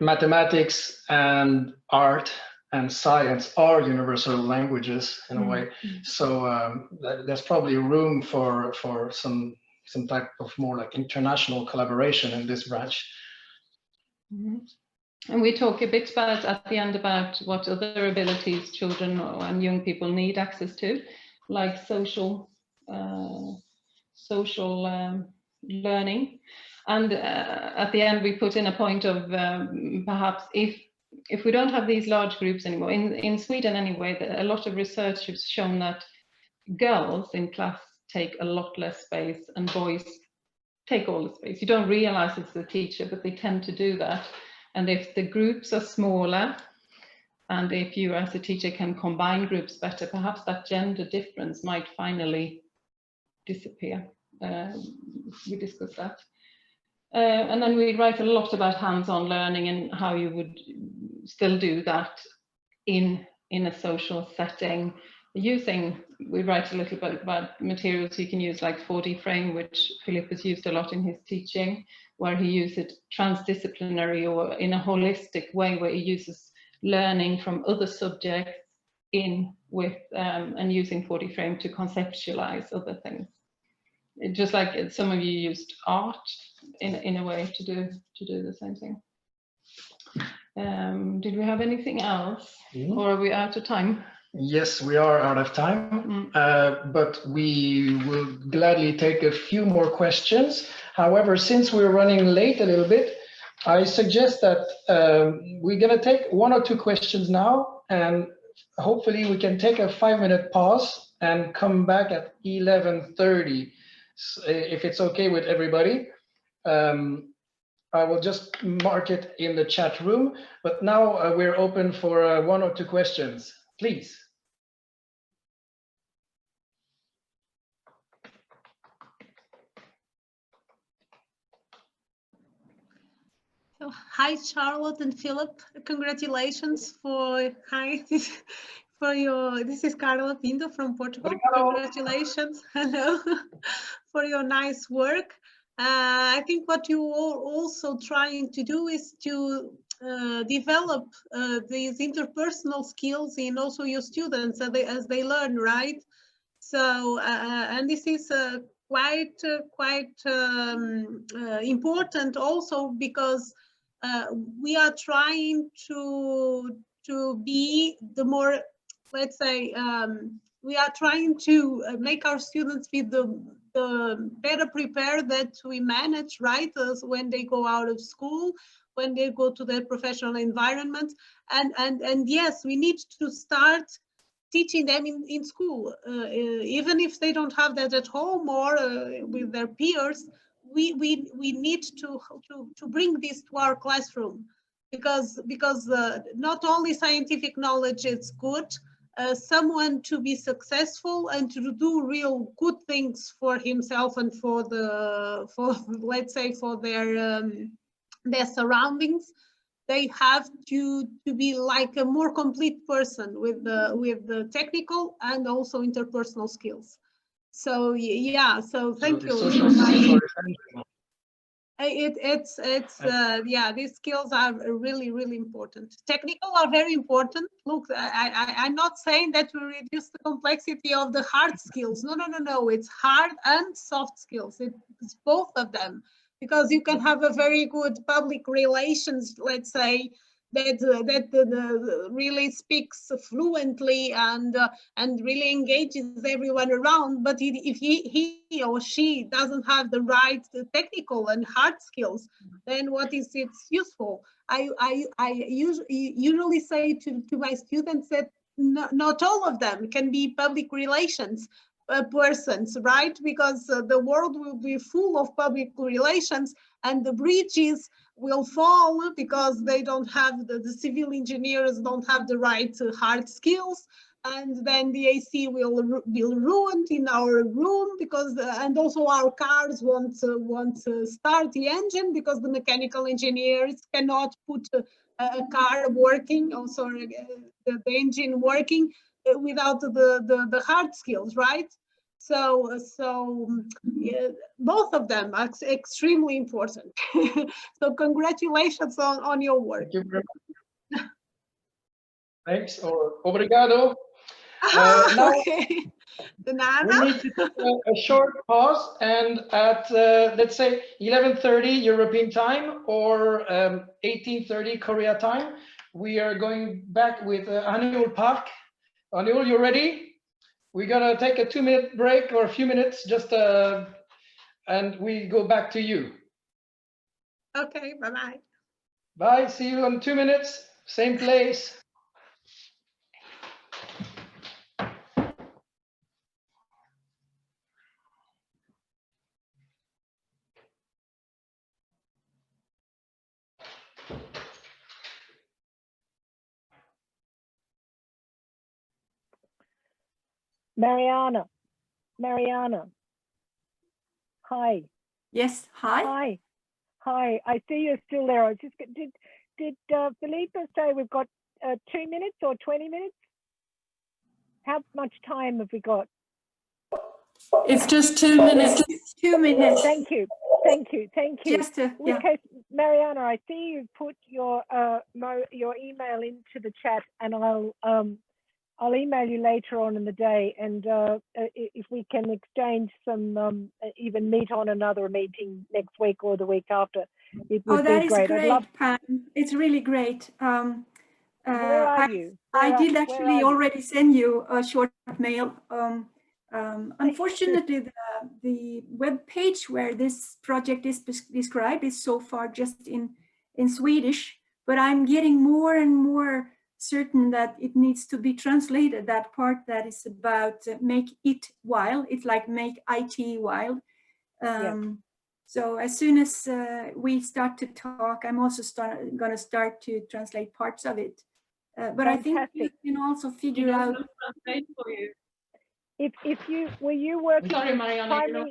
mathematics and art and science are universal languages in a way. So there's probably room for some type of more like international collaboration in this branch. And we talk a bit about at the end about what other abilities children and young people need access to, like social learning. And at the end we put in a point of perhaps if we don't have these large groups anymore, in Sweden anyway, a lot of research has shown that girls in class take a lot less space and boys take all the space. You don't realize it's the teacher, but they tend to do that. And if the groups are smaller, and if you as a teacher can combine groups better, perhaps that gender difference might finally disappear. We discussed that. And then we write a lot about hands-on learning and how you would still do that in a social setting. We write a little bit about materials you can use, like 4D frame, which Philippe has used a lot in his teaching, where he uses transdisciplinary or in a holistic way, where he uses learning from other subjects in with and using 40 frame to conceptualize other things. Just like some of you used art in a way to do the same thing. Did we have anything else, or are we out of time? Yes, we are out of time, but we will gladly take a few more questions. However, since we're running late a little bit, I suggest that we're going to take 1 or 2 questions now, and hopefully we can take a 5-minute pause and come back at 11:30, if it's okay with everybody. I will just mark it in the chat room, but now we're open for 1 or 2 questions, please. So, hi, Charlotte and Philip. Congratulations for this is Carla Pinto from Portugal. Congratulations, hello, for your nice work. I think what you are also trying to do is to develop these interpersonal skills in also your students as they learn, right? So, and this is quite important also because we are trying to be the more, let's say, we are trying to make our students be the better prepared that we manage, right? When they go out of school, when they go to their professional environment, and yes, we need to start teaching them in school, even if they don't have that at home or with their peers. We need to bring this to our classroom because not only scientific knowledge is good, someone to be successful and to do real good things for himself and for let's say for their surroundings, they have to be like a more complete person with the technical and also interpersonal skills. So yeah, so thank you. Yeah, these skills are really important. Technical are very important. Look, I'm not saying that we reduce the complexity of the hard skills. No. It's hard and soft skills. It's both of them, because you can have a very good public relations, let's say, that really speaks fluently and really engages everyone around. But if he or she doesn't have the right technical and hard skills, then what is its useful? I usually say to my students that not all of them can be public relations persons, right? Because the world will be full of public relations and the bridges will fall because they don't have the civil engineers don't have the right hard skills, and then the AC will be ruined in our room because and also our cars won't start the engine because the mechanical engineers cannot put a car working, the engine working without the hard skills, right? So yeah, both of them are extremely important. So congratulations on your work. Thank you very much. Thanks, or obrigado. Now okay. we need to take a short pause, and at let's say 11:30 European time or 18:30 Korea time, we are going back with Haneul Park. Haneul, you ready? We're gonna take a 2-minute break or a few minutes, just and we go back to you. Okay, bye-bye. Bye, see you in 2 minutes, same place. Mariana. Hi. Yes, hi. Hi, I see you're still there. I just did Philippe say we've got 2 minutes or 20 minutes? How much time have we got? It's just 2 minutes. 2 minutes. Thank you. Thank you, thank you. Just In which case, Mariana, I see you put your email into the chat, and I'll email you later on in the day, and if we can exchange some, even meet on another meeting next week or the week after, it would that be is great. great, Pam. It's really great. Where are you? I did actually already send you a short mail. Unfortunately, the web page where this project is described is so far just in Swedish, but I'm getting more and more certain that it needs to be translated, that part that is about make it wild. It's like make IT wild. So as soon as we start to talk, I'm also going to start to translate parts of it. But I think you can also figure out. If you were you working Sorry, with Mariana,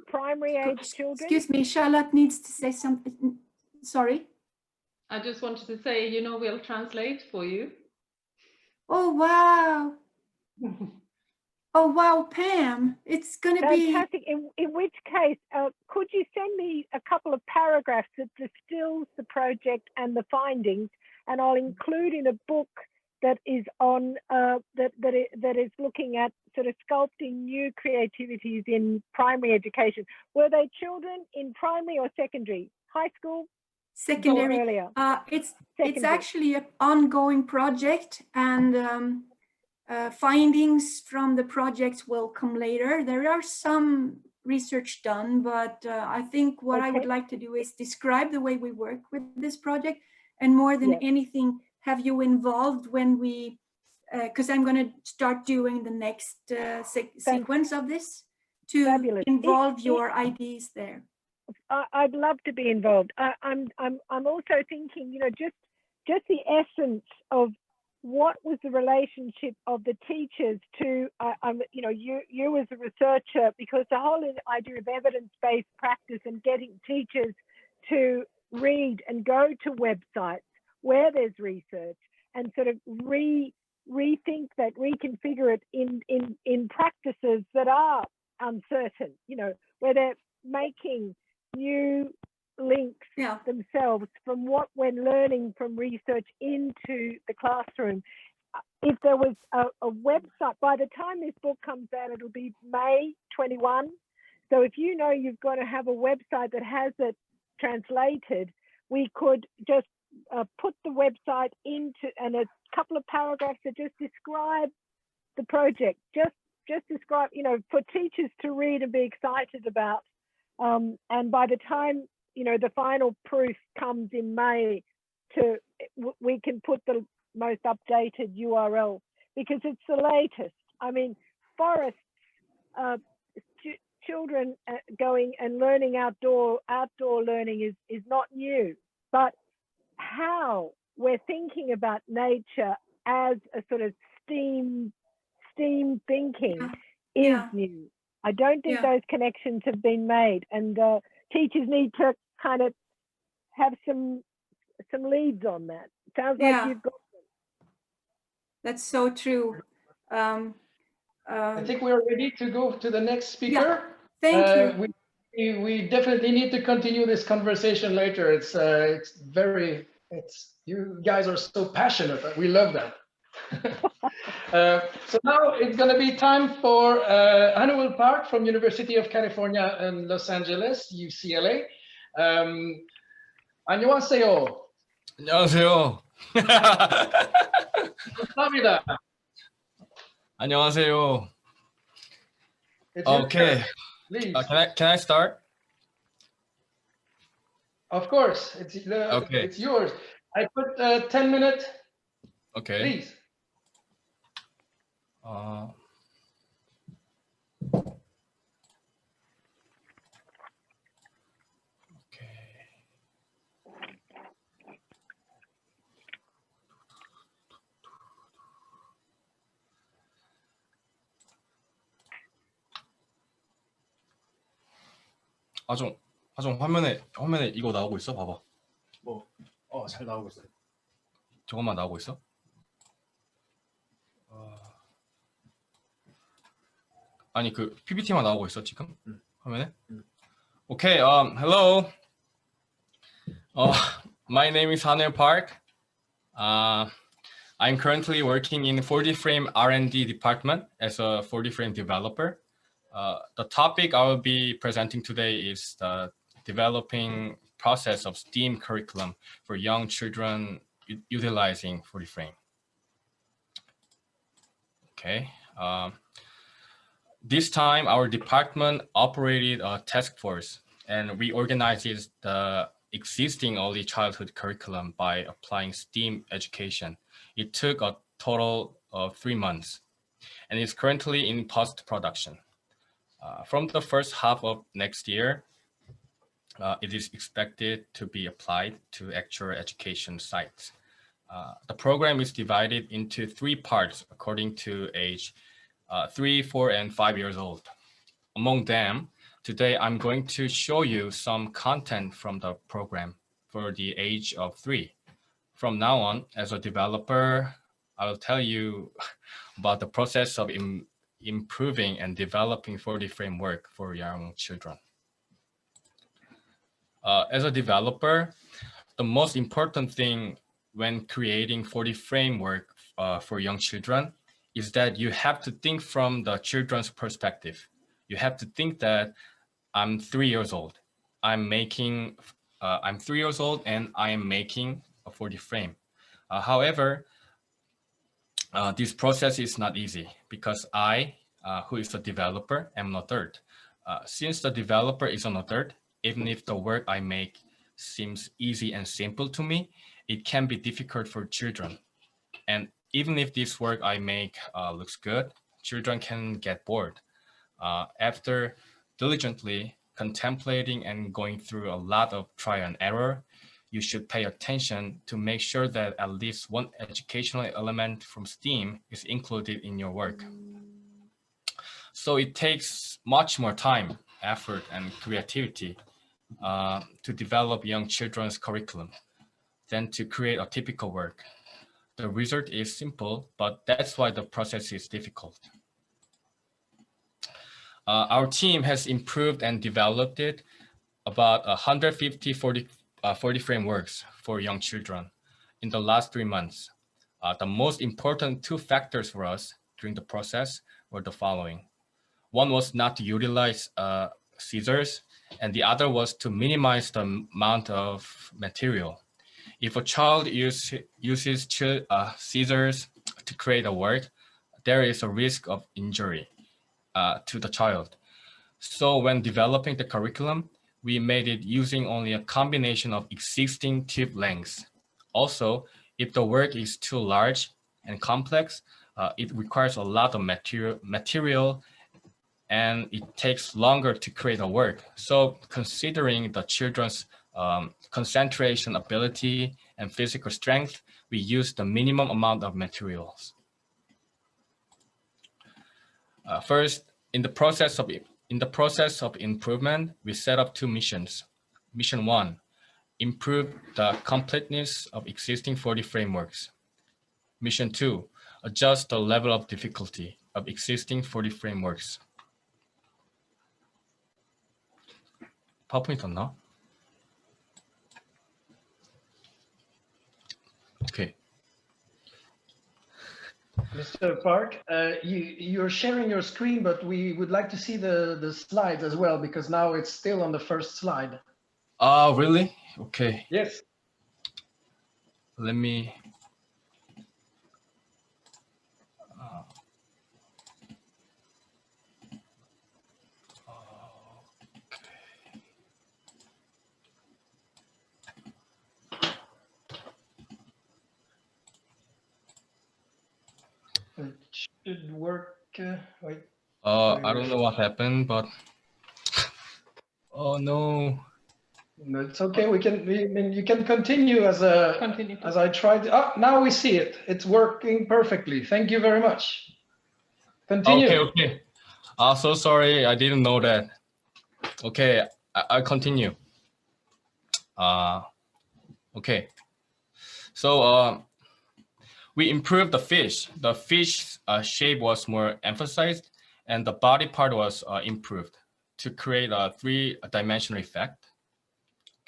primary age children? Excuse me, Charlotte needs to say something. Sorry. I just wanted to say, we'll translate for you. Oh wow! Oh wow, Pam! It's going to be fantastic. In which case, could you send me a couple of paragraphs that distills the project and the findings, and I'll include in a book that is on that is looking at sort of sculpting new creativities in primary education. Were they children in primary or secondary? High school? Secondary. Earlier. It's actually an ongoing project, and findings from the project will come later. There are some research done, but I think what I would like to do is describe the way we work with this project, and more than anything, have you involved when we, because I'm going to start doing the next sequence of this to involve your ideas there. I'd love to be involved. I'm also thinking, just the essence of what was the relationship of the teachers to, you as a researcher, because the whole idea of evidence-based practice and getting teachers to read and go to websites where there's research and sort of rethink that, reconfigure it in practices that are uncertain, where they're making new links themselves from what we're learning from research into the classroom. If there was a website, by the time this book comes out, it'll be May 21. So if you've got to have a website that has it translated, we could just put the website into, and a couple of paragraphs that just describe the project, just describe, for teachers to read and be excited about. And by the time, the final proof comes in May, we can put the most updated URL, because it's the latest. I mean, forests, children going and learning outdoor learning is not new, but how we're thinking about nature as a sort of STEAM thinking is new. I don't think those connections have been made, and teachers need to kind of have some leads on that. Sounds like you've got them. That's so true. I think we're ready to go to the next speaker. Thank you. We definitely need to continue this conversation later. You guys are so passionate. We love that. So now it's going to be time for Haneul Park from University of California in Los Angeles, UCLA. 안녕하세요. 안녕하세요. 감사합니다. 안녕하세요. Okay. Can I start? Of course, it's yours. I put 10 minutes. Okay. Please. 하정 화면에 이거 나오고 있어? 봐봐. 잘 나오고 있어. 저것만 나오고 있어? 아니 그 PPT만 나오고 있어 지금? 화면에? Okay, hello. My name is Haneul Park. I'm currently working in 4D frame R&D department as a 4D frame developer. The topic I will be presenting today is the developing process of STEAM curriculum for young children utilizing 4D frame. Okay. This time our department operated a task force and reorganized the existing early childhood curriculum by applying STEAM education. It took a total of 3 months and is currently in post-production. From the first half of next year, it is expected to be applied to actual education sites. The program is divided into 3 parts according to age 3, 4, and 5 years old. Among them, today I'm going to show you some content from the program for the age of 3. From now on, as a developer, I will tell you about the process of improving and developing 4D framework for young children. As a developer, the most important thing when creating 4D framework for young children is that you have to think from the children's perspective. You have to think that I'm 3 years old. I'm 3 years old and I am making a 4D frame. However, this process is not easy because I, who is a developer, am an adult. Since the developer is an adult, even if the work I make seems easy and simple to me, it can be difficult for children. And even if this work I make looks good, children can get bored. After diligently contemplating and going through a lot of trial and error, you should pay attention to make sure that at least one educational element from STEAM is included in your work. So it takes much more time, effort, and creativity to develop young children's curriculum than to create a typical work. The result is simple, but that's why the process is difficult. Our team has improved and developed it about 150 4D frameworks for young children in the last 3 months. The most important 2 factors for us during the process were the following. One was not to utilize scissors, and the other was to minimize the amount of material. If a child uses scissors to create a work, there is a risk of injury to the child. So when developing the curriculum, we made it using only a combination of existing tube lengths. Also, if the work is too large and complex, it requires a lot of material and it takes longer to create a work. So considering the children's concentration ability and physical strength, we use the minimum amount of materials. First, in the process of improvement, we set up 2 missions. Mission 1, improve the completeness of existing 4D frameworks. Mission 2, adjust the level of difficulty of existing 4D frameworks. PowerPoint 없나? Okay. Mr. Park, you're sharing your screen, but we would like to see the slides as well, because now it's still on the first slide. Oh, really? Okay. Yes. Let me... It should work. Wait. I don't know what happened, but oh no. No, it's okay. You can continue as I tried. Oh, now we see it. It's working perfectly. Thank you very much. Continue. Okay. So sorry, I didn't know that. Okay, I'll continue. Okay. So we improved the fish. The fish shape was more emphasized and the body part was improved to create a three-dimensional effect.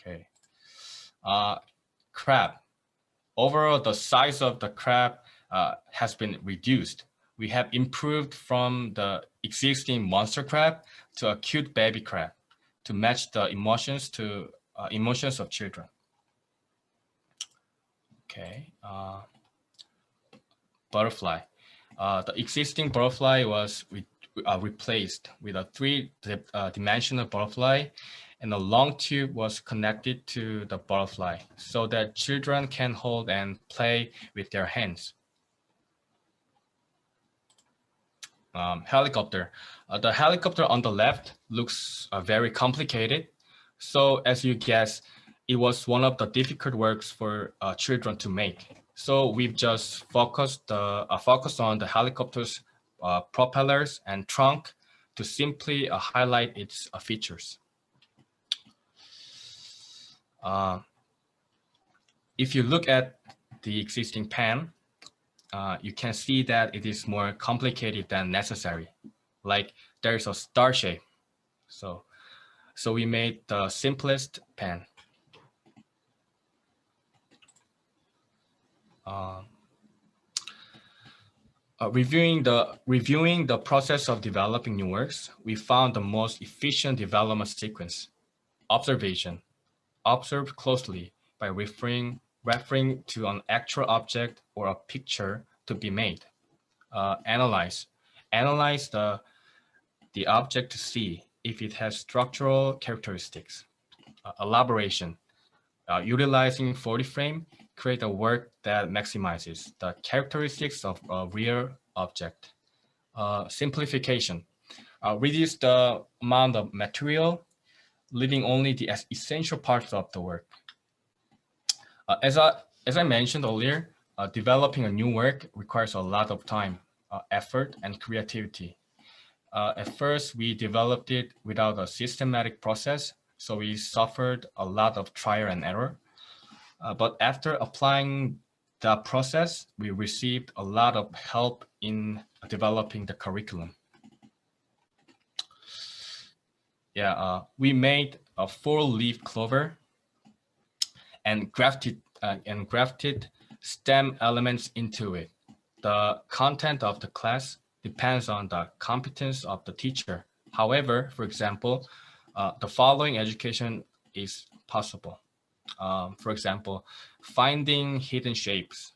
Okay. Crab. Overall, the size of the crab has been reduced. We have improved from the existing monster crab to a cute baby crab to match the emotions of children. Okay. Butterfly. The existing butterfly was replaced with a three-dimensional butterfly, and a long tube was connected to the butterfly so that children can hold and play with their hands. Helicopter. The helicopter on the left looks very complicated. So as you guess, it was one of the difficult works for children to make. So we've just focused on the helicopter's propellers and trunk to simply highlight its features. If you look at the existing pen, you can see that it is more complicated than necessary. Like there's a star shape. So we made the simplest pen. Reviewing the process of developing new works, we found the most efficient development sequence: observation. Observe closely by referring to an actual object or a picture to be made. Analyze the object to see if it has structural characteristics. Elaboration. Utilizing 40 frame, create a work that maximizes the characteristics of a real object. Simplification. Reduce the amount of material, leaving only the essential parts of the work. As I mentioned earlier, developing a new work requires a lot of time, effort, and creativity. At first, we developed it without a systematic process, so we suffered a lot of trial and error. But after applying the process, we received a lot of help in developing the curriculum. Yeah, we made a 4-leaf clover and grafted STEM elements into it. The content of the class depends on the competence of the teacher. However, for example, the following education is possible. For example, finding hidden shapes.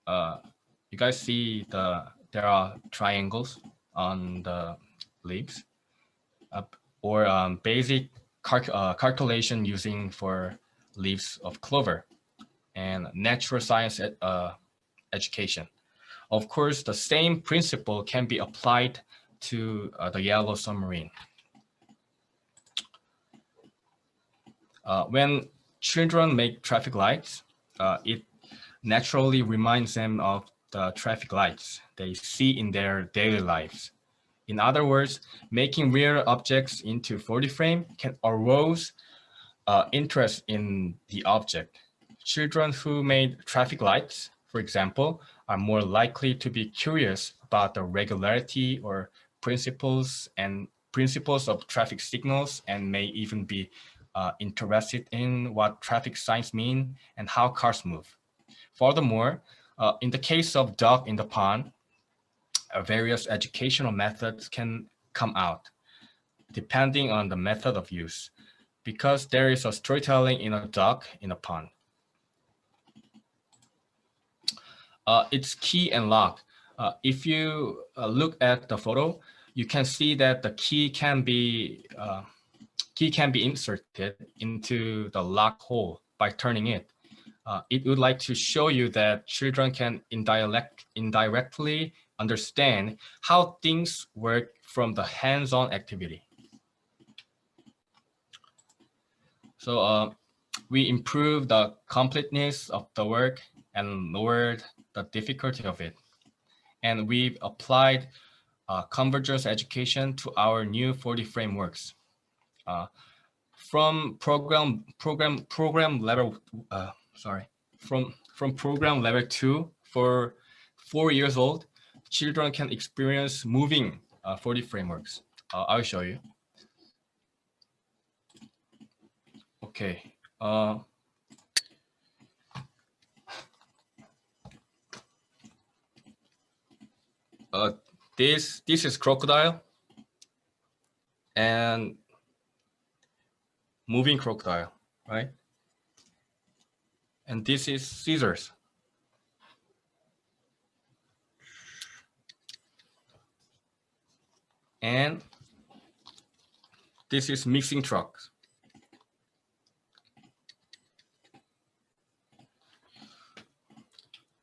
You guys see there are triangles on the leaves, or basic calculation using for leaves of clover, and natural science education. Of course, the same principle can be applied to the yellow submarine. When children make traffic lights, it naturally reminds them of the traffic lights they see in their daily lives. In other words, making real objects into 40 frame can arouse interest in the object. Children who made traffic lights, for example, are more likely to be curious about the regularity or principles of traffic signals, and may even be interested in what traffic signs mean and how cars move. Furthermore, in the case of dog in the pond, various educational methods can come out, depending on the method of use, because there is a storytelling in a dog in a pond. It's key and lock. If you look at the photo, you can see that the key can be inserted into the lock hole by turning it. It would like to show you that children can indirectly understand how things work from the hands-on activity. So we improved the completeness of the work and lowered the difficulty of it. And we've applied convergence education to our new 40 frameworks. From program level, from program level 2 for 4 years old, children can experience moving 40 frameworks. I'll show you. Okay. This is crocodile and moving crocodile, right? And this is scissors. And this is mixing trucks.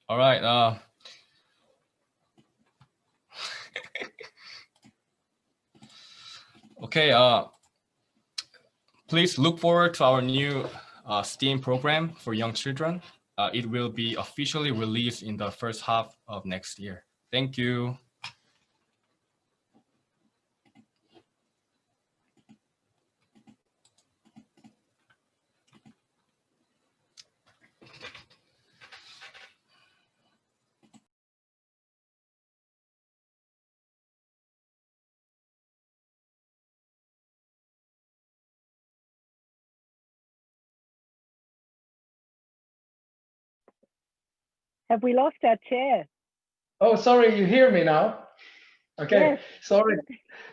All right. Okay. Please look forward to our new STEAM program for young children. It will be officially released in the first half of next year. Thank you. Have we lost our chair? Oh, sorry, you hear me now? Okay, Yes. sorry.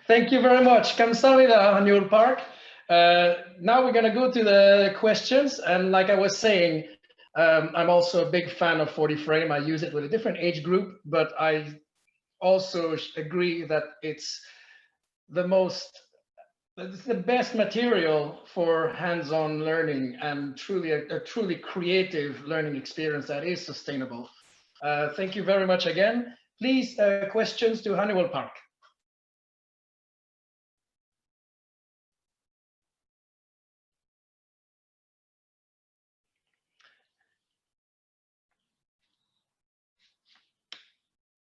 Thank you very much. Kamsahamnida, Haneul Park. Now we're going to go to the questions. And like I was saying, I'm also a big fan of 40 frame. I use it with a different age group, but I also agree that it's the best material for hands-on learning and truly a truly creative learning experience that is sustainable. Thank you very much again. Please, questions to Haneul Park.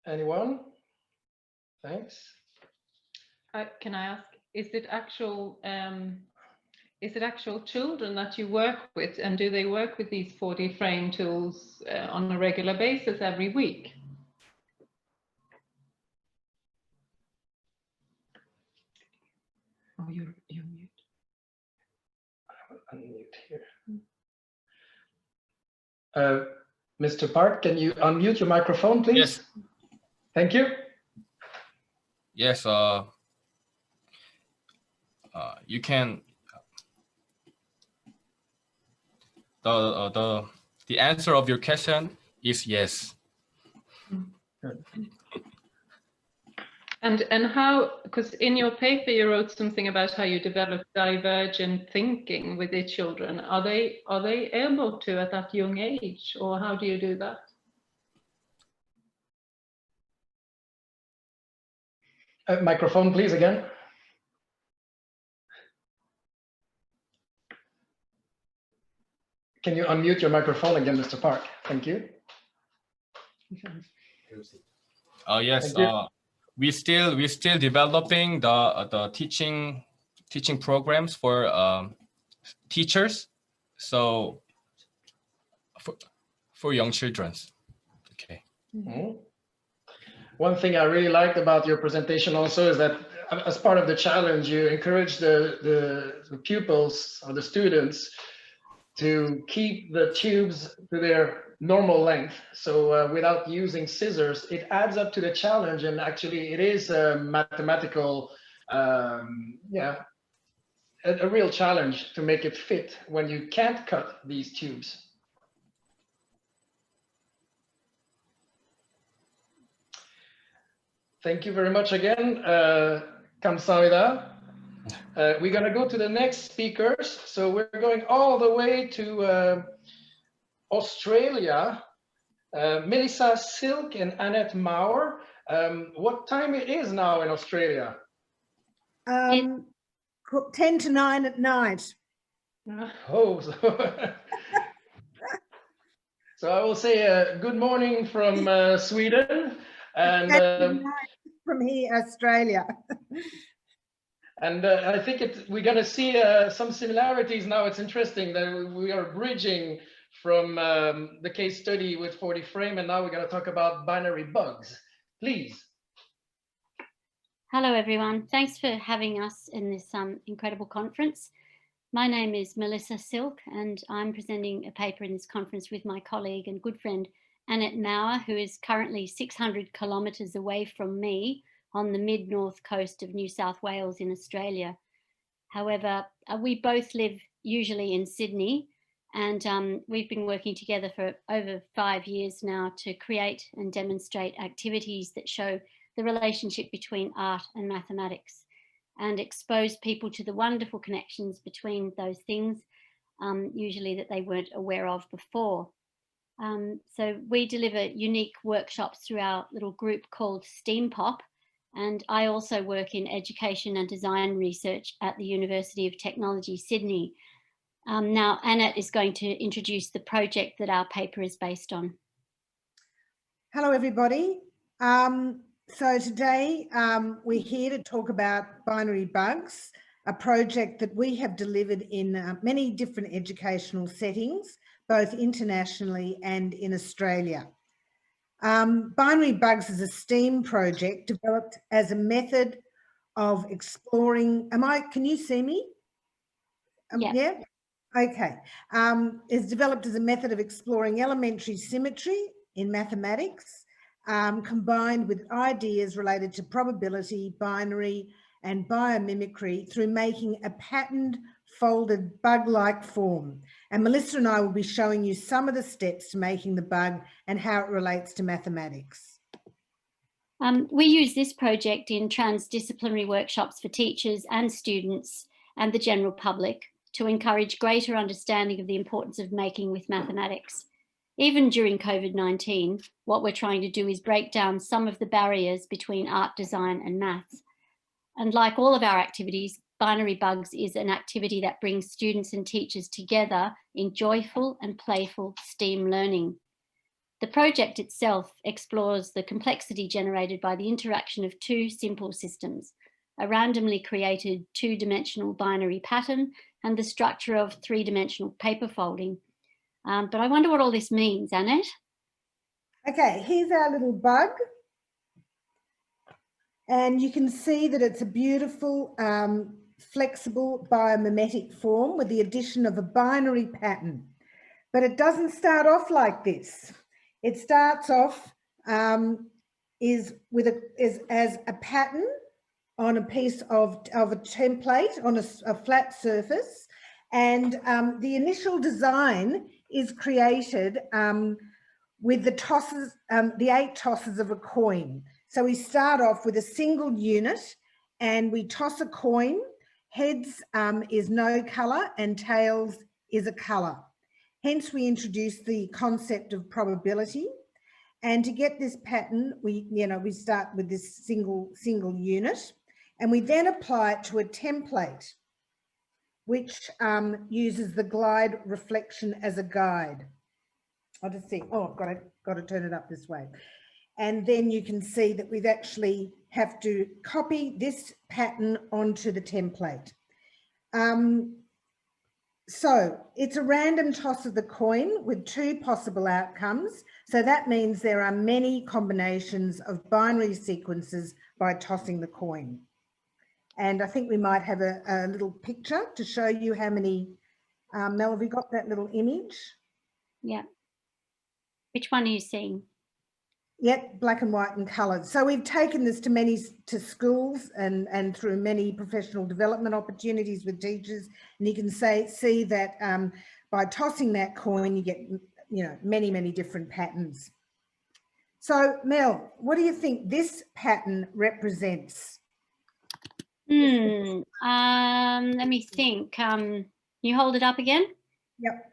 Anyone? Thanks. Can I ask, is it actual children that you work with, and do they work with these 40 frame tools on a regular basis every week? Oh, you're mute. Unmute here. Mr. Park, can you unmute your microphone, please? Yes. Thank you. Yes. You can. The answer of your question is yes. And how, because in your paper you wrote something about how you develop divergent thinking with your children. Are they able to at that young age, or how do you do that? Microphone, please, again. Can you unmute your microphone again, Mr. Park? Thank you. Yes. We still developing the teaching programs for teachers. So for young children. Okay. Mm-hmm. One thing I really liked about your presentation also is that as part of the challenge, you encourage the pupils or the students to keep the tubes to their normal length. So without using scissors, it adds up to the challenge, and actually it is a mathematical, a real challenge to make it fit when you can't cut these tubes. Thank you very much again, Kamsahamnida. We're going to go to the next speakers. So we're going all the way to Australia. Melisa Silk and Anete Maurer. What time it is now in Australia? 10 to 9 at night. Oh, so I will say good morning from Sweden. And from here, Australia. And I think we're going to see some similarities now. It's interesting that we are bridging from the case study with 40 frame, and now we're going to talk about binary bugs. Please. Hello, everyone. Thanks for having us in this incredible conference. My name is Melisa Silk, and I'm presenting a paper in this conference with my colleague and good friend Anete, who is currently 600 kilometres away from me on the mid-north coast of New South Wales in Australia. However, we both live usually in Sydney, and we've been working together for over 5 years now to create and demonstrate activities that show the relationship between art and mathematics and expose people to the wonderful connections between those things, usually that they weren't aware of before. So we deliver unique workshops through our little group called STEAM Pop, and I also work in education and design research at the University of Technology, Sydney. Now, Anete is going to introduce the project that our paper is based on. Hello, everybody. So today we're here to talk about binary bugs, a project that we have delivered in many different educational settings, both internationally and in Australia. Binary bugs is a STEAM project developed as a method of exploring, can you see me? Yeah? Okay. It's developed as a method of exploring elementary symmetry in mathematics, combined with ideas related to probability, binary, and biomimicry through making a patterned, folded bug-like form. And Melisa and I will be showing you some of the steps to making the bug and how it relates to mathematics. We use this project in transdisciplinary workshops for teachers and students and the general public to encourage greater understanding of the importance of making with mathematics. Even during COVID-19, what we're trying to do is break down some of the barriers between art, design and maths. And like all of our activities, Binary Bugs is an activity that brings students and teachers together in joyful and playful STEAM learning. The project itself explores the complexity generated by the interaction of two simple systems, a randomly created two-dimensional binary pattern and the structure of three-dimensional paper folding. But I wonder what all this means, Anete? Okay, here's our little bug. And you can see that it's a beautiful, flexible biomimetic form with the addition of a binary pattern. But it doesn't start off like this. It starts off as a pattern on a piece of a template on a flat surface. And the initial design is created with the tosses, the 8 tosses of a coin. So we start off with a single unit and we toss a coin. Heads is no colour and tails is a colour. Hence we introduce the concept of probability. And to get this pattern, we start with this single unit and we then apply it to a template, which uses the glide reflection as a guide. I'll just see, oh, I've got to turn it up this way. And then you can see that we've actually have to copy this pattern onto the template. So it's a random toss of the coin with 2 possible outcomes. So that means there are many combinations of binary sequences by tossing the coin. And I think we might have a little picture to show you how many. Mel, have we got that little image? Yeah. Which one are you seeing? Yep, black and white and coloured. So we've taken this to schools and through many professional development opportunities with teachers, and you can see that by tossing that coin, you get many different patterns. So Mel, what do you think this pattern represents? Let me think. Can you hold it up again? Yep.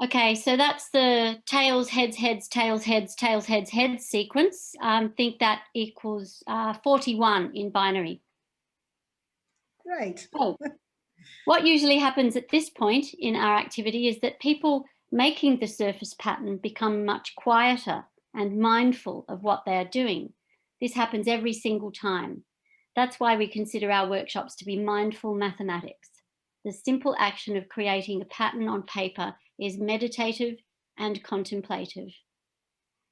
Okay, so that's the tails, heads, heads, tails, heads, tails, heads, heads sequence. Think that equals 41 in binary. Great. So, what usually happens at this point in our activity is that people making the surface pattern become much quieter and mindful of what they are doing. This happens every single time. That's why we consider our workshops to be mindful mathematics. The simple action of creating a pattern on paper is meditative and contemplative.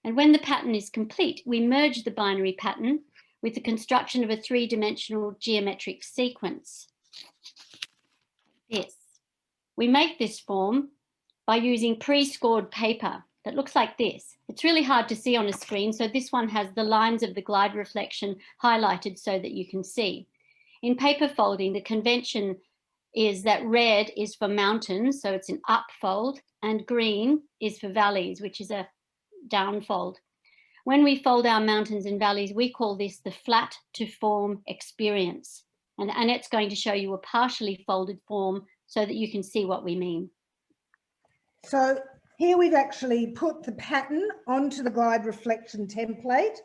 And when the pattern is complete, we merge the binary pattern with the construction of a 3-dimensional geometric sequence. This. We make this form by using pre-scored paper that looks like this. It's really hard to see on a screen, so this one has the lines of the glide reflection highlighted so that you can see. In paper folding, the convention is that red is for mountains, so it's an up fold, and green is for valleys, which is a down fold. When we fold our mountains and valleys, we call this the flat to form experience. And Anette's going to show you a partially folded form so that you can see what we mean. So here we've actually put the pattern onto the glide reflection template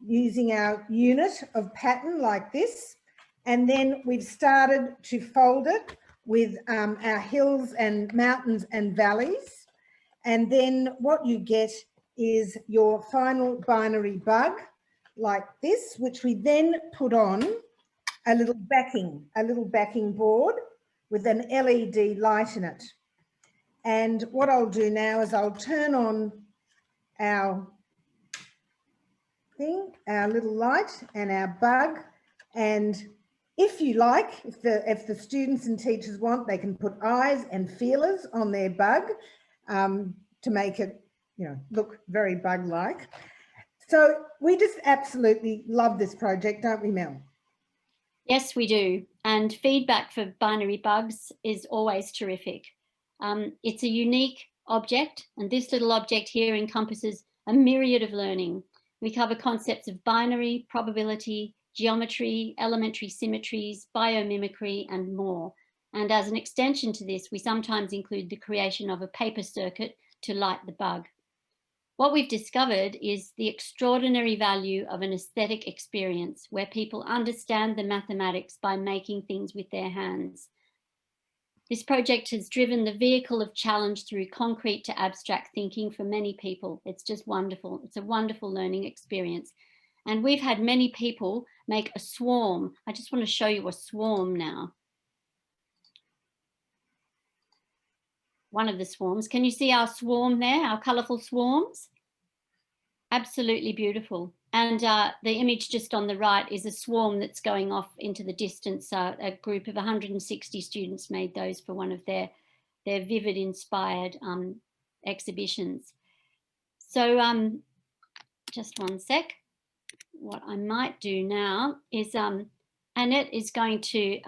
using our unit of pattern like this. And then we've started to fold it with our hills and mountains and valleys. And then what you get is your final binary bug like this, which we then put on a little backing board with an LED light in it. And what I'll do now is I'll turn on our thing, our little light and our bug. And if you like, if the students and teachers want, they can put eyes and feelers on their bug to make it, you know, look very bug-like. So we just absolutely love this project, don't we, Mel? Yes, we do. And feedback for binary bugs is always terrific. It's a unique object, and this little object here encompasses a myriad of learning. We cover concepts of binary, probability, geometry, elementary symmetries, biomimicry, and more. And as an extension to this, we sometimes include the creation of a paper circuit to light the bug. What we've discovered is the extraordinary value of an aesthetic experience where people understand the mathematics by making things with their hands. This project has driven the vehicle of challenge through concrete to abstract thinking for many people. It's just wonderful. It's a wonderful learning experience. And we've had many people make a swarm. I just want to show you a swarm now. One of the swarms. Can you see our swarm there, our colourful swarms? Absolutely beautiful. And the image just on the right is a swarm that's going off into the distance. A group of 160 students made those for one of their vivid inspired exhibitions. So just one sec. What I might do now is Anete is going to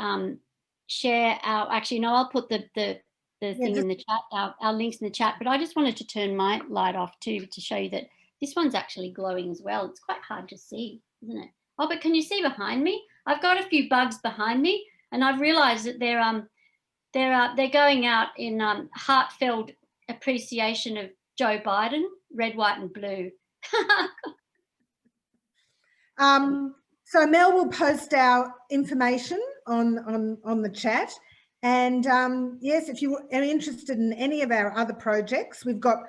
share our, actually no, I'll put the thing in the chat, our links in the chat, but I just wanted to turn my light off too to show you that this one's actually glowing as well. It's quite hard to see, isn't it? Oh, but can you see behind me? I've got a few bugs behind me, and I've realised that they're going out in heartfelt appreciation of Joe Biden, red, white, and blue. So Mel will post our information on the chat. And yes, if you are interested in any of our other projects, we've got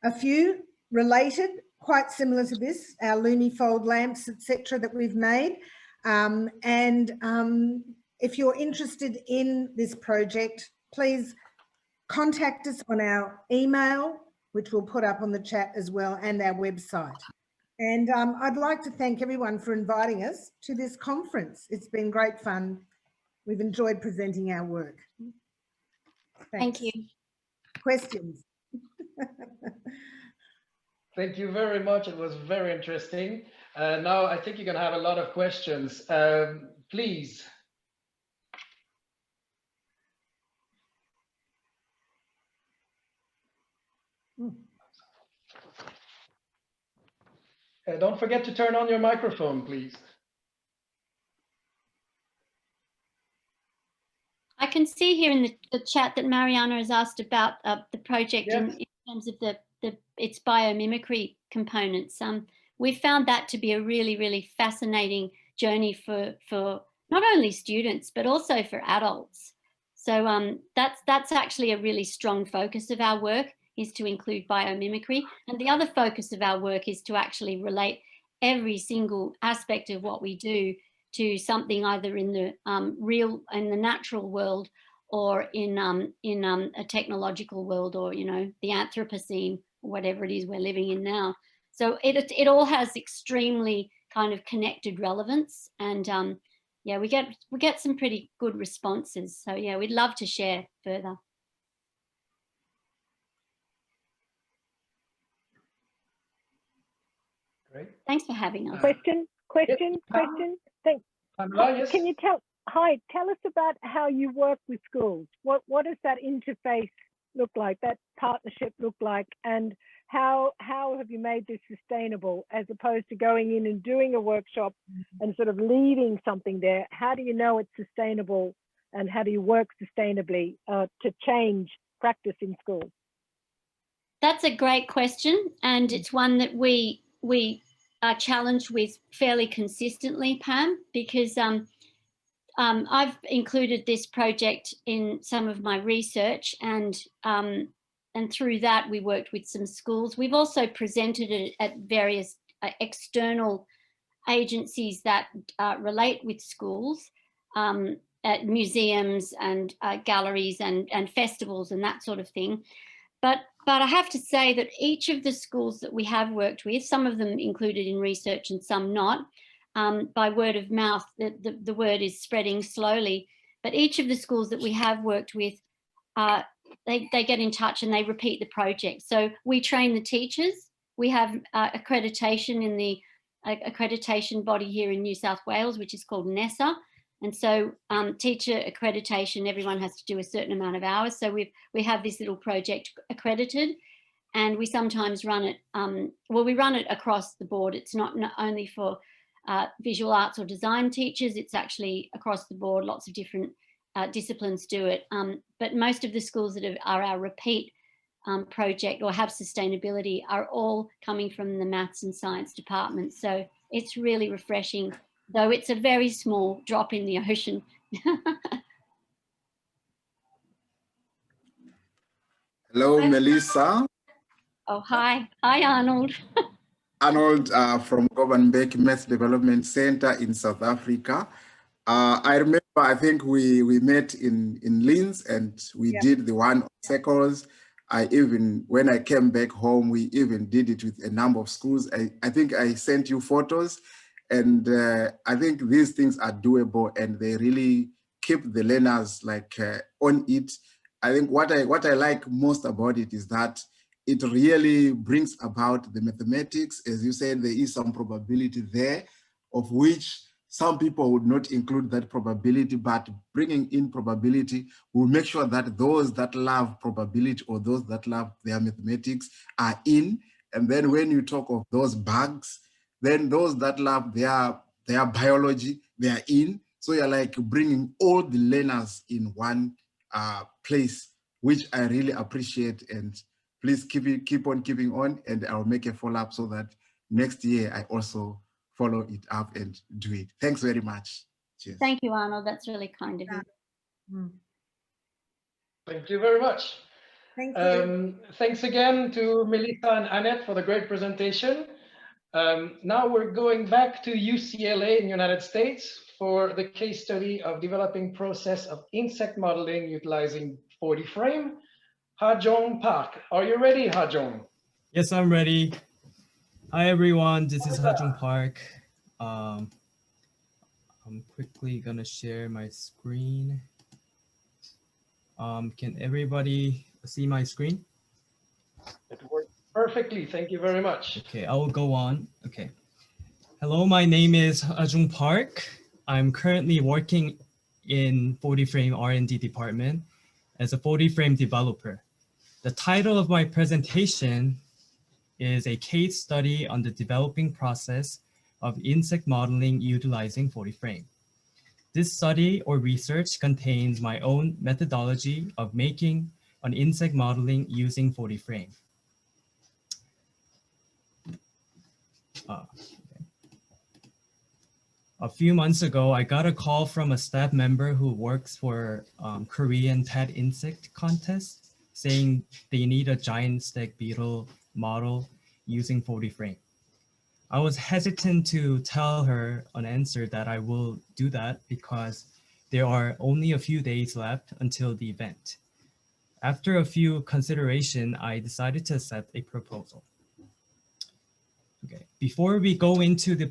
a few related, quite similar to this, our Lunifold lamps, etc., that we've made. If you're interested in this project, please contact us on our email, which we'll put up on the chat as well, and our website. And I'd like to thank everyone for inviting us to this conference. It's been great fun. We've enjoyed presenting our work. Thanks. Thank you. Questions? Thank you very much. It was very interesting. Now I think you're going to have a lot of questions. Please. Don't forget to turn on your microphone, please. I can see here in the chat that Mariana has asked about the project in terms of its biomimicry components. We found that to be a really, really fascinating journey for not only students, but also for adults. So that's actually a really strong focus of our work, is to include biomimicry. And the other focus of our work is to actually relate every single aspect of what we do to something either in the in the natural world, or in a technological world, or, you know, the Anthropocene, whatever it is we're living in now. So it all has extremely kind of connected relevance, and yeah, we get some pretty good responses. So yeah, we'd love to share further. Great. Thanks for having us. Question. Thanks. Pamela, yes? Can you tell us about how you work with schools? What does that interface look like, that partnership look like, and how have you made this sustainable as opposed to going in and doing a workshop and sort of leading something there? How do you know it's sustainable, and how do you work sustainably to change practice in schools? That's a great question, and it's one that we are challenged with fairly consistently, Pam, because I've included this project in some of my research, and through that we worked with some schools. We've also presented it at various external agencies that relate with schools, at museums and galleries and festivals and that sort of thing. But I have to say that each of the schools that we have worked with, some of them included in research and some not, by word of mouth, the word is spreading slowly. But each of the schools that we have worked with, they get in touch and they repeat the project. So we train the teachers. We have accreditation in the accreditation body here in New South Wales, which is called NESA. And so teacher accreditation, everyone has to do a certain amount of hours. So we have this little project accredited, and we sometimes run it, well, we run it across the board. It's not only for visual arts or design teachers, it's actually across the board. Lots of different disciplines do it. But most of the schools that are our repeat project or have sustainability are all coming from the maths and science department. So it's really refreshing, though it's a very small drop in the ocean. Hello, Melisa. Oh, hi. Hi, Arnold. Arnold from Govanbeck Math Development Center in South Africa. I remember, I think we met in Linz, and we did the one on circles. When I came back home, we even did it with a number of schools. I think I sent you photos, and I think these things are doable, and they really keep the learners on it. I think what I like most about it is that it really brings about the mathematics. As you said, there is some probability there, of which some people would not include that probability, but bringing in probability will make sure that those that love probability or those that love their mathematics are in. And then when you talk of those bugs, then those that love their biology, they are in. So you're like bringing all the learners in one place, which I really appreciate. And please keep on keeping on, and I'll make a follow-up so that next year I also follow it up and do it. Thanks very much. Cheers. Thank you, Arnold. That's really kind of you. Thank you very much. Thank you. Thanks again to Melisa and Anete for the great presentation. Now we're going back to UCLA in the United States for the case study of developing process of insect modeling utilizing 4D frame. Ha-Jong Park. Are you ready, Ha-Jong? Yes, I'm ready. Hi, everyone. This is Ha-Jong Park. I'm quickly going to share my screen. Can everybody see my screen? It worked perfectly. Thank you very much. Okay, I will go on. Okay. Hello, my name is Ha-Jong Park. I'm currently working in 4D frame R&D department as a 4D frame developer. The title of my presentation is a case study on the developing process of insect modeling utilizing 4D frame. This study or research contains my own methodology of making an insect modeling using 4D frame. A few months ago, I got a call from a staff member who works for Korean pet insect contest, saying they need a giant stag beetle model using 4D frame. I was hesitant to tell her an answer that I will do that because there are only a few days left until the event. After a few consideration, I decided to accept a proposal. Okay, before we go into the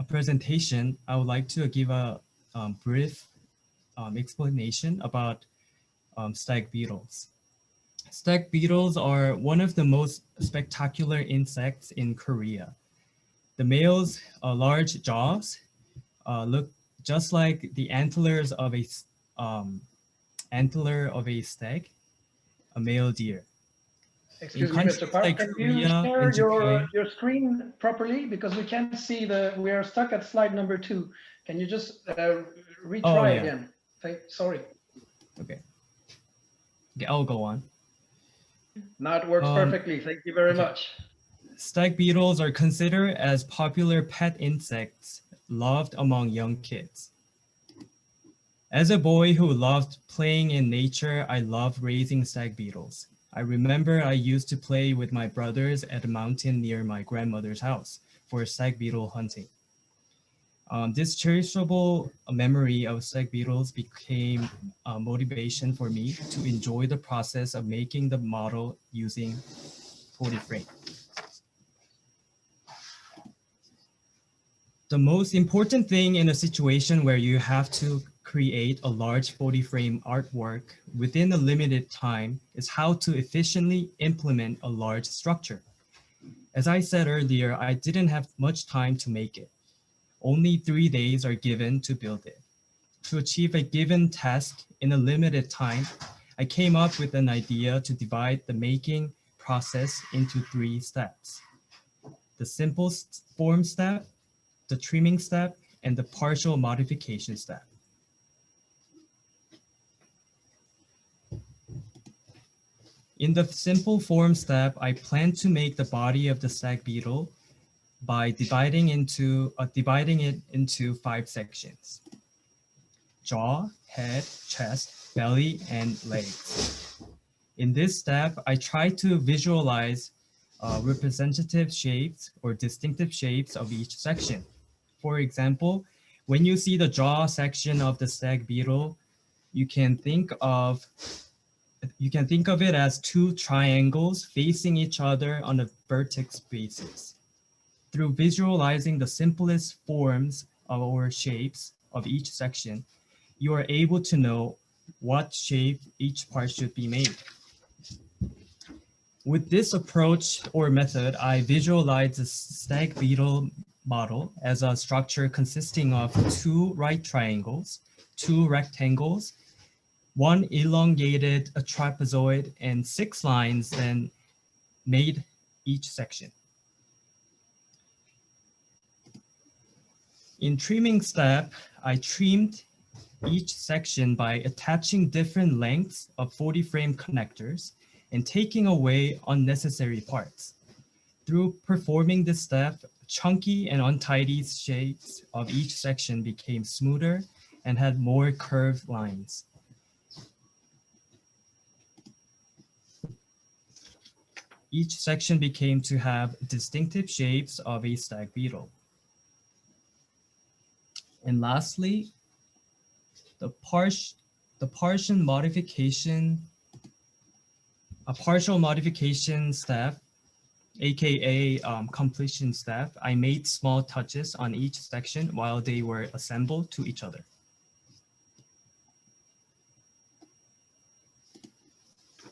presentation, I would like to give a brief explanation about stag beetles. Stag beetles are one of the most spectacular insects in Korea. The male's large jaws look just like the antlers of a stag, a male deer. Excuse me, Mr. Park, can you share your screen properly? Because we can't see we are stuck at slide number 2. Can you just retry again? Sorry. Okay, I'll go on. Now it works perfectly. Thank you very much. Stag beetles are considered as popular pet insects loved among young kids. As a boy who loved playing in nature, I loved raising stag beetles. I remember I used to play with my brothers at a mountain near my grandmother's house for stag beetle hunting. This cherishable memory of stag beetles became a motivation for me to enjoy the process of making the model using 40 frame. The most important thing in a situation where you have to create a large 40 frame artwork within a limited time is how to efficiently implement a large structure. As I said earlier, I didn't have much time to make it. Only 3 days are given to build it. To achieve a given task in a limited time, I came up with an idea to divide the making process into 3 steps. The simple form step, the trimming step, and the partial modification step. In the simple form step, I plan to make the body of the stag beetle by dividing it into 5 sections: jaw, head, chest, belly, and legs. In this step, I try to visualize representative shapes or distinctive shapes of each section. For example, when you see the jaw section of the stag beetle, you can think of it as 2 triangles facing each other on a vertex basis. Through visualizing the simplest forms or shapes of each section, you are able to know what shape each part should be made. With this approach or method, I visualize the stag beetle model as a structure consisting of 2 right triangles, 2 rectangles, 1 elongated trapezoid, and 6 lines then made each section. In trimming step, I trimmed each section by attaching different lengths of 40 frame connectors and taking away unnecessary parts. Through performing this step, chunky and untidy shapes of each section became smoother and had more curved lines. Each section became to have distinctive shapes of a stag beetle. And lastly, a partial modification step, aka completion step, I made small touches on each section while they were assembled to each other.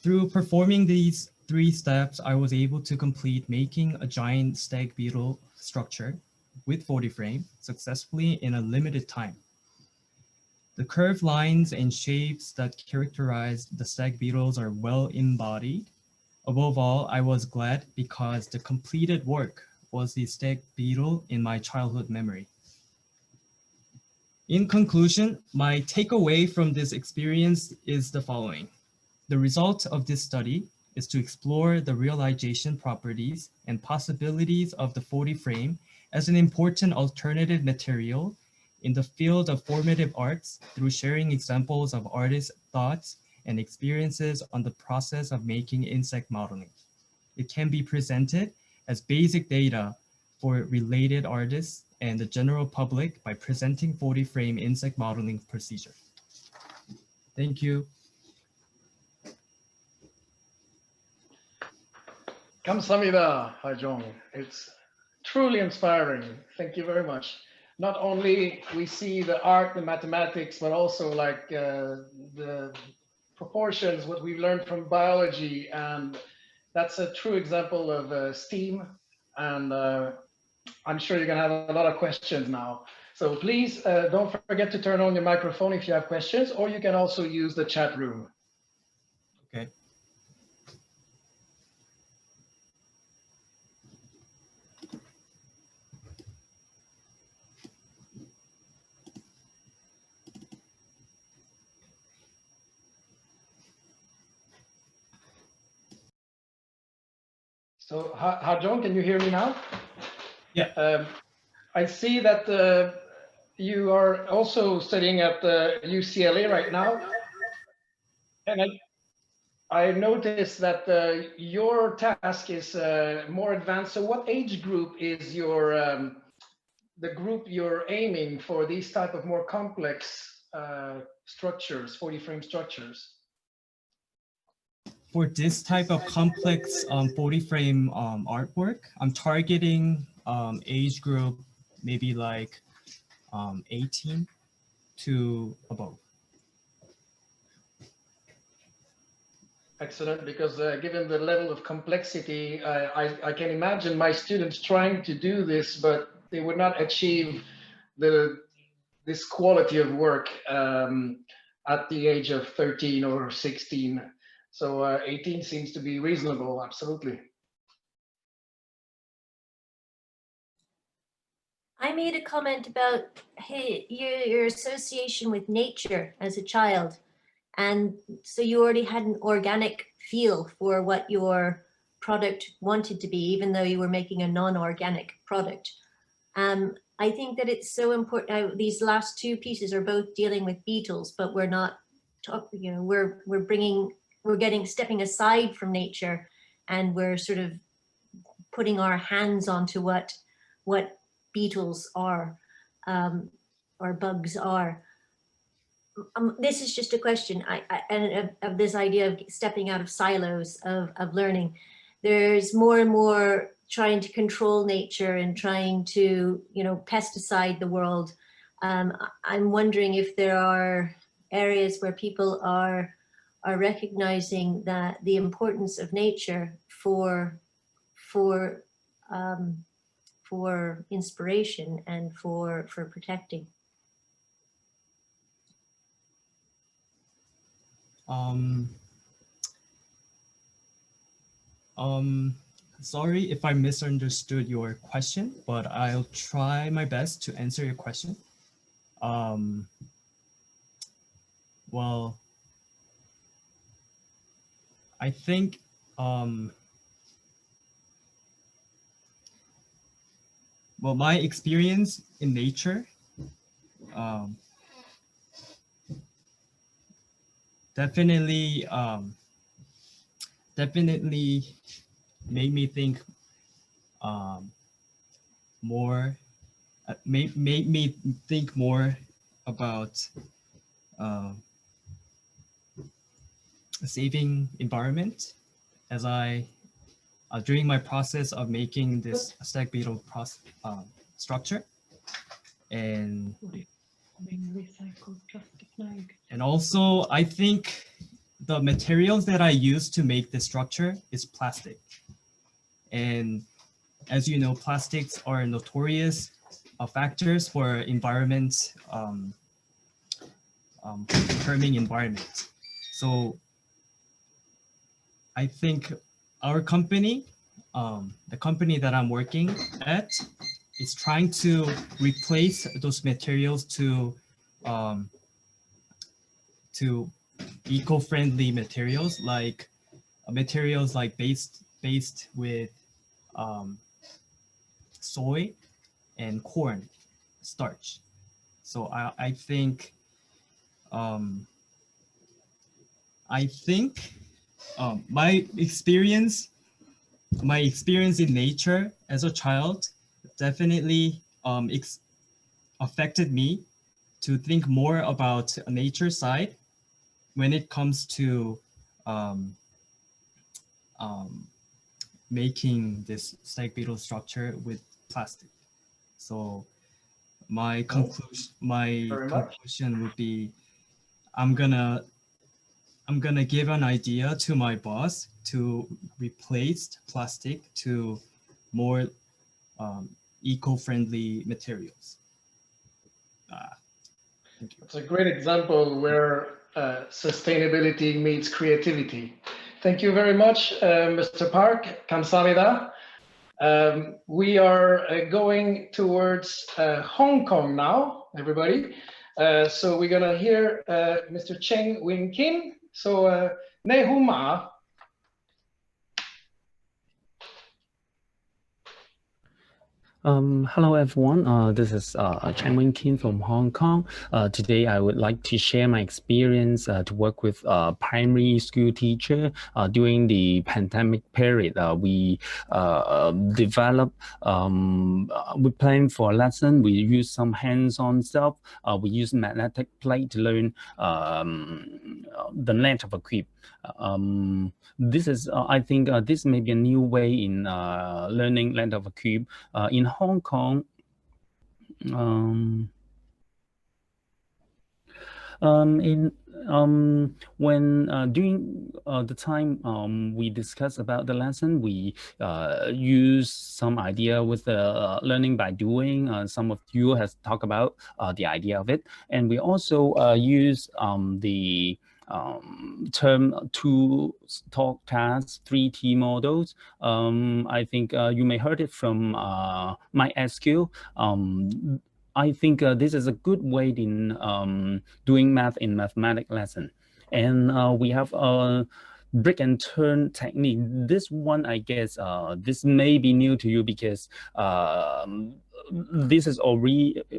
Through performing these 3 steps, I was able to complete making a giant stag beetle structure with 40 frame successfully in a limited time. The curved lines and shapes that characterize the stag beetles are well embodied. Above all, I was glad because the completed work was the stag beetle in my childhood memory. In conclusion, my takeaway from this experience is the following. The result of this study is to explore the realization properties and possibilities of the 40 frame as an important alternative material in the field of formative arts through sharing examples of artists' thoughts and experiences on the process of making insect modeling. It can be presented as basic data for related artists and the general public by presenting 40 frame insect modeling procedure. Thank you. Kamsahamnida, Hajong. It's truly inspiring. Thank you very much. Not only we see the art, the mathematics, but also like the proportions, what we've learned from biology, and that's a true example of STEAM. And I'm sure you're gonna have a lot of questions now. So please don't forget to turn on your microphone if you have questions, or you can also use the chat room. Okay. So, John, can you hear me now? Yeah. I see that you are also studying at UCLA right now, and I noticed that your task is more advanced. So, what age group is your the group you're aiming for these type of more complex structures, 40 frame structures? For this type of complex 40 frame artwork, I'm targeting age group maybe like 18 to above. Excellent, because given the level of complexity, I can imagine my students trying to do this, but they would not achieve this quality of work at the age of 13 or 16. So 18 seems to be reasonable, absolutely. I made a comment about, hey, your association with nature as a child. And so you already had an organic feel for what your product wanted to be, even though you were making a non-organic product. I think that it's so important. These last two pieces are both dealing with beetles, but we're not, you know, we're stepping aside from nature, and we're sort of putting our hands onto what beetles are, or bugs are. This is just a question of this idea of stepping out of silos of learning. There's more and more trying to control nature and trying to, you know, pesticide the world. I'm wondering if there are areas where people are recognizing that the importance of nature for inspiration and for protecting. Sorry if I misunderstood your question, but I'll try my best to answer your question. Well, I think well, my experience in nature definitely made me think made me think more about saving environment as during my process of making this stag beetle structure, and also I think the materials that I use to make this structure is plastic. And as you know, plastics are notorious factors for environment, harming environment. So I think our company, the company that I'm working at, is trying to replace those materials to eco-friendly materials like based with soy and corn starch. So I think my experience in nature as a child definitely affected me to think more about a nature side when it comes to making this stag beetle structure with plastic. So my conclusion would be, I'm gonna give an idea to my boss to replace plastic to more eco-friendly materials. It's a great example where sustainability meets creativity. Thank you very much, Mr. Park. Kamsahamnida. We are going towards Hong Kong now, everybody. So we're gonna hear Mr. Cheng Win Kim. So Nehuma. Hello everyone, this is Cheng Win Kim from Hong Kong. Today I would like to share my experience to work with primary school teacher during the pandemic period. We develop, we plan for a lesson, we use some hands-on stuff, we use magnetic plate to learn the length of a cube. This is, I think this may be a new way in learning length of a cube. In Hong Kong, when during the time we discuss about the lesson, we use some idea with the learning by doing. Some of you has talked about the idea of it, and we also use the term 2-talk tasks, 3T models. I think you may heard it from MySQL. I think this is a good way in doing math in mathematics lesson. And we have a break and turn technique. This one, I guess, this may be new to you because this is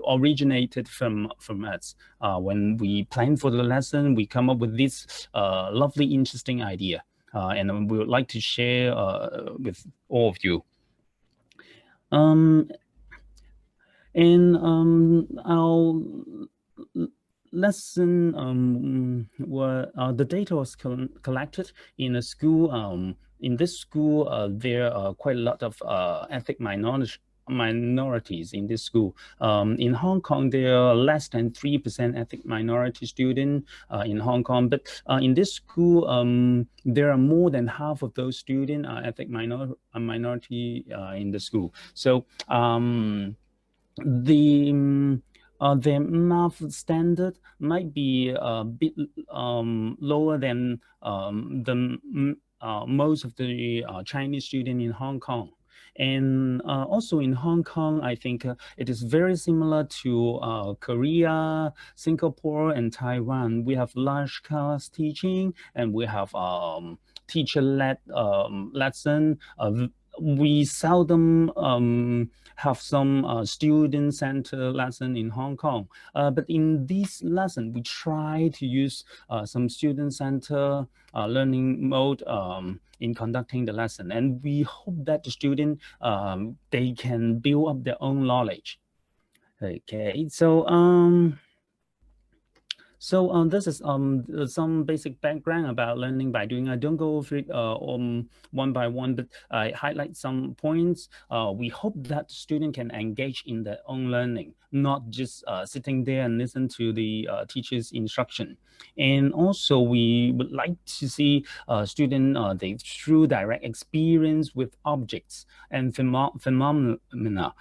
originated from us. When we plan for the lesson, we come up with this lovely, interesting idea. And we would like to share with all of you. Our lesson the data was collected in a school. In this school, there are quite a lot of ethnic minorities in this school. In Hong Kong, there are less than 3% ethnic minority students in Hong Kong, but in this school, there are more than half of those students are ethnic minority in the school. So their math standard might be a bit lower than most of the Chinese students in Hong Kong. And also in Hong Kong, I think it is very similar to Korea, Singapore, and Taiwan. We have large class teaching, and we have teacher-led lesson. We seldom have some student-centered lesson in Hong Kong. But in this lesson, we try to use some student-centered learning mode in conducting the lesson. And we hope that the student, they can build up their own knowledge. Okay, so this is some basic background about learning by doing. I don't go over it one by one, but I highlight some points. We hope that the student can engage in their own learning, not just sitting there and listen to the teacher's instruction. And also, we would like to see students they through direct experience with objects and phenomena.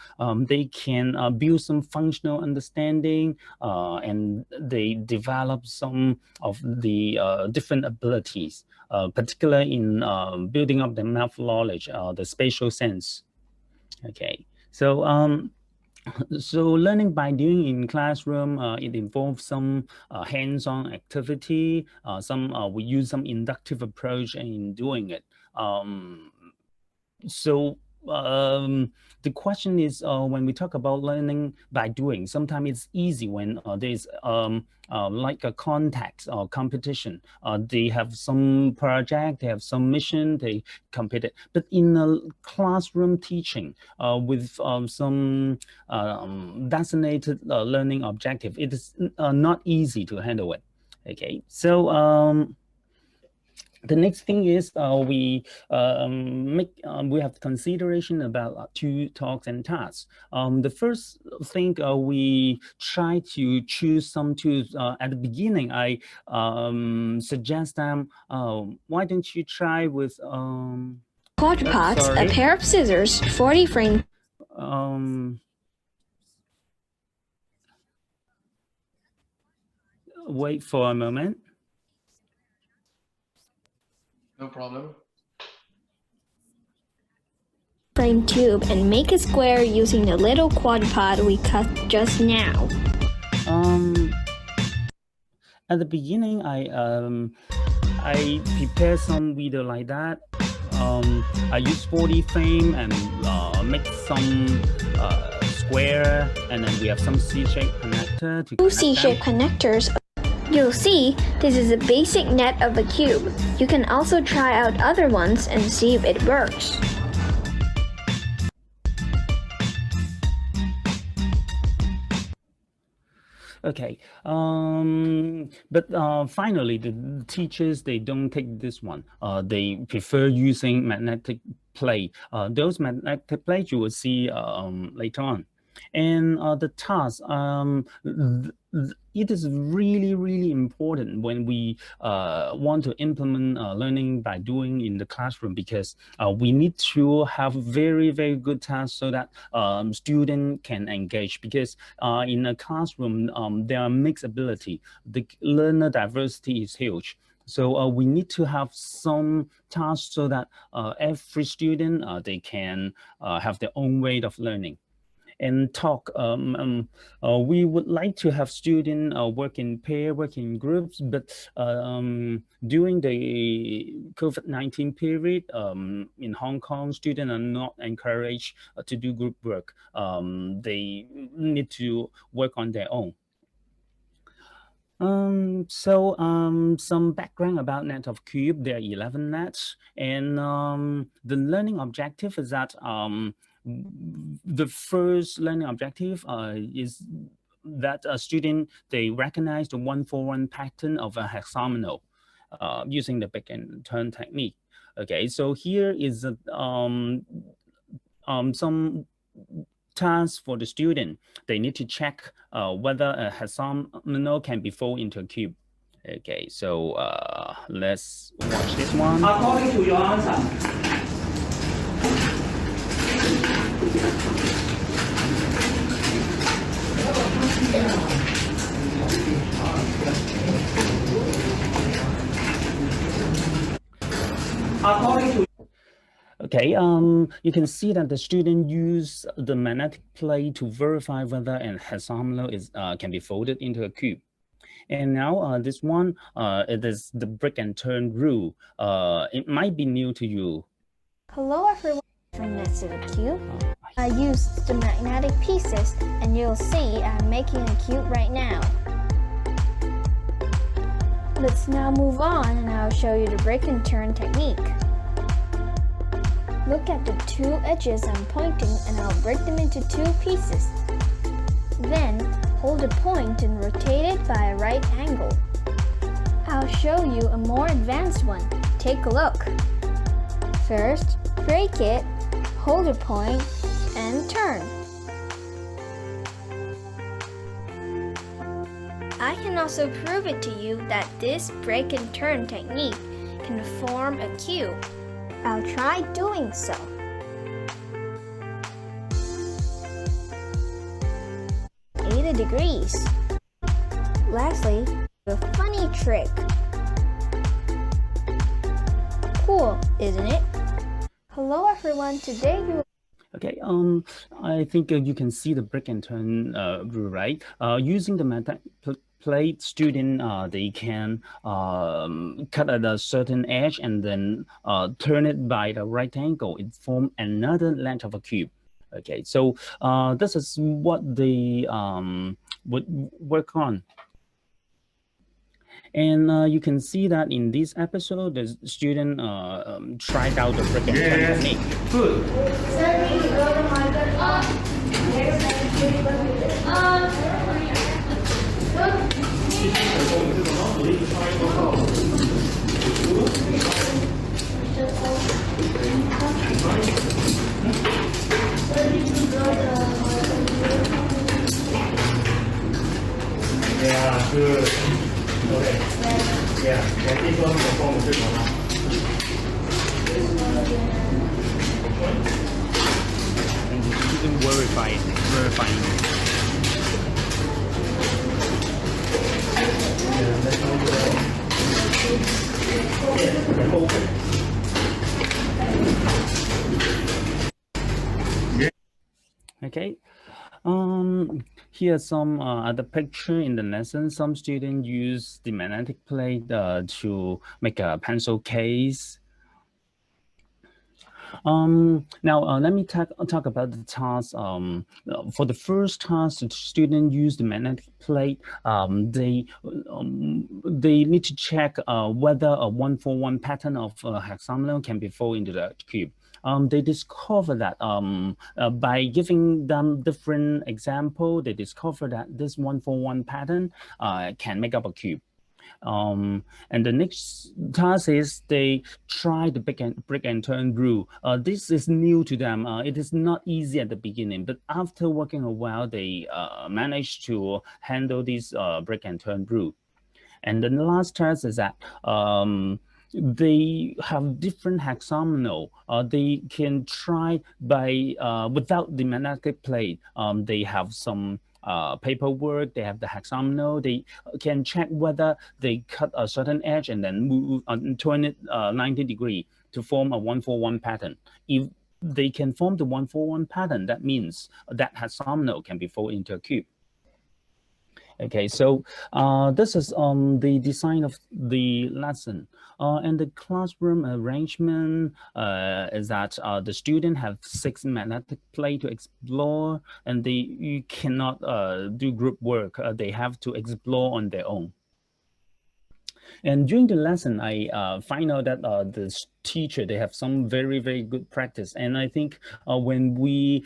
They can build some functional understanding, and they develop some of the different abilities, particularly in building up the math knowledge, the spatial sense. Okay, so so learning by doing in classroom, it involves some hands-on activity. We use some inductive approach in doing it. The question is, when we talk about learning by doing, sometimes it's easy when there's like a context or competition. They have some project, they have some mission, they compete it. But in a classroom teaching with some designated learning objective, it is not easy to handle it. Okay, so the next thing is we have consideration about 2 talks and tasks. The first thing we try to choose some tools at the beginning. I suggest them. Why don't you try with quadrupeds, a pair of scissors, 40 frame. Wait for a moment. No problem. Frame tube and make a square using the little quadruped we cut just now. At the beginning, I prepared some video like that. I use 40 frame and make some square, and then we have some C-shaped connector to Two C-shaped connectors. You'll see this is a basic net of a cube. You can also try out other ones and see if it works. Okay, but finally the teachers, they don't take this one. They prefer using magnetic plate. Those magnetic plates you will see later on. And the task, it is really important when we want to implement learning by doing in the classroom, because we need to have very good tasks so that students can engage, because in a classroom there are mixed ability. The learner diversity is huge. So we need to have some tasks so that every student, they can have their own way of learning. And talk, we would like to have students work in pair, work in groups, but during the COVID-19 period in Hong Kong, students are not encouraged to do group work. They need to work on their own. Some background about net of cube. There are 11 nets, and the learning objective is that the first learning objective is that a student, they recognize the 1-for-1 pattern of a hexagonal using the pick and turn technique. Okay, so here is some tasks for the student. They need to check whether a hexagonal can be folded into a cube. Okay, so let's watch this one. According to your answer. Okay, you can see that the student use the magnetic plate to verify whether an hexagonal is can be folded into a cube. And now this one, it is the break and turn rule. It might be new to you. Hello everyone, from Nets of a Cube. I used the magnetic pieces, and you'll see I'm making a cube right now. Let's now move on, and I'll show you the break and turn technique. Look at the two edges I'm pointing, and I'll break them into two pieces. Then, hold the point and rotate it by a right angle. I'll show you a more advanced one. Take a look. First, break it, hold the point, and turn. I can also prove it to you that this break and turn technique can form a cube. I'll try doing so. Degrees. Lastly, a funny trick. Cool, isn't it? Hello everyone, today we will... Okay, I think you can see the break and turn rule, right? Using the magnetic plate, student, they can cut at a certain edge and then turn it by the right angle. It forms another length of a cube. Okay, so this is what they would work on. And you can see that in this episode, the student tried out the break and turn technique. Good. Yeah, good. Okay. Yeah, this one performs good enough. And you student verifying. Okay. Here's some other picture in the lesson. Some students use the magnetic plate to make a pencil case. Now let me talk about the task. For the first task, the student use the magnetic plate. They need to check whether a 1-for-1 pattern of hexagonal can be folded into the cube. They discover that by giving them different example, they discover that this 1-for-1 pattern can make up a cube. And the next task is they try the break and turn rule. This is new to them. It is not easy at the beginning, but after working a while, they manage to handle this break and turn rule. And then the last task is that they have different hexagonal. They can try by without the magnetic plate. They have some paperwork, they have the hexagonal, they can check whether they cut a certain edge and then move and turn it 90 degrees to form a 1-for-1 pattern. If they can form the 1-for-1 pattern, that means that hexagonal can be folded into a cube. Okay, so this is the design of the lesson. And the classroom arrangement is that the student have 6 magnetic plates to explore, and you cannot do group work. They have to explore on their own. And during the lesson, I find out that the teacher, they have some very, very good practice. And I think when we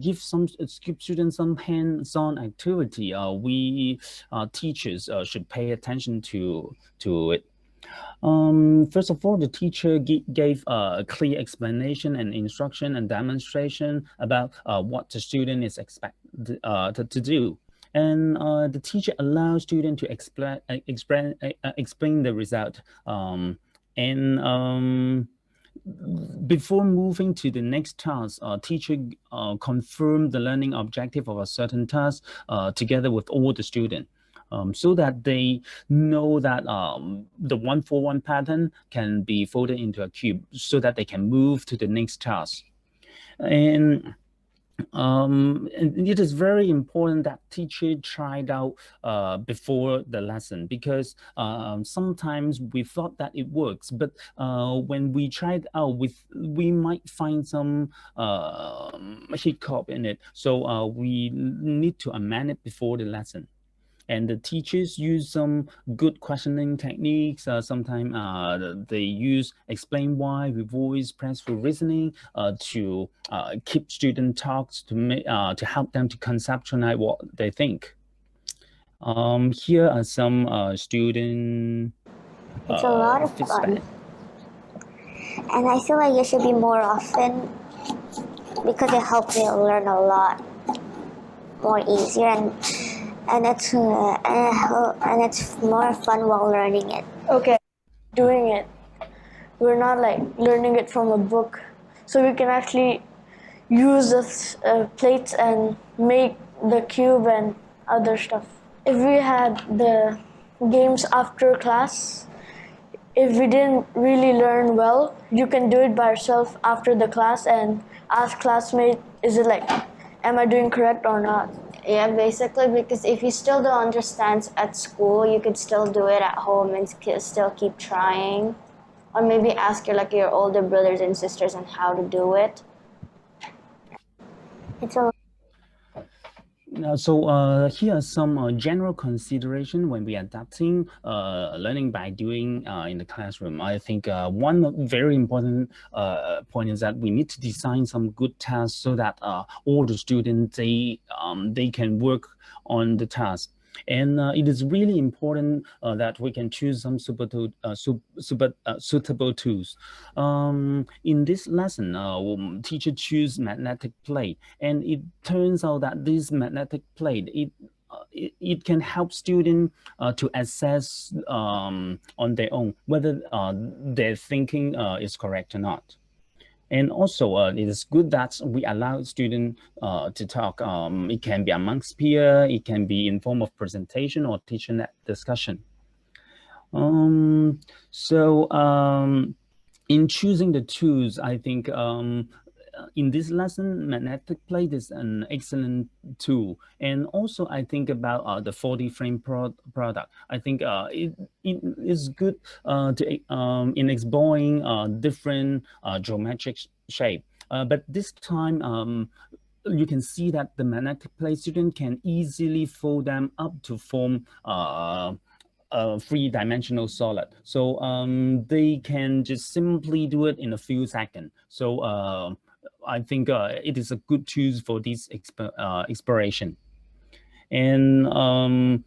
give students some hands-on activity, we teachers should pay attention to it. First of all, the teacher gave a clear explanation and instruction and demonstration about what the student is expected to do. And the teacher allows students to explain the result. Before moving to the next task, teacher confirmed the learning objective of a certain task together with all the students. So that they know that the 1-for-1 pattern can be folded into a cube so that they can move to the next task. And it is very important that teacher tried out before the lesson, because sometimes we thought that it works, but when we tried out, we might find some hiccup in it. So we need to amend it before the lesson. And the teachers use some good questioning techniques. Sometimes they use explain why with voice, press for reasoning to keep student talks to help them to conceptualize what they think. Here are some student. It's a lot of fun. And I feel like it should be more often because it helps me learn a lot more easier and it's more fun while learning it. Okay, doing it. We're not like learning it from a book, so we can actually use the plates and make the cube and other stuff. If we had the games after class, if we didn't really learn well, you can do it by yourself after the class and ask classmates, is it like, am I doing correct or not? Yeah, basically, because if you still don't understand at school, you could still do it at home and still keep trying. Or maybe ask your older brothers and sisters on how to do it. It's a So here are some general consideration when we are adapting learning by doing in the classroom. I think one very important point is that we need to design some good tasks so that all the students, they can work on the task. And it is really important that we can choose some suitable tools. In this lesson, teacher choose magnetic plate, and it turns out that this magnetic plate, it can help students to assess on their own whether their thinking is correct or not. And also, it is good that we allow students to talk. It can be amongst peers, it can be in form of presentation or teacher discussion. In choosing the tools, I think in this lesson, magnetic plate is an excellent tool. And also, I think about the 4D frame product. I think it is good in exploring different geometric shape. But this time, you can see that the magnetic plate student can easily fold them up to form a three-dimensional solid. So they can just simply do it in a few seconds. So I think it is a good tool for this exploration. And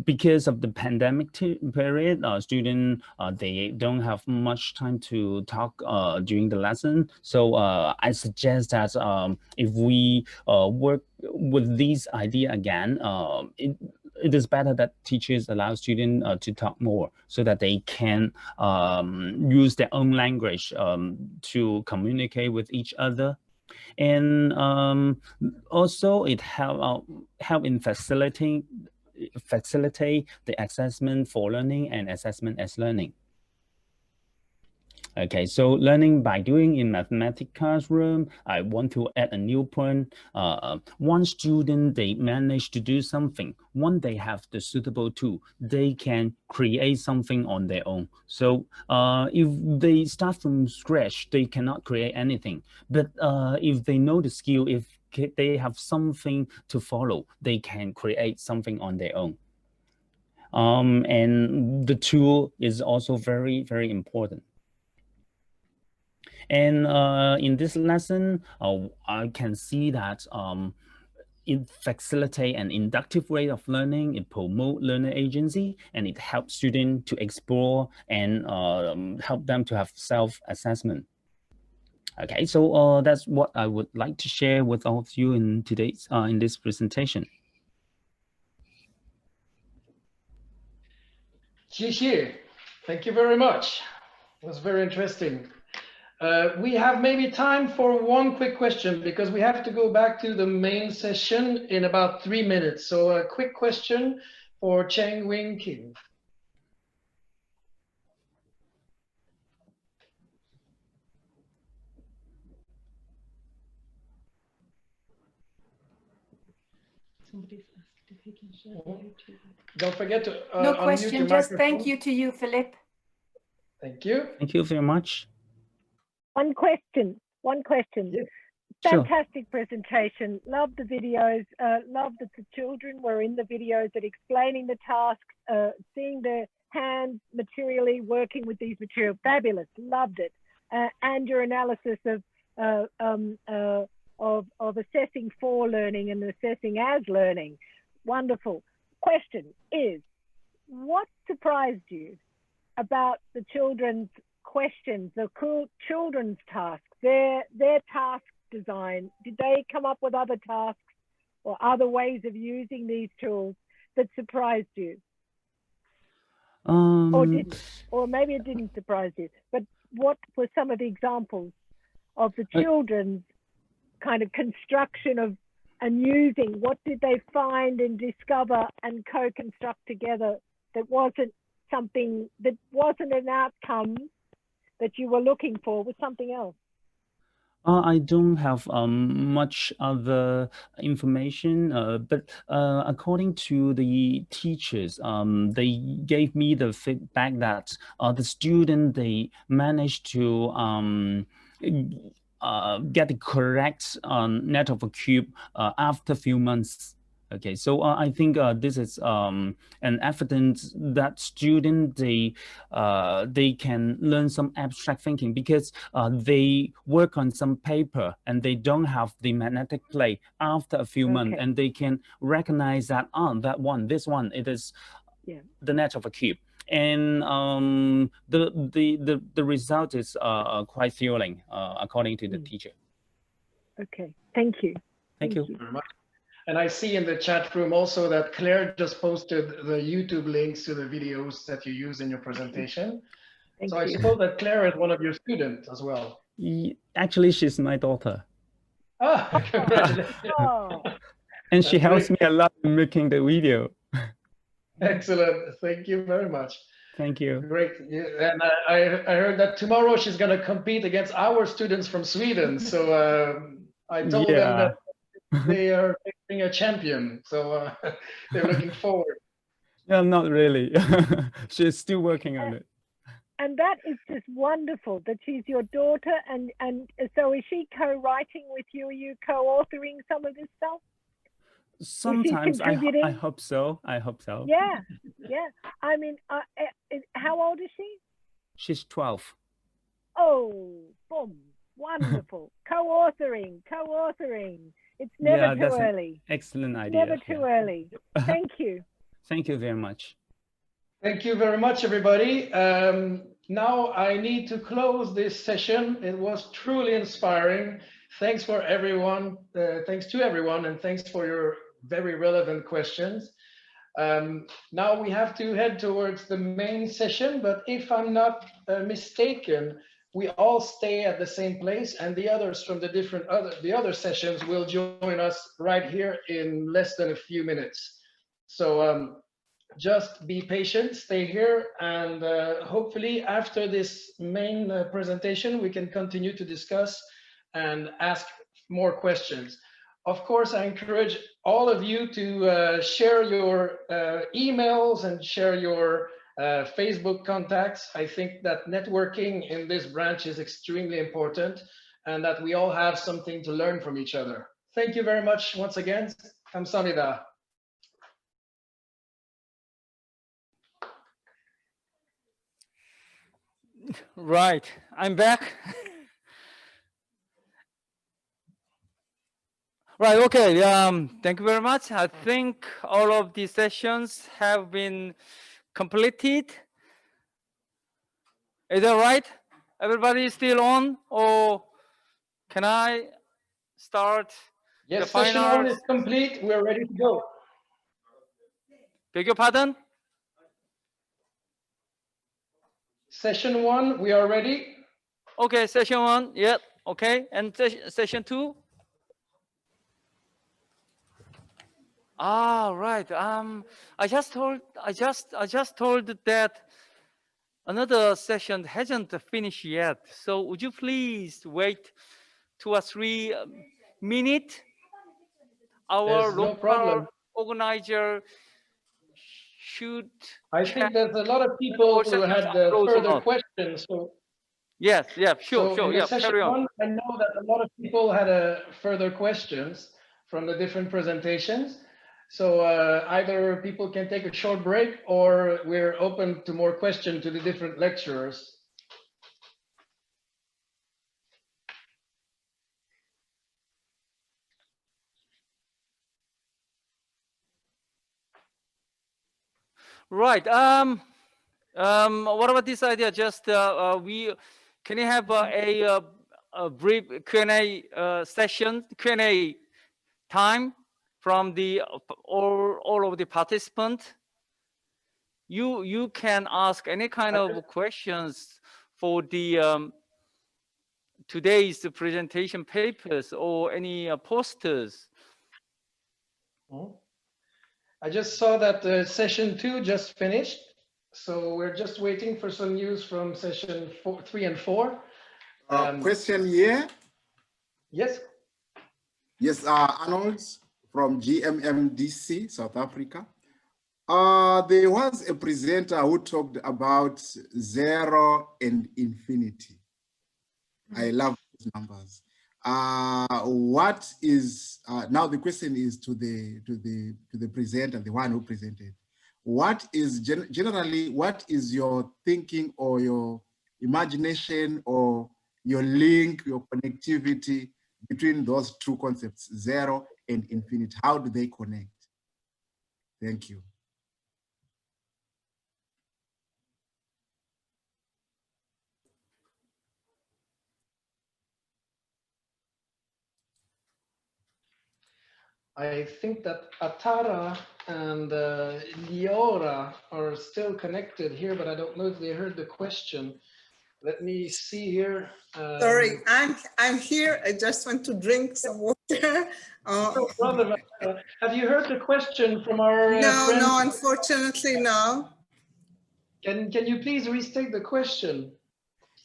because of the pandemic period, students, they don't have much time to talk during the lesson. So I suggest that if we work with this idea again, it is better that teachers allow students to talk more so that they can use their own language to communicate with each other. And also it help in facilitate the assessment for learning and assessment as learning. Okay, so learning by doing in mathematics classroom, I want to add a new point. One student, they manage to do something. Once they have the suitable tool, they can create something on their own. So if they start from scratch, they cannot create anything. But if they know the skill, if they have something to follow, they can create something on their own. And the tool is also very, very important. And in this lesson, I can see that it facilitates an inductive way of learning, it promotes learner agency, and it helps students to explore and help them to have self-assessment. Okay, so that's what I would like to share with all of you in today's in this presentation. 谢谢. Thank you very much. It was very interesting. We have maybe time for one quick question because we have to go back to the main session in about 3 minutes. So a quick question for Cheng Wing Kim. Somebody's asked if he can share YouTube. Don't forget to no unmute question, your just microphone. thank you to you, Philippe. Thank you. Thank you very much. One question. Yes. Fantastic presentation. Love the videos. Love that the children were in the videos that explaining the tasks, seeing their hands materially working with these materials. Fabulous. Loved it. And your analysis of assessing for learning and assessing as learning. Wonderful. Question is, what surprised you about the children's questions, the children's tasks, their task design? Did they come up with other tasks or other ways of using these tools that surprised you? Or didn't? Or maybe it didn't surprise you, but what were some of the examples of the children's kind of construction of and using? What did they find and discover and co-construct together that wasn't something, that wasn't an outcome that you were looking for, was something else? I don't have much other information, but according to the teachers, they gave me the feedback that the student, they managed to get the correct net of a cube after a few months. Okay, so I think this is an evidence that students, they can learn some abstract thinking because they work on some paper and they don't have the magnetic plate after a few months, and they can recognize that, this one, it is the net of a cube. And the result is quite thrilling, according to the teacher. Okay, thank you. Thank you very much. And I see in the chat room also that Claire just posted the YouTube links to the videos that you use in your presentation. Thank so I you. suppose that Claire is one of your students as well. Actually, she's my daughter. Oh, congratulations. Oh. And she helps me a lot in making the video. Excellent. Thank you very much. Thank you. Great. Yeah, and I heard that tomorrow she's going to compete against our students from Sweden. So I told them that they are facing a champion. So they're looking forward. Yeah, not really. She's still working on it. And that is just wonderful that she's your daughter. And so is she co-writing with you? Are you co-authoring some of this stuff? Sometimes I hope so. I hope so. Yeah, yeah. I mean, how old is she? She's 12. Oh, boom. Wonderful. Co-authoring. It's never too early. Excellent idea. Never too early. Thank you. Thank you very much. Thank you very much, everybody. Now I need to close this session. It was truly inspiring. Thanks for everyone. Thanks to everyone, and thanks for your very relevant questions. Now we have to head towards the main session, but if I'm not mistaken, we all stay at the same place, and the others from the other sessions will join us right here in less than a few minutes. So just be patient, stay here, and hopefully after this main presentation, we can continue to discuss and ask more questions. Of course, I encourage all of you to share your emails and share your Facebook contacts. I think that networking in this branch is extremely important, and that we all have something to learn from each other. Thank you very much once again. Kamsahamnida. Right, I'm back. Right, okay, thank you very much. I think all of the sessions have been completed. Is that right? Everybody is still on, or can I start? Yes, session 1 is complete. We're ready to go. Beg your pardon? Session 1, we are ready. Okay, session 1, yeah, okay. And session 2? Ah, right. I just told that another session hasn't finished yet. So would you please wait 2 or 3 minutes? Our local organizer should. I think there's a lot of people who had further questions. So yes, yeah, sure, so yeah, session carry on. 1, I know that a lot of people had further questions from the different presentations. So either people can take a short break, or we're open to more questions to the different lecturers. Right. What about this idea? Just can you have a brief Q&A session, Q&A time from the all of the participants? You can ask any kind of questions for the today's presentation papers or any posters. I just saw that session 2 just finished, so we're just waiting for some news from session 3 and 4. Question here? Yes. Yes, Arnold from GMMDC, South Africa. There was a presenter who talked about 0 and infinity. I love these numbers. What is now the question is to the presenter, the one who presented. What is generally, what is your thinking or your imagination or your link, your connectivity between those two concepts, 0 and infinite? How do they connect? Thank you. I think that Atara and Liora are still connected here, but I don't know if they heard the question. Let me see here. Sorry, I'm here. I just want to drink some water. No problem. Have you heard the question from our friend? No, unfortunately, no. Can you please restate the question?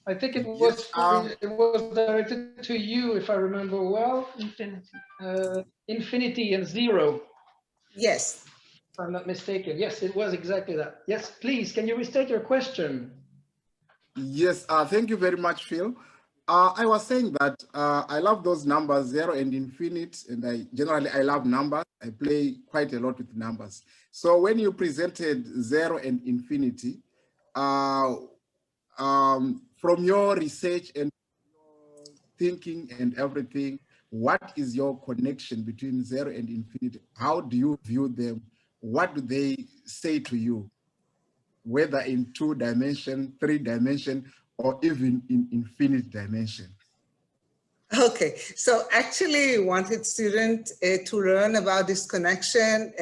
I think it was directed to you, if I remember well. Infinity and zero. Yes. If I'm not mistaken. Yes, it was exactly that. Yes, please, can you restate your question? Yes, thank you very much, Phil. I was saying that I love those numbers, 0 and infinite, and I love numbers. I play quite a lot with numbers. So when you presented 0 and infinity, from your research and your thinking and everything, what is your connection between 0 and infinity? How do you view them? What do they say to you? Whether in 2 dimension, 3 dimension, or even in infinite dimension. Okay, so actually wanted students to learn about this connection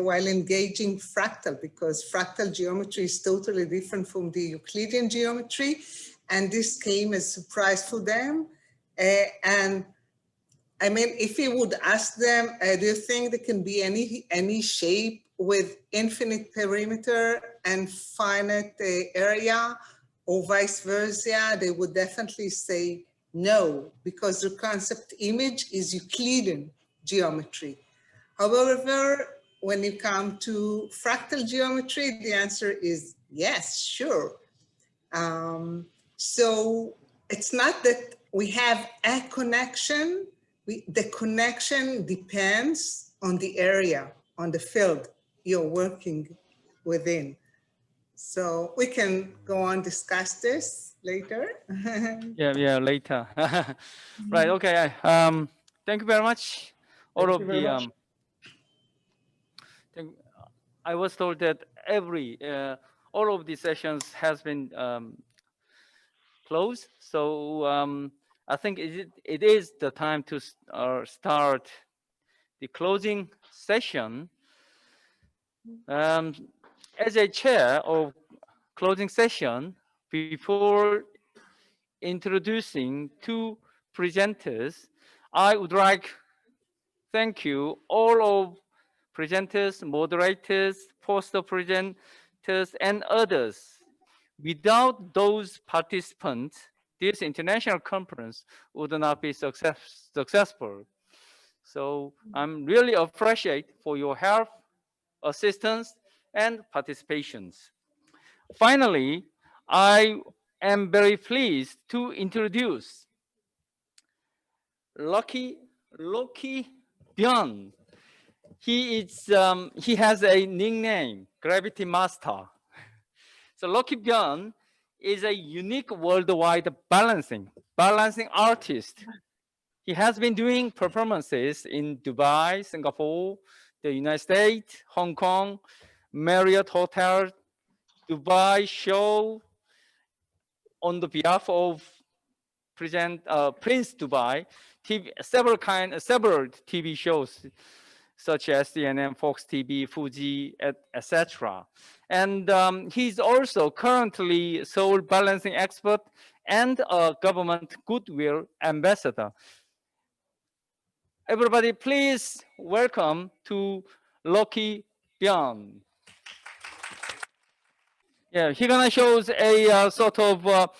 while engaging fractal, because fractal geometry is totally different from the Euclidean geometry, and this came as a surprise for them. And I mean, if you would ask them, do you think there can be any shape with infinite perimeter and finite area, or vice versa? They would definitely say no, because the concept image is Euclidean geometry. However, when you come to fractal geometry, the answer is yes, sure. So it's not that we have a connection. The connection depends on the area, on the field you're working within. So we can go on discuss this later. Yeah, later. Right. Okay. Thank you very much. I was told that all of the sessions has been closed. So I think it is the time to start the closing session. As a chair of closing session, before introducing 2 presenters, I would like to thank you all of presenters, moderators, poster presenters, and others. Without those participants, this international conference would not be successful. So I'm really appreciate for your help, assistance, and participations. Finally, I am very pleased to introduce Loki Björn. He has a nickname, Gravity Master. So Loki Björn is a unique worldwide balancing artist. He has been doing performances in Dubai, Singapore, the United States, Hong Kong, Marriott Hotel, Dubai show on the behalf of Prince Dubai, several TV shows such as CNN, Fox TV, Fuji, etc. And he's also currently Seoul balancing expert and a government goodwill ambassador. Everybody, please welcome to Loki Björn. Yeah, he's gonna show a sort of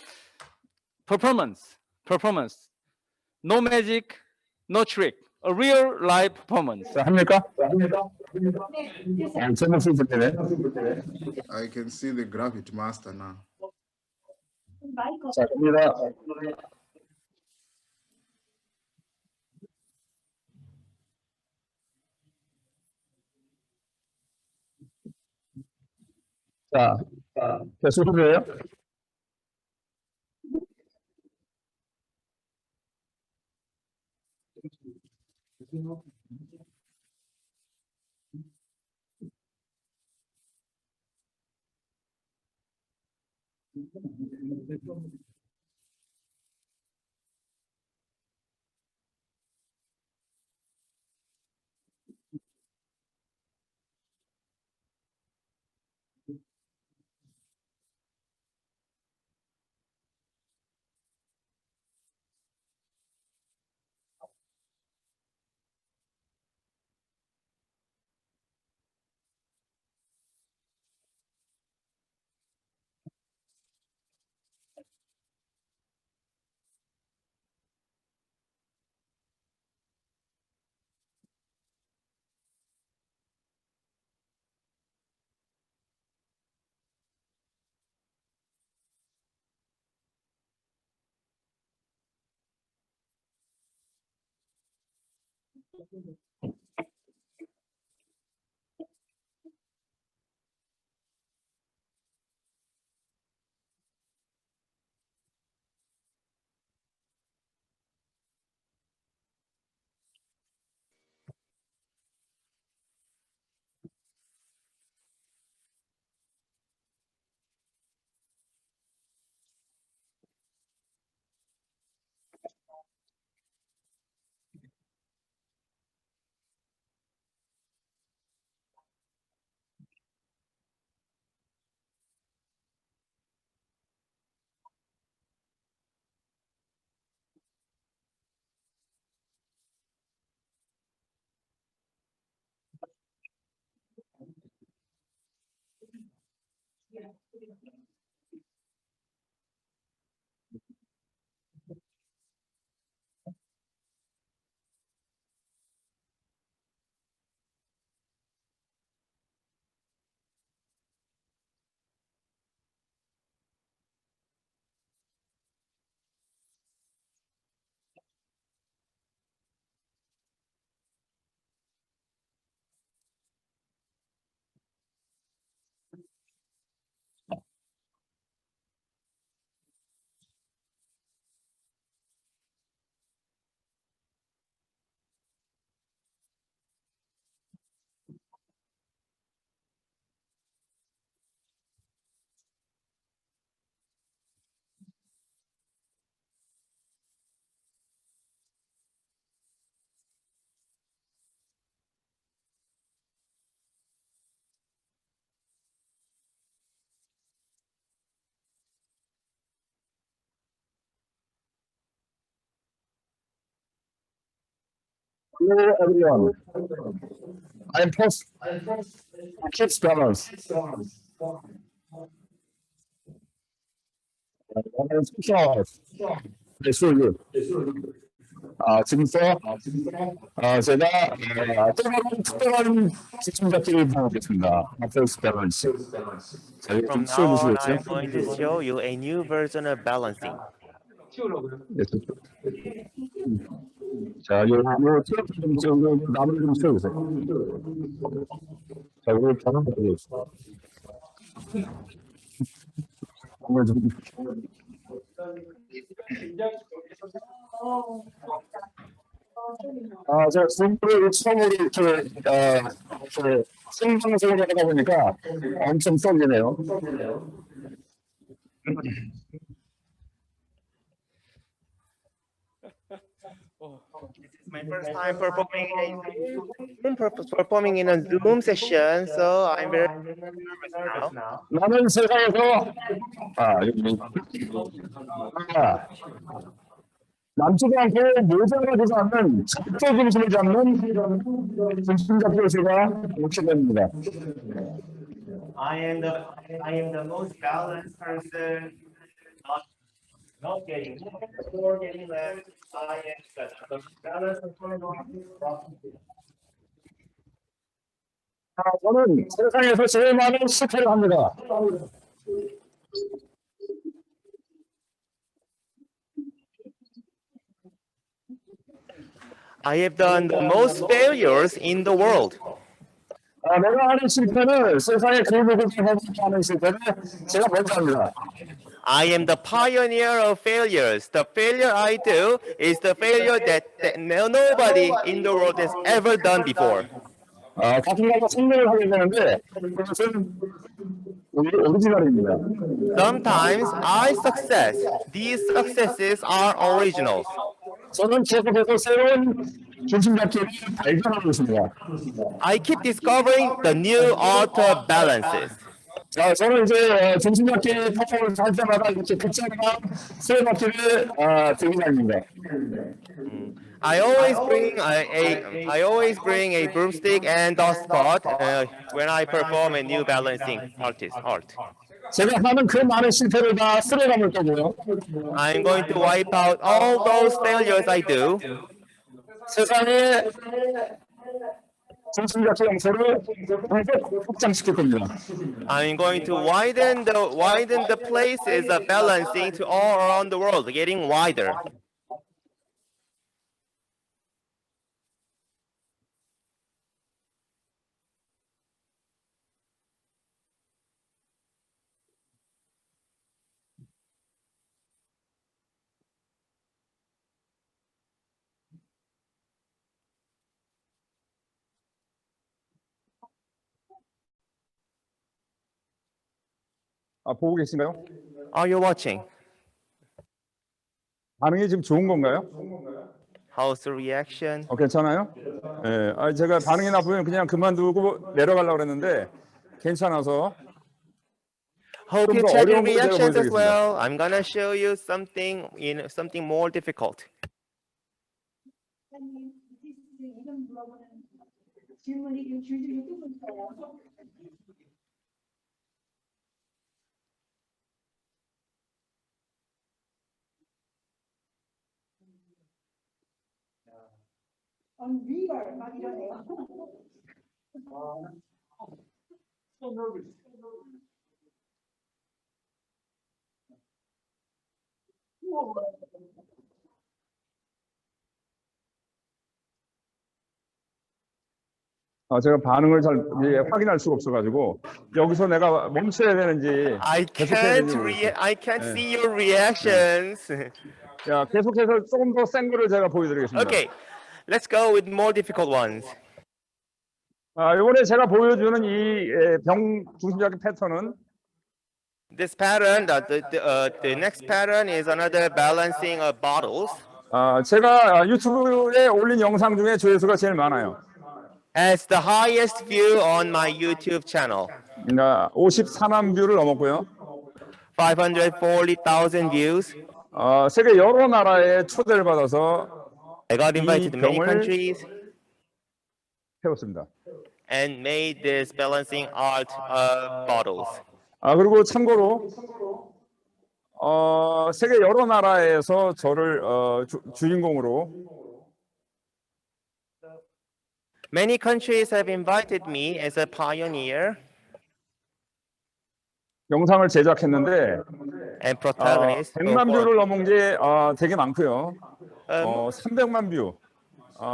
performance. No magic, no trick. A real live performance. I can see the Gravity Master now. 계속해요. Hello everyone. I'm post kids balance. 네, 수요. 지금부터 제가 특별한 집중잡기를 보겠습니다. First balance. From now on, I'm going to show you a new version of balancing. 자, 요 트래프 좀 나무를 좀 세우세요. 자, 이걸 바로 보겠습니다. 제가 공부를 처음으로 이렇게 생방송을 하다 보니까 엄청 떨리네요. My first time performing in a Zoom session, so I'm very nervous now. 나는 세상에서 남지도 않고 모자가 되지 않는 작게 중심을 잡는 중심잡기를 제가 놓게 됩니다. I am the most balanced person, not getting more or getting less. I am the balanced person. 저는 세상에서 제일 많은 실패를 합니다. I have done the most failures in the world. 내가 하는 실패는 세상에 그 누구도 하는 실패는 제가 먼저 합니다. I am the pioneer of failures. The failure I do is the failure that nobody in the world has ever done before. 가끔가다 성공을 하게 되는데 그것은 오리지널입니다. Sometimes I success. These successes are originals. 저는 계속해서 새로운 중심잡기를 발견하고 있습니다. I keep discovering the new art of balances. 자, 저는 이제 중심잡기 퍼포먼스 할 때마다 이렇게 극장이나 수레바퀴를 들고 다닙니다. I always bring a broomstick and dustcloth when I perform a new balancing art. 제가 하는 그 많은 실패를 다 쓸어담을 거고요. I'm going to wipe out all those failures I do. 세상에 중심잡기 영서를 확장시킬 겁니다. I'm going to widen the places of balancing to all around the world, getting wider. 보고 계신가요? Are you watching? 반응이 지금 좋은 건가요? How's the reaction? 괜찮아요? 네. 제가 반응이 나쁘면 그냥 그만두고 내려가려고 그랬는데 괜찮아서 Hope 좀 you 더 check your 어려운 거 제가 reactions as 보여드리겠습니다. well. I'm gonna show you something, something more difficult. 제가 반응을 잘 확인할 수가 없어가지고 여기서 내가 멈춰야 되는지 계속해야 되는지 모르겠어요. I can't see your reactions. 자, 계속해서 조금 더 센 거를 제가 보여드리겠습니다. Okay, let's go with more difficult ones. 이번에 제가 보여주는 이 병 중심적인 패턴은 This pattern, the next pattern is another balancing of bottles. 제가 유튜브에 올린 영상 중에 조회수가 제일 많아요. Has the highest view on my YouTube channel. 54만 뷰를 넘었고요. 540,000 views. 세계 여러 나라에 초대를 받아서 I got invited to many 병을 countries 해왔습니다. and made this balancing art bottles. 그리고 참고로 세계 여러 나라에서 저를 주인공으로 Many countries have invited me as a pioneer. 영상을 제작했는데 And protagonist. 100만 뷰를 넘은 게 되게 많고요. 300만 뷰,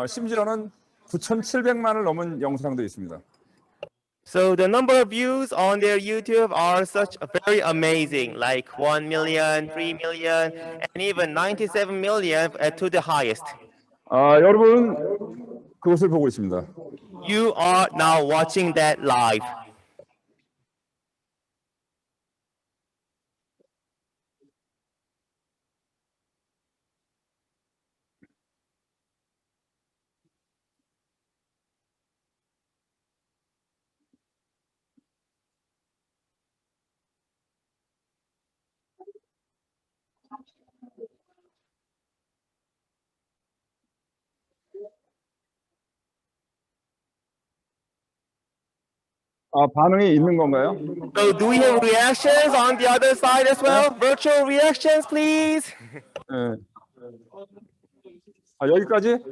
심지어는 9,700만을 넘은 영상도 있습니다. So the number of views on their YouTube are such very amazing, like 1 million, 3 million, and even 97 million to the highest. 여러분 그것을 보고 있습니다. You are now watching that live. 반응이 있는 건가요? So do we have reactions on the other side as well? Virtual reactions, please. 네. 여기까지?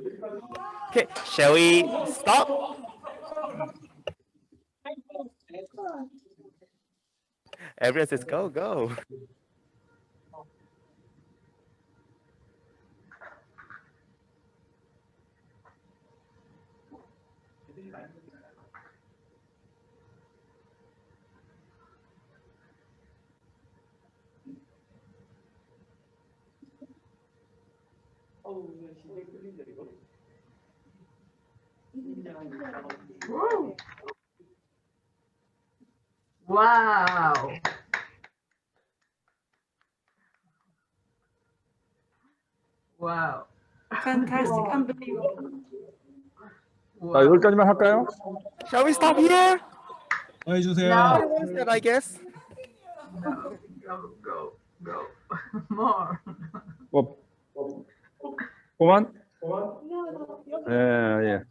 Okay, shall we stop? Everyone says go, go. Wow. Wow. Fantastic, unbelievable. 여기까지만 할까요? Shall we stop here? 해주세요. I guess. Go. More. 그만? 예.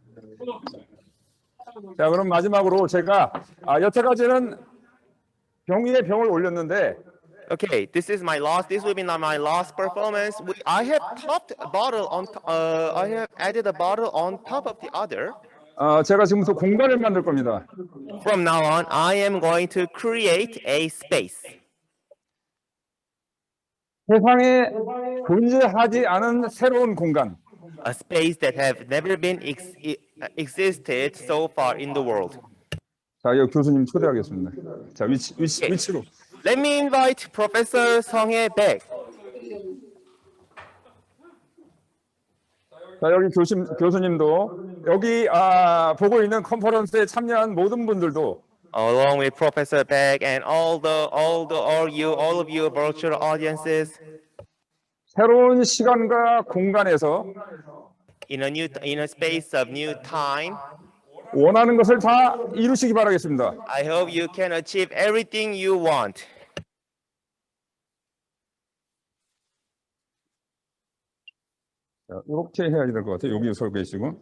자, 그럼 마지막으로 제가 여태까지는 병 위에 병을 올렸는데 Okay, this will be my last performance. I have topped a bottle on. I have added a bottle on top of the other. 제가 지금부터 공간을 만들 겁니다. From now on, I am going to create a space. 세상에 존재하지 않은 새로운 공간. A space that have never been existed so far in the world. 자, 여기 교수님 초대하겠습니다. 자, 위치로. Let me invite Professor Songhae back. 자, 여기 교수님도 여기 보고 있는 컨퍼런스에 참여한 모든 분들도 along with Professor Beck and all of you virtual audiences. 새로운 시간과 공간에서 In a space of new time. 원하는 것을 다 이루시기 바라겠습니다. I hope you can achieve everything you want. 이렇게 해야 될 것 같아요. 여기 서 계시고.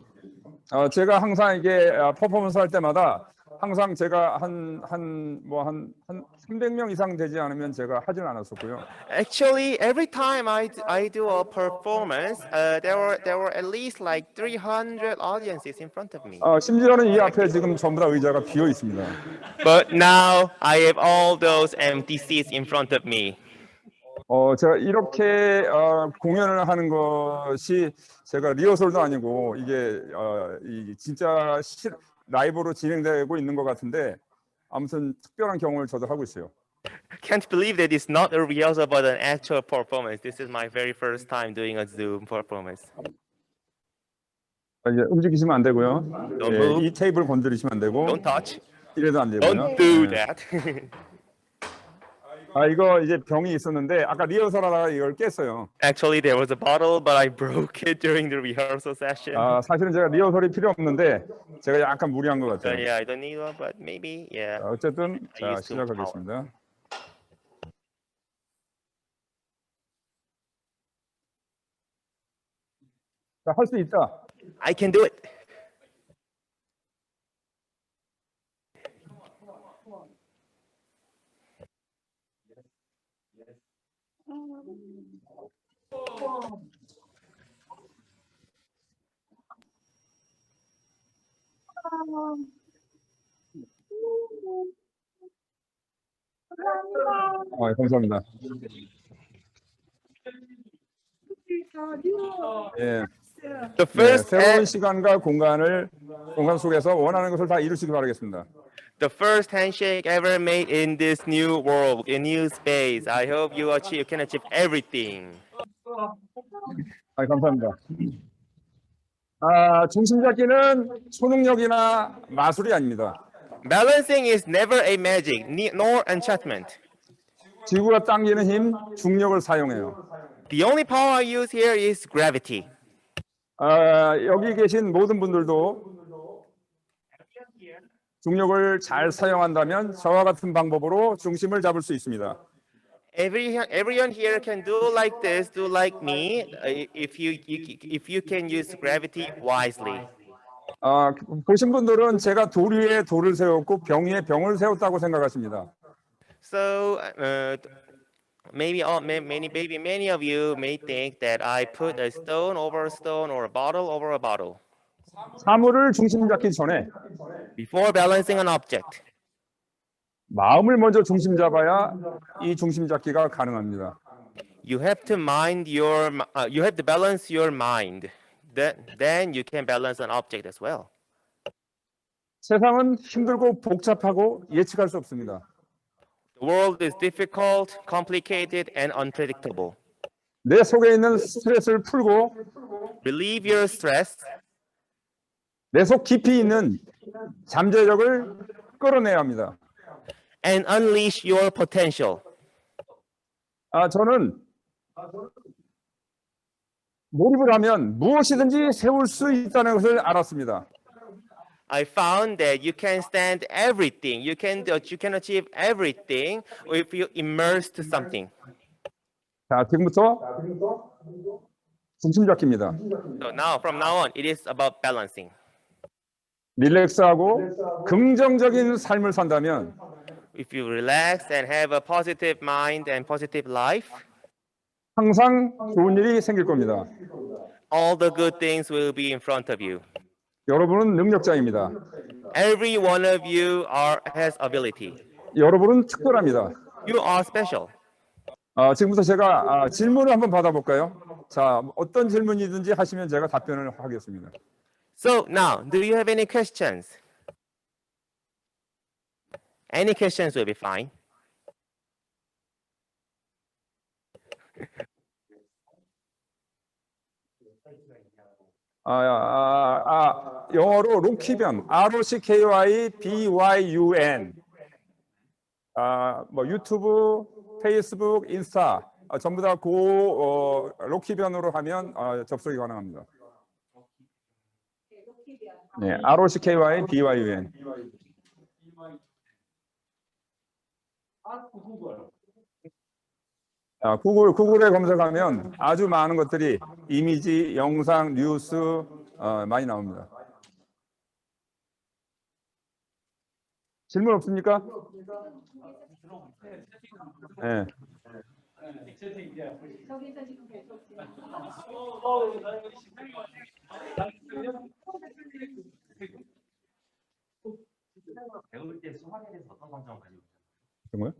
제가 항상 이게 퍼포먼스 할 때마다 항상 제가 한 300명 이상 되지 않으면 제가 하진 않았었고요. Actually, every time I do a performance, there were at least like 300 audiences in front of me. 심지어는 이 앞에 지금 전부 다 의자가 비어 있습니다. But now I have all those empty seats in front of me. 제가 이렇게 공연을 하는 것이 제가 리허설도 아니고 이게 진짜 라이브로 진행되고 있는 것 같은데 아무튼 특별한 경험을 저도 하고 있어요. Can't believe that it's not a rehearsal but an actual performance. This is my very first time doing a Zoom performance. 이제 움직이시면 안 되고요. 이 테이블 건드리시면 안 되고. Don't touch. 이래도 안 되고요. Don't do that. 이거 이제 병이 있었는데 아까 리허설하다가 이걸 깼어요. Actually, there was a bottle, but I broke it during the rehearsal session. 사실은 제가 리허설이 필요 없는데 제가 약간 무리한 것 같아요. Yeah, I don't need one, but maybe, yeah. 어쨌든 시작하겠습니다. 할 수 있다. I can do it. 감사합니다. 예. 새로운 시간과 공간 속에서 원하는 것을 다 이루시기 바라겠습니다. The first handshake ever made in this new world, in new space. I hope you can achieve everything. 감사합니다. 중심 잡기는 초능력이나 마술이 아닙니다. Balancing is never a magic, nor enchantment. 지구가 당기는 힘, 중력을 사용해요. The only power I use here is gravity. 여기 계신 모든 분들도 중력을 잘 사용한다면 저와 같은 방법으로 중심을 잡을 수 있습니다. Everyone here can do like this, do like me, if you can use gravity wisely. 보신 분들은 제가 돌 위에 돌을 세웠고 병 위에 병을 세웠다고 생각하십니다. So many of you may think that I put a stone over a stone or a bottle over a bottle. 사물을 중심 잡기 전에 Before balancing an object. 마음을 먼저 중심 잡아야 이 중심 잡기가 가능합니다. You have to balance your mind. Then you can balance an object as well. 세상은 힘들고 복잡하고 예측할 수 없습니다. The world is difficult, complicated, and unpredictable. 내 속에 있는 스트레스를 풀고 Relieve your stress. 내 속 깊이 있는 잠재력을 끌어내야 합니다. And unleash your potential. 저는 몰입을 하면 무엇이든지 세울 수 있다는 것을 알았습니다. I found that you can stand everything. You can achieve everything if you immerse to something. 자, 지금부터 중심 잡기입니다. So from now on, it is about balancing. 릴렉스하고 긍정적인 삶을 산다면 If you relax and have a positive mind and positive life, 항상 좋은 일이 생길 겁니다. all the good things will be in front of you. 여러분은 능력자입니다. Every one of you has ability. 여러분은 특별합니다. You are special. 지금부터 제가 질문을 한번 받아볼까요? 자, 어떤 질문이든지 하시면 제가 답변을 하겠습니다. So now, do you have any questions? Any questions will be fine. 영어로 로키변, ROCKYBYUN. 뭐 유튜브, 페이스북, 인스타 전부 다 로키변으로 하면 접속이 가능합니다. 네, ROCKYBYUN. 구글에 검색하면 아주 많은 것들이 이미지, 영상, 뉴스 많이 나옵니다. 질문 없습니까? 네. 배울 때 수학에 대해서 어떤 감정을 가지고 계셨나요? 정말?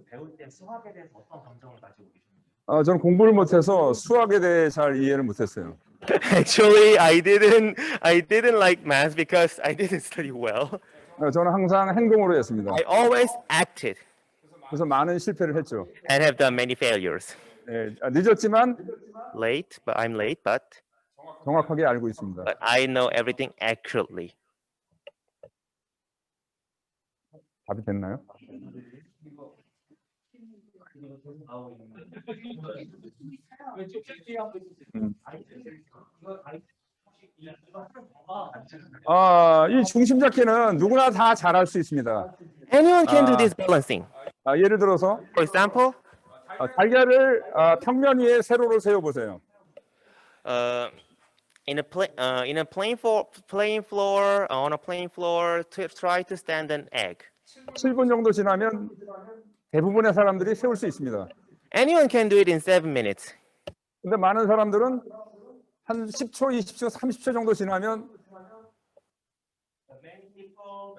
배울 때 수학에 대해서 어떤 감정을 가지고 계셨나요? 저는 공부를 못해서 수학에 대해 잘 이해를 못했어요. Actually, I didn't like math because I didn't study well. 저는 항상 행동으로 했습니다. I always acted 그래서 많은 실패를 했죠. and have done many failures. 네, 늦었지만 I'm late, but 정확하게 알고 있습니다. I know everything accurately. 답이 됐나요? 이 중심 잡기는 누구나 다 잘할 수 있습니다. Anyone can do this balancing. 예를 들어서 For example, 달걀을 평면 위에 세로로 세워 보세요. in a plain floor, on a plain floor, to try to stand an egg. 7분 정도 지나면 대부분의 사람들이 세울 수 있습니다. Anyone can do it in 7 minutes. 근데 많은 사람들은 한 10초, 20초, 30초 정도 지나면 Many people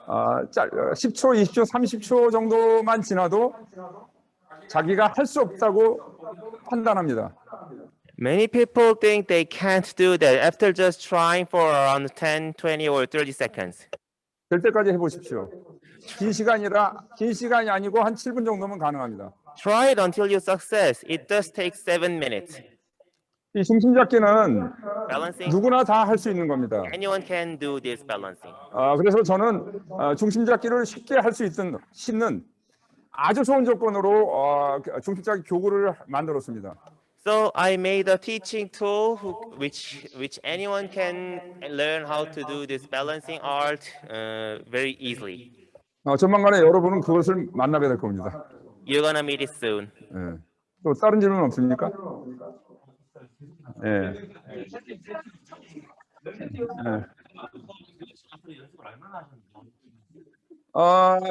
10초, 20초, 30초 정도만 지나도 자기가 할 수 없다고 판단합니다. Many people think they can't do that after just trying for around 10, 20, or 30 seconds. 될 때까지 해보십시오. 긴 시간이 아니고 한 7분 정도면 가능합니다. Try it until you success. It does take 7 minutes. 이 중심 잡기는 Balancing. 누구나 다 할 수 있는 겁니다. Anyone can do this balancing. 그래서 저는 중심 잡기를 쉽게 할 수 있는 아주 좋은 조건으로 중심 잡기 교구를 만들었습니다. So I made a teaching tool which anyone can learn how to do this balancing art very easily. 조만간에 여러분은 그것을 만나게 될 겁니다. You're gonna meet it soon. 네. 또 다른 질문 없습니까? 네.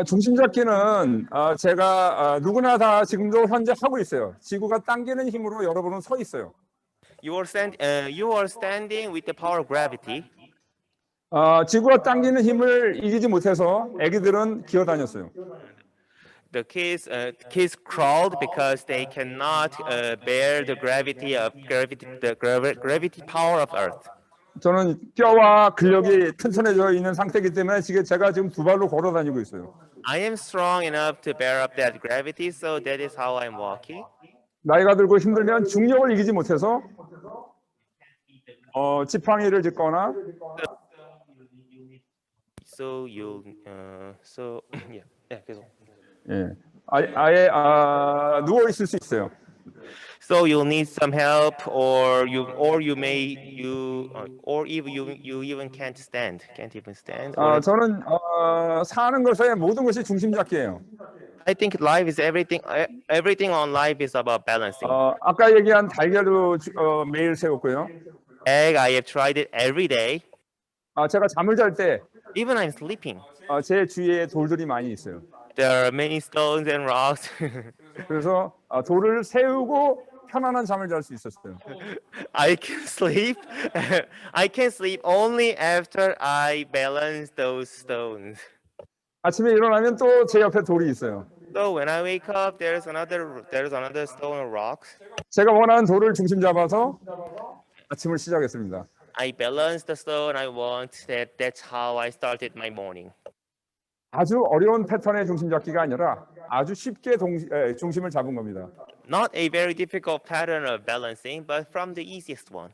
중심 잡기는 제가 누구나 다 지금도 현재 하고 있어요. 지구가 당기는 힘으로 여러분은 서 있어요. You are standing with the power of gravity. 지구가 당기는 힘을 이기지 못해서 아기들은 기어다녔어요. The kids crawled because they cannot bear the gravity power of Earth. 저는 뼈와 근력이 튼튼해져 있는 상태이기 때문에 제가 지금 두 발로 걸어 다니고 있어요. I am strong enough to bear up that gravity, so that is how I'm walking. 나이가 들고 힘들면 중력을 이기지 못해서 지팡이를 짚거나 계속. 예, 아예 누워 있을 수 있어요. So you'll need some help, or you even can't even stand. 저는 사는 것의 모든 것이 중심 잡기예요. I think life is everything. Everything on life is about balancing. 아까 얘기한 달걀도 매일 세웠고요. Egg, I have tried it every day. 제가 잠을 잘 때 Even I'm sleeping. 제 주위에 돌들이 많이 있어요. There are many stones and rocks. 그래서 돌을 세우고 편안한 잠을 잘 수 있었어요. I can sleep. I can sleep only after I balance those stones. 아침에 일어나면 또 제 옆에 돌이 있어요. So when I wake up, there's another stone or rocks. 제가 원하는 돌을 중심 잡아서 아침을 시작했습니다. I balance the stone I want. That's how I started my morning. 아주 어려운 패턴의 중심 잡기가 아니라 아주 쉽게 중심을 잡은 겁니다. Not a very difficult pattern of balancing, but from the easiest one.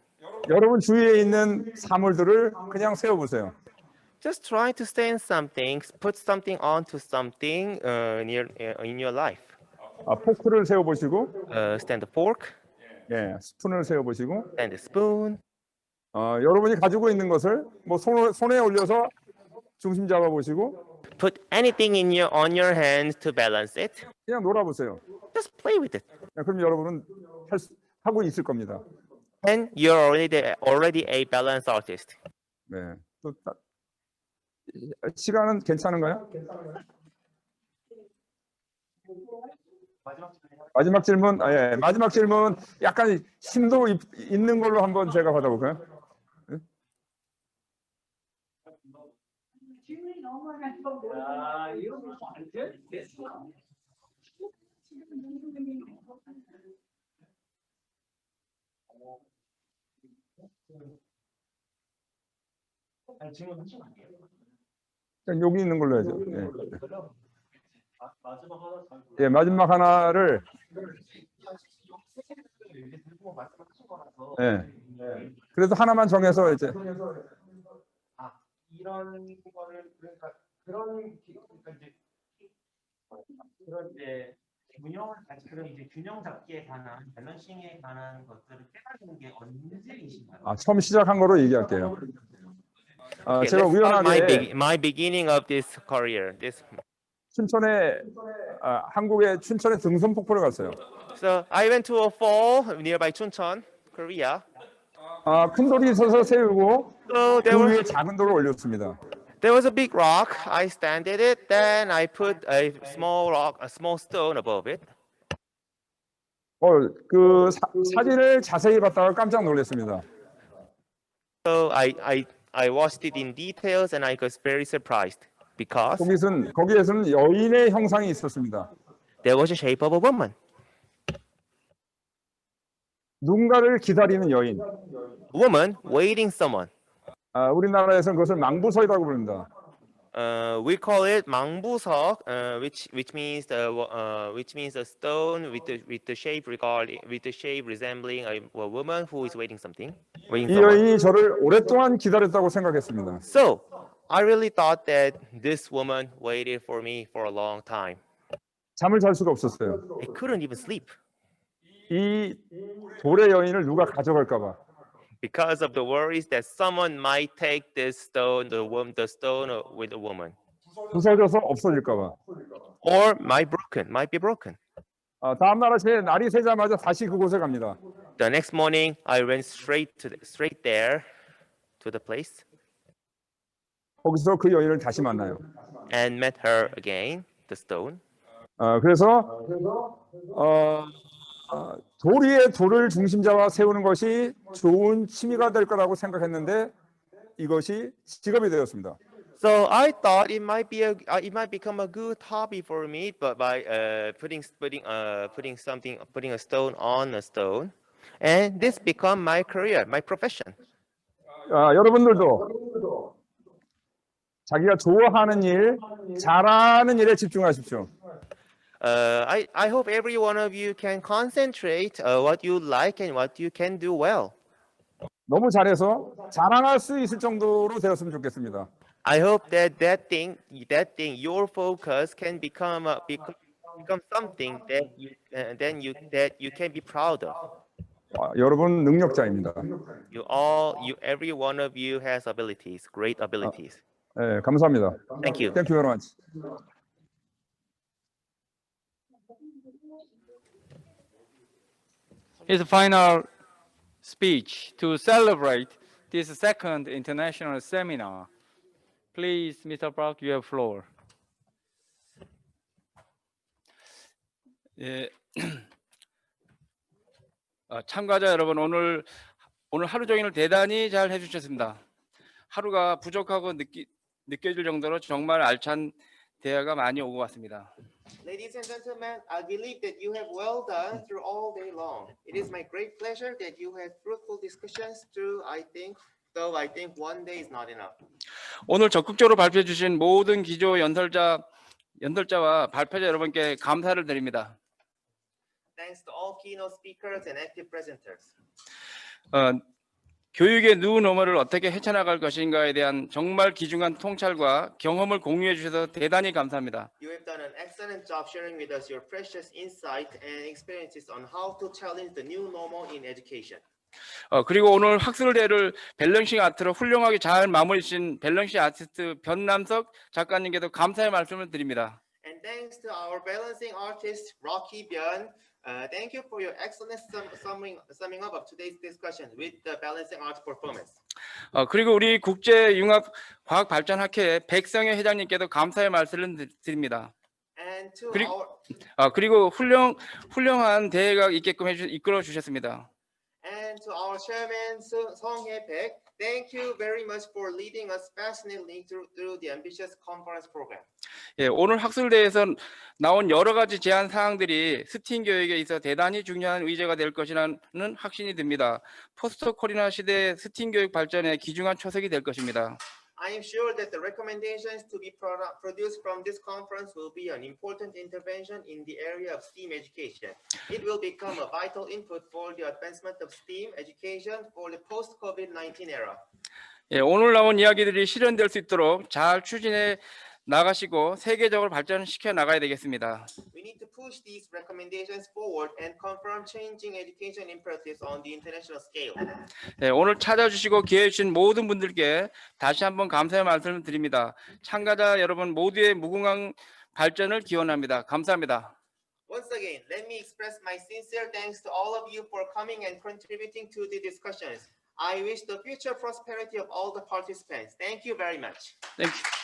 여러분 주위에 있는 사물들을 그냥 세워보세요. Just try to stand something, put something onto something in your life. 포크를 세워보시고, stand the fork. 예, 스푼을 세워보시고, stand the spoon. 여러분이 가지고 있는 것을 뭐 손에 올려서 중심 잡아보시고, put anything on your hands to balance it. 그냥 놀아보세요. Just play with it. 그럼 여러분은 하고 있을 겁니다. And you're already a balance artist. 네. 또 시간은 괜찮은가요? 마지막 질문, 예, 마지막 질문 약간 심도 있는 걸로 한번 제가 받아볼까요? 네? 여기 있는 걸로 해야죠. 네. 예, 마지막 하나를. 예. 그래도 하나만 정해서 이제. 이런 거를 그러니까 이제 균형 잡기에 관한 밸런싱에 관한 것들을 깨닫는 게 언제이신가요? 처음 시작한 거로 얘기할게요. 제가 우연하게 my beginning of this career. 춘천에 한국의 춘천에 등선 폭포를 갔어요. So I went to a fall nearby Chuncheon, Korea. 큰 돌이 있어서 세우고 So 그 위에 작은 돌을 올렸습니다. There was a big rock. I standed it. Then I put a small rock, a small stone above it. 그 사진을 자세히 봤다가 깜짝 놀랐습니다. So I watched it in details and I was very surprised because 거기에서는 여인의 형상이 있었습니다. There was a shape of a woman. 누군가를 기다리는 여인. A woman waiting someone. 우리나라에서는 그것을 망부석이라고 부릅니다. We call it 망부석, which means a stone with the shape resembling a woman who is waiting something. 이 여인이 저를 오랫동안 기다렸다고 생각했습니다. So I really thought that this woman waited for me for a long time. 잠을 잘 수가 없었어요. I couldn't even sleep. 이 돌의 여인을 누가 가져갈까 봐. Because of the worries that someone might take this stone, the stone with the woman. 부서져서 없어질까 봐. Or might be broken. 다음 날이 새자마자 다시 그곳에 갑니다. The next morning, I went straight there to the place. 거기서 그 여인을 다시 만나요. And met her again, the stone. 그래서 돌 위에 돌을 중심 잡아 세우는 것이 좋은 취미가 될 거라고 생각했는데 이것이 직업이 되었습니다. So I thought it might become a good hobby for me, but by putting a stone on a stone, and this become my career, my profession. 여러분들도 자기가 좋아하는 일, 잘하는 일에 집중하십시오. I hope every one of you can concentrate what you like and what you can do well. 너무 잘해서 자랑할 수 있을 정도로 되었으면 좋겠습니다. I hope that thing, your focus can become something that you can be proud of. 여러분 능력자입니다. Every one of you has abilities, great abilities. 네, 감사합니다. Thank you. Thank you very much. His final speech to celebrate this second international seminar. Please, Mr. Brock, you have floor. 예, 참가자 여러분, 오늘 하루 종일 대단히 잘 해주셨습니다. 하루가 부족하고 느껴질 정도로 정말 알찬 대화가 많이 오고 갔습니다. Ladies and gentlemen, I believe that you have well done through all day long. It is my great pleasure that you had fruitful discussions through, I think one day is not enough. 오늘 적극적으로 발표해 주신 모든 기조 연설자와 발표자 여러분께 감사를 드립니다. Thanks to all keynote speakers and active presenters. 교육의 누노멀을 어떻게 헤쳐나갈 것인가에 대한 정말 귀중한 통찰과 경험을 공유해 주셔서 대단히 감사합니다. You have done an excellent job sharing with us your precious insight and experiences on how to challenge the new normal in education. 그리고 오늘 학술대회를 밸런싱 아트로 훌륭하게 잘 마무리 주신 밸런싱 아티스트 변남석 작가님께도 감사의 말씀을 드립니다. And thanks to our balancing artist Rocky Byun, thank you for your excellent summing up of today's discussion with the balancing art performance. 그리고 우리 국제융합과학발전학회 백성현 회장님께도 감사의 말씀을 드립니다. And to 그리고 훌륭한 대회가 있게끔 이끌어 주셨습니다. And to our chairman Song Hye-baek, thank you very much for leading us passionately through the ambitious conference program. 예, 오늘 학술대회에서 나온 여러 가지 제안 사항들이 스팀 교육에 있어 대단히 중요한 의제가 될 것이라는 확신이 듭니다. 포스트 코로나 시대의 스팀 교육 발전에 귀중한 초석이 될 것입니다. I am sure that the recommendations to be produced from this conference will be an important intervention in the area of STEAM education. It will become a vital input for the advancement of STEAM education for the post-COVID-19 era. 예, 오늘 나온 이야기들이 실현될 수 있도록 잘 추진해 나가시고 세계적으로 발전시켜 나가야 되겠습니다. We need to push these recommendations forward and confirm changing education imperatives on the international scale. 네, 오늘 찾아주시고 기회해 주신 모든 분들께 다시 한번 감사의 말씀을 드립니다. 참가자 여러분 모두의 무궁한 발전을 기원합니다. 감사합니다. Once again, let me express my sincere thanks to all of you for coming and contributing to the discussions. I wish the future prosperity of all the participants. Thank you very much. Thank you.